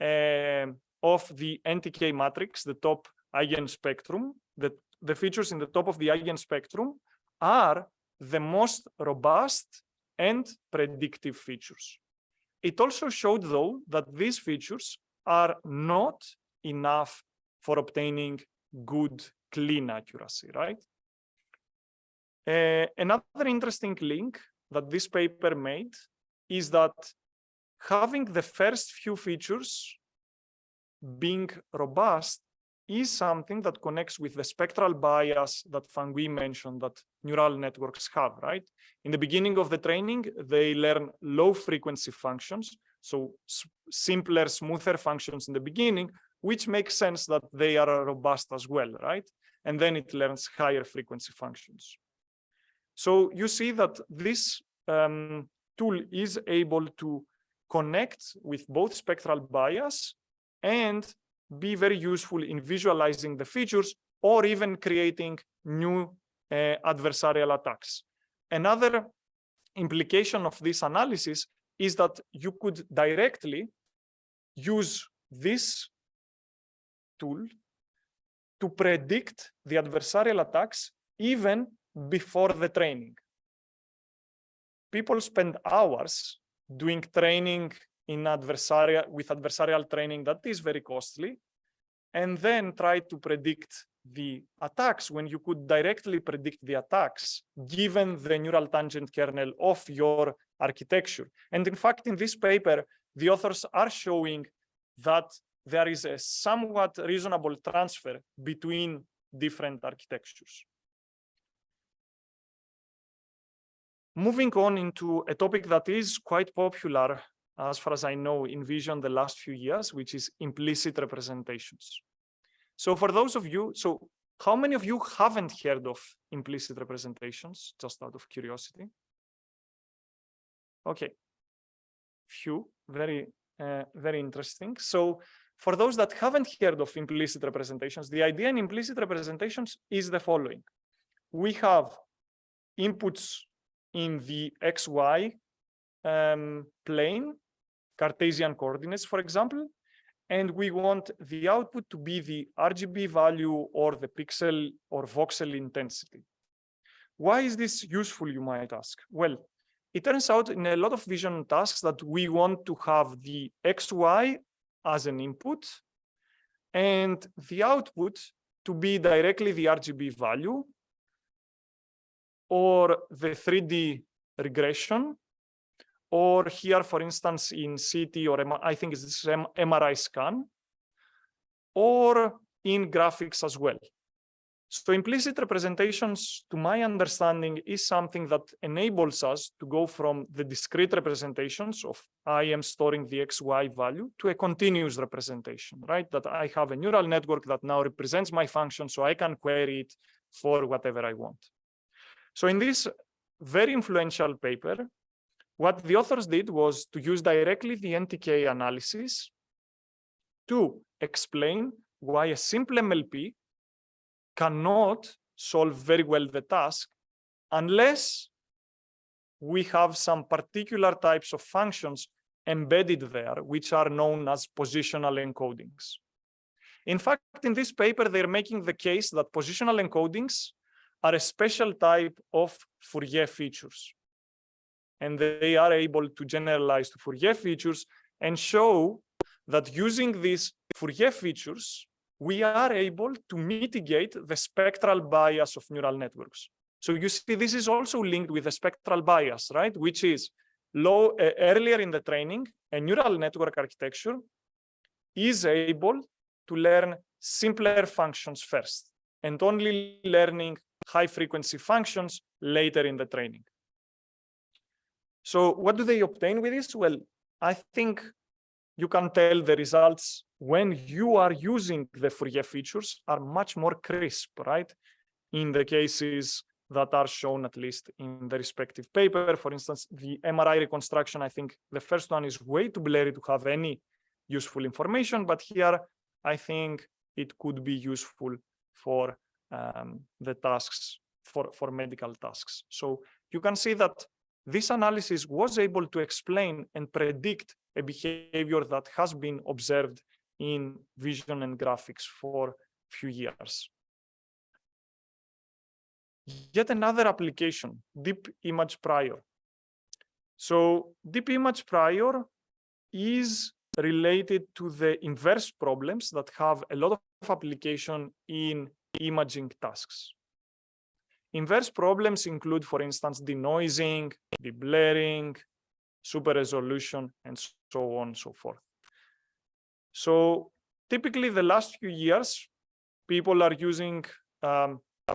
of the NTK matrix, the top eigenspectrum, the features in the top of the eigenspectrum are the most robust and predictive features. It also showed, though, that these features are not enough for obtaining good, clean accuracy, right? Another interesting link that this paper made is that having the first few features being robust is something that connects with the spectral bias that Fangui mentioned that neural networks have, right? In the beginning of the training, they learn low frequency functions, so simpler, smoother functions in the beginning, which makes sense that they are robust as well, right? And then it learns higher frequency functions. So you see that this tool is able to connect with both spectral bias and be very useful in visualizing the features or even creating new adversarial attacks. Another implication of this analysis is that you could directly use this tool to predict the adversarial attacks even before the training. People spend hours doing training in with adversarial training that is very costly, and then try to predict the attacks when you could directly predict the attacks given the neural tangent kernel of your architecture. And in fact, in this paper, the authors are showing that there is a somewhat reasonable transfer between different architectures. Moving on into a topic that is quite popular, as far as I know, in Vision the last few years, which is implicit representations. So for those of you, so how many of you haven't heard of implicit representations, just out of curiosity? Okay, few, very interesting. So for those that haven't heard of implicit representations, the idea in implicit representations is the following. we have inputs in the XY plane, Cartesian coordinates, for example, and we want the output to be the RGB value or the pixel or voxel intensity. Why is this useful, you might ask? Well, it turns out in a lot of vision tasks that we want to have the XY as an input and the output to be directly the RGB value or the 3D regression, or here, for instance, in CT or I think it's MRI scan, or in graphics as well. So implicit representations, to my understanding, is something that enables us to go from the discrete representations of I am storing the XY value to a continuous representation, right? That I have a neural network that now represents my function, so I can query it for whatever I want. So in this very influential paper, what the authors did was to use directly the NTK analysis to explain why a simple MLP cannot solve very well the task unless we have some particular types of functions embedded there, which are known as positional encodings. In fact, in this paper, they're making the case that positional encodings are a special type of Fourier features. And they are able to generalize to Fourier features and show that using these Fourier features, we are able to mitigate the spectral bias of neural networks. So you see, this is also linked with the spectral bias, right? Which is earlier in the training, a neural network architecture is able to learn simpler functions first and only learning high frequency functions later in the training. So what do they obtain with this? Well, I think you can tell the results when you are using the Fourier features are much more crisp, right? In the cases that are shown, at least in the respective paper. For instance, the MRI reconstruction, I think the first one is way too blurry to have any useful information, but here I think it could be useful for the tasks, for medical tasks. So you can see that this analysis was able to explain and predict a behavior that has been observed in vision and graphics for a few years. Yet another application, deep image prior. So deep image prior is related to the inverse problems that have a lot of application in imaging tasks. Inverse problems include, for instance, denoising, deblurring, super resolution, and so on and so forth. So typically the last few years, people are using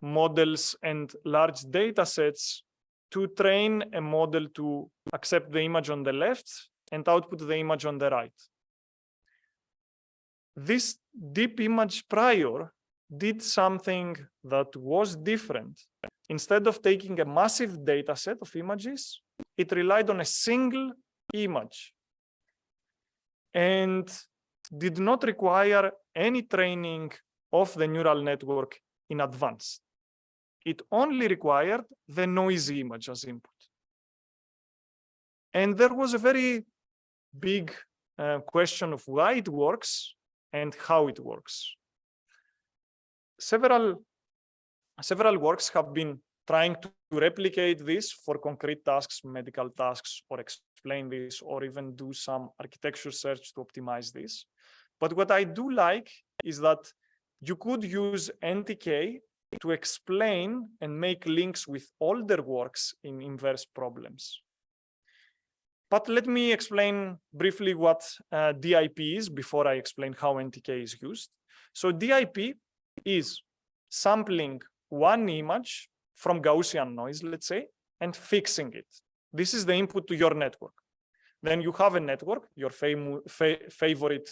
models and large data sets to train a model to accept the image on the left and output the image on the right. This deep image prior did something that was different. Instead of taking a massive data set of images, it relied on a single image and did not require any training of the neural network in advance. It only required the noisy image as input. And there was a very big question of why it works and how it works. Several works have been trying to replicate this for concrete tasks, medical tasks, or explain this, or even do some architecture search to optimize this. But what I do like is that you could use NTK to explain and make links with older works in inverse problems. But let me explain briefly what DIP is before I explain how NTK is used. So DIP is sampling one image from Gaussian noise, let's say, and fixing it. This is the input to your network. Then you have a network, your favorite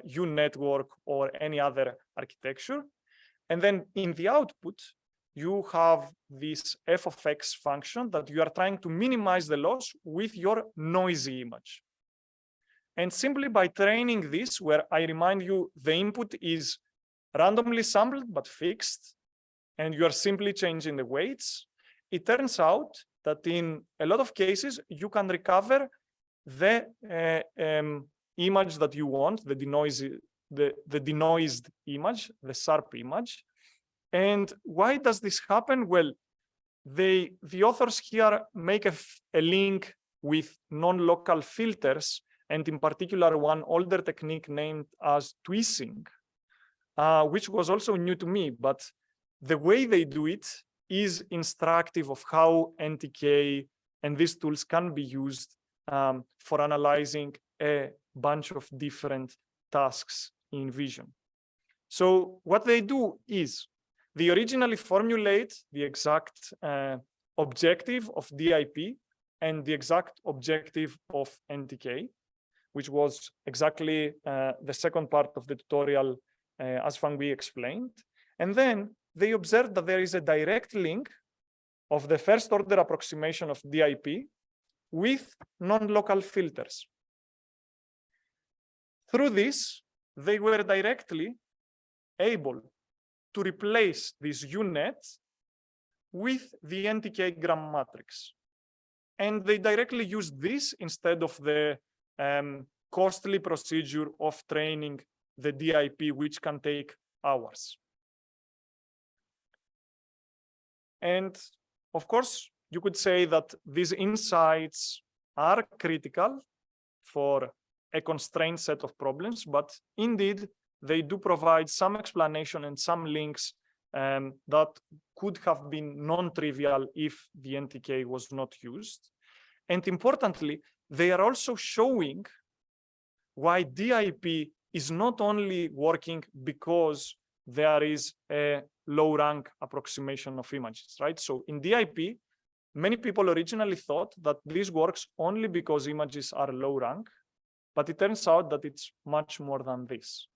U network or any other architecture. And then in the output, you have this f of x function that you are trying to minimize the loss with your noisy image. And simply by training this, where I remind you, the input is randomly sampled but fixed, and you are simply changing the weights, it turns out that in a lot of cases, you can recover the image that you want, the denoised image, the sharp image. And why does this happen? Well, the authors here make a link with non-local filters, and in particular, one older technique named as tweezing, which was also new to me, but the way they do it is instructive of how NTK and these tools can be used for analyzing a bunch of different tasks in vision. So what they do is they originally formulate the exact objective of DIP and the exact objective of NTK, which was exactly the second part of the tutorial as Fangui explained. And then they observed that there is a direct link of the first order approximation of DIP with non-local filters. Through this, they were directly able to replace this U-net with the NTK gram matrix. And they directly used this instead of the costly procedure of training the DIP, which can take hours. And of course, you could say that these insights are critical for a constrained set of problems, but indeed, they do provide some explanation and some links that could have been non-trivial if the NTK was not used. And importantly, they are also showing why DIP is not only working because there is a low rank approximation of images, right? So in DIP, many people originally thought that this works only because images are low rank, but it turns out that it's much more than this.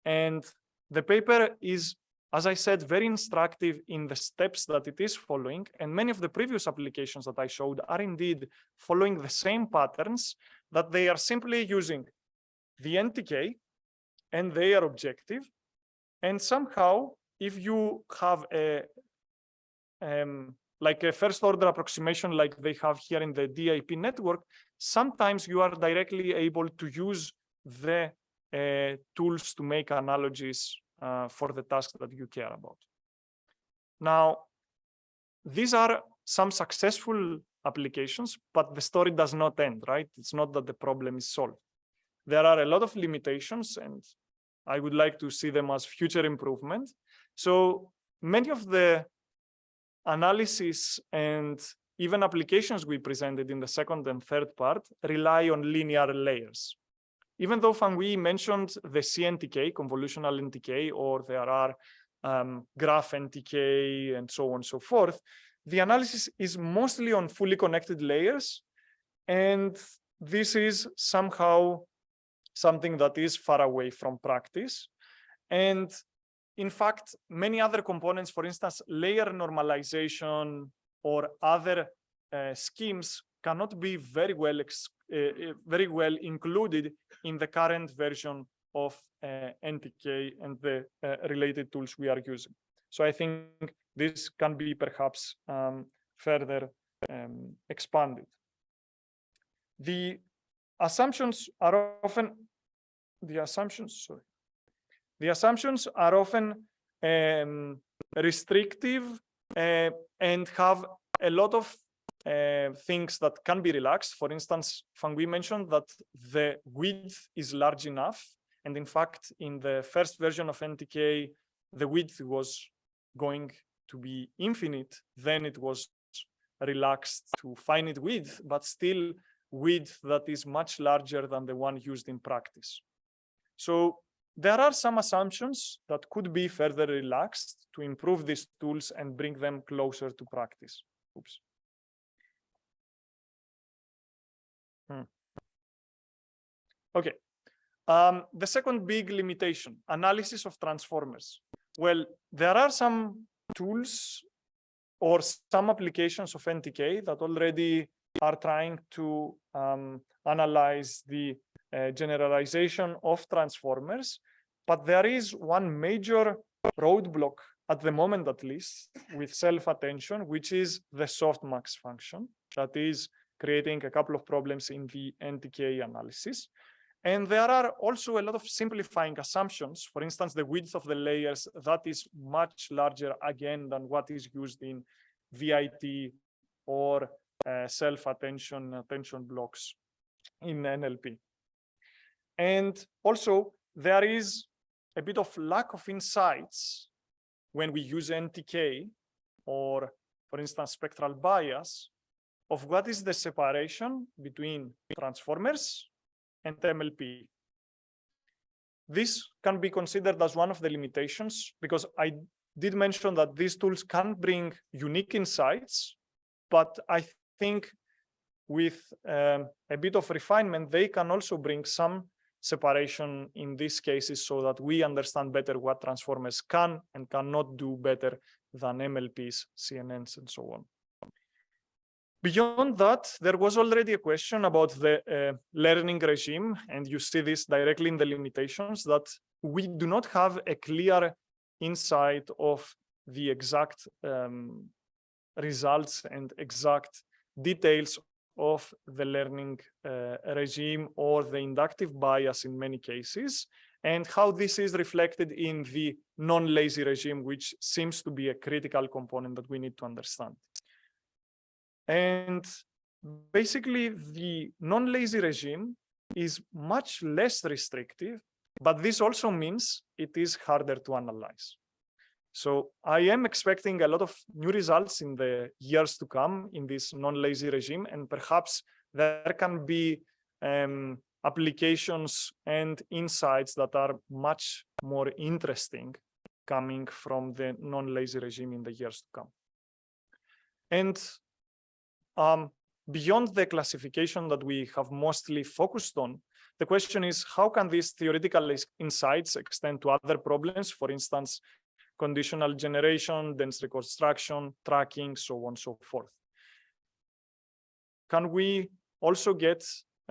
And the paper is, as I said, very instructive in the steps that it is following. And many of the previous applications that I showed are indeed following the same patterns, that they are simply using the NTK and their objective. And somehow, if you have a like a first order approximation like they have here in the DIP network, sometimes you are directly able to use the tools to make analogies for the tasks that you care about. Now, these are some successful applications, but the story does not end, right? It's not that the problem is solved. There are a lot of limitations, and I would like to see them as future improvement. So many of the analysis and even applications we presented in the second and third part rely on linear layers. Even though Fangui mentioned the CNTK, convolutional NTK, or there are graph NTK and so on and so forth, the analysis is mostly on fully connected layers. And this is somehow something that is far away from practice. And in fact, many other components, for instance, layer normalization or other schemes cannot be very well included in the current version of NTK and the related tools we are using. So I think this can be perhaps further expanded. The assumptions are often restrictive and have a lot of things that can be relaxed. For instance, Fangui mentioned that the width is large enough. And in fact, in the first version of NTK, the width was going to be infinite. Then it was relaxed to finite width, but still width that is much larger than the one used in practice. So there are some assumptions that could be further relaxed to improve these tools and bring them closer to practice. Oops. Okay. The second big limitation, analysis of transformers. Well, there are some tools or some applications of NTK that already are trying to analyze the generalization of transformers, but there is one major roadblock at the moment at least, with self-attention, which is the softmax function that is creating a couple of problems in the NTK analysis. And there are also a lot of simplifying assumptions. For instance, the width of the layers, that is much larger again than what is used in VIT or self-attention blocks in NLP. And also there is a bit of lack of insights when we use NTK or, for instance, spectral bias of what is the separation between transformers and MLP. This can be considered as one of the limitations, because I did mention that these tools can bring unique insights, but I think with a bit of refinement, they can also bring some separation in these cases so that we understand better what transformers can and cannot do better than MLPs, CNNs, and so on. Beyond that, there was already a question about the learning regime, and you see this directly in the limitations, that we do not have a clear insight of the exact results and exact details of the learning regime or the inductive bias in many cases, and how this is reflected in the non-lazy regime, which seems to be a critical component that we need to understand. And basically, the non-lazy regime is much less restrictive, but this also means it is harder to analyze. So I am expecting a lot of new results in the years to come in this non-lazy regime, and perhaps there can be applications and insights that are much more interesting coming from the non-lazy regime in the years to come. And beyond the classification that we have mostly focused on, the question is, how can these theoretical insights extend to other problems? For instance, conditional generation, dense reconstruction, tracking, so on and so forth. Can we also get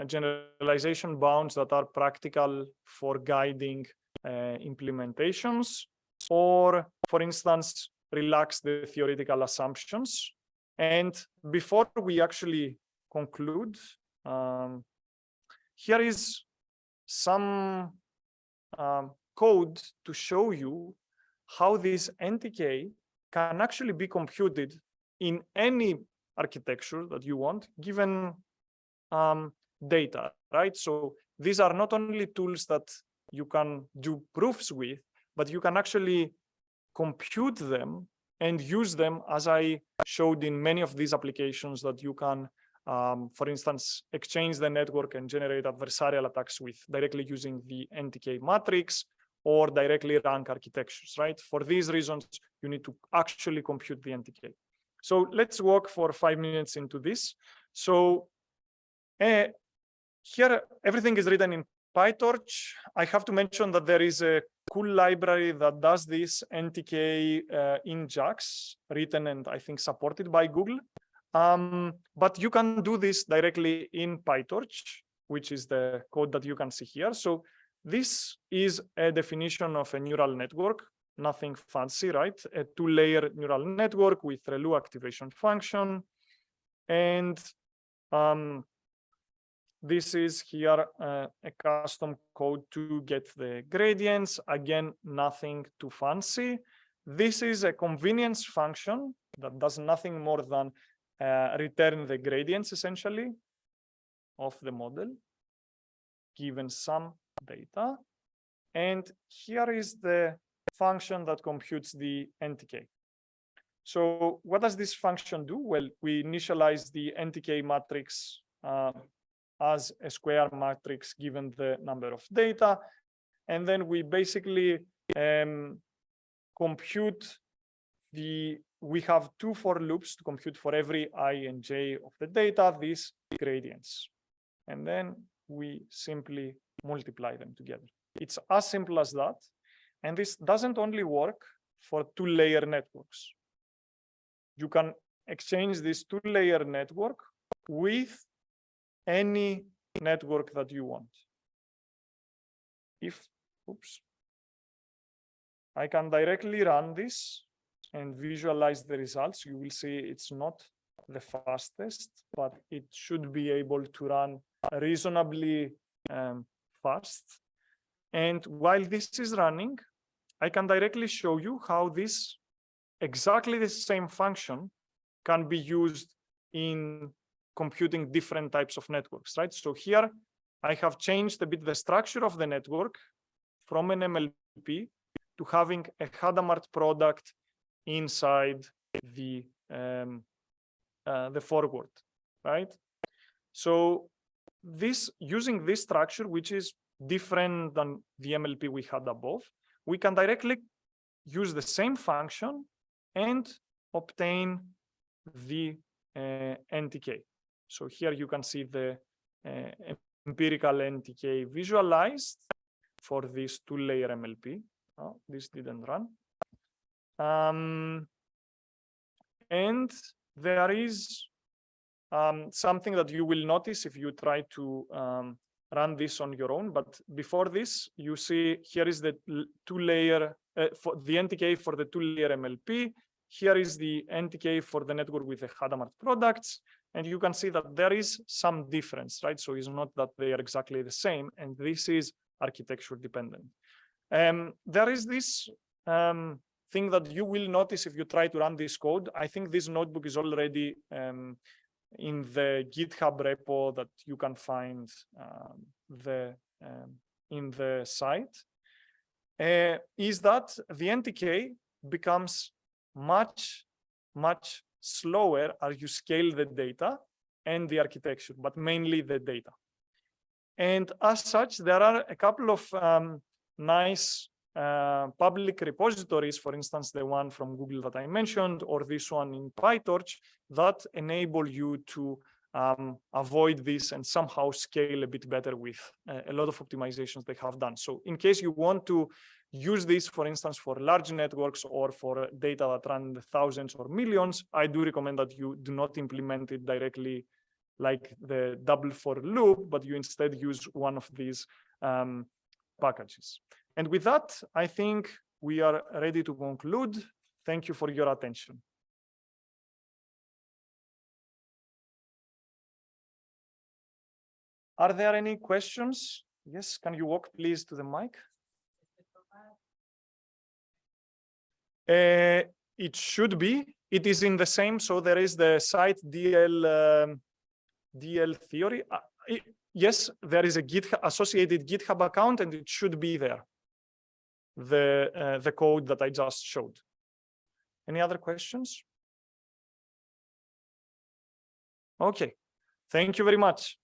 generalization bounds that are practical for guiding implementations, or, for instance, relax the theoretical assumptions? And before we actually conclude, here is some code to show you how this NTK can actually be computed in any architecture that you want, given data, right? So these are not only tools that you can do proofs with, but you can actually compute them and use them, as I showed in many of these applications, that you can, for instance, exchange the network and generate adversarial attacks with directly using the NTK matrix, or directly rank architectures, right? For these reasons, you need to actually compute the NTK. So let's walk for 5 minutes into this. So here, everything is written in PyTorch. I have to mention that there is a cool library that does this NTK in JAX, written and I think supported by Google. But you can do this directly in PyTorch, which is the code that you can see here. So this is a definition of a neural network, nothing fancy, right? A 2-layer neural network with ReLU activation function. And this is here a custom code to get the gradients. Again, nothing too fancy. This is a convenience function that does nothing more than return the gradients, essentially, of the model, given some data. And here is the function that computes the NTK. So what does this function do? Well, we initialize the NTK matrix as a square matrix given the number of data. And then we basically compute we have 2 for loops to compute for every I and j of the data, these gradients. And then we simply multiply them together. It's as simple as that. And this doesn't only work for 2-layer networks. You can exchange this 2-layer network with any network that you want. I can directly run this and visualize the results, you will see it's not the fastest, but it should be able to run reasonably fast. And while this is running, I can directly show you how this exactly the same function can be used in computing different types of networks, right? So here I have changed a bit the structure of the network from an MLP to having a Hadamard product inside the forward, right? So this using this structure, which is different than the MLP we had above, we can directly use the same function and obtain the NTK. So here you can see the empirical NTK visualized for this two-layer MLP. Oh, this didn't run. And there is something that you will notice if you try to run this on your own. But before this, you see here is the two-layer for the NTK for the two-layer MLP. Here is the NTK for the network with the Hadamard products. And you can see that there is some difference, right? So it's not that they are exactly the same. And this is architecture dependent. There is this thing that you will notice if you try to run this code. I think this notebook is already in the GitHub repo that you can find in the site, is that the NTK becomes much slower as you scale the data and the architecture, but mainly the data. And as such, there are a couple of nice public repositories, for instance, the one from Google that I mentioned, or this one in PyTorch, that enable you to avoid this and somehow scale a bit better with a lot of optimizations they have done. So in case you want to use this, for instance, for large networks or for data that run in the thousands or millions, I do recommend that you do not implement it directly like the double for loop, but you instead use one of these packages. And with that, I think we are ready to conclude. Thank you for your attention. Are there any questions? Yes, can you walk please to the mic? It should be. It is in the same. So there is the site DL theory. Yes, there is a associated GitHub account, and it should be there. The code that I just showed. Any other questions? Okay. Thank you very much.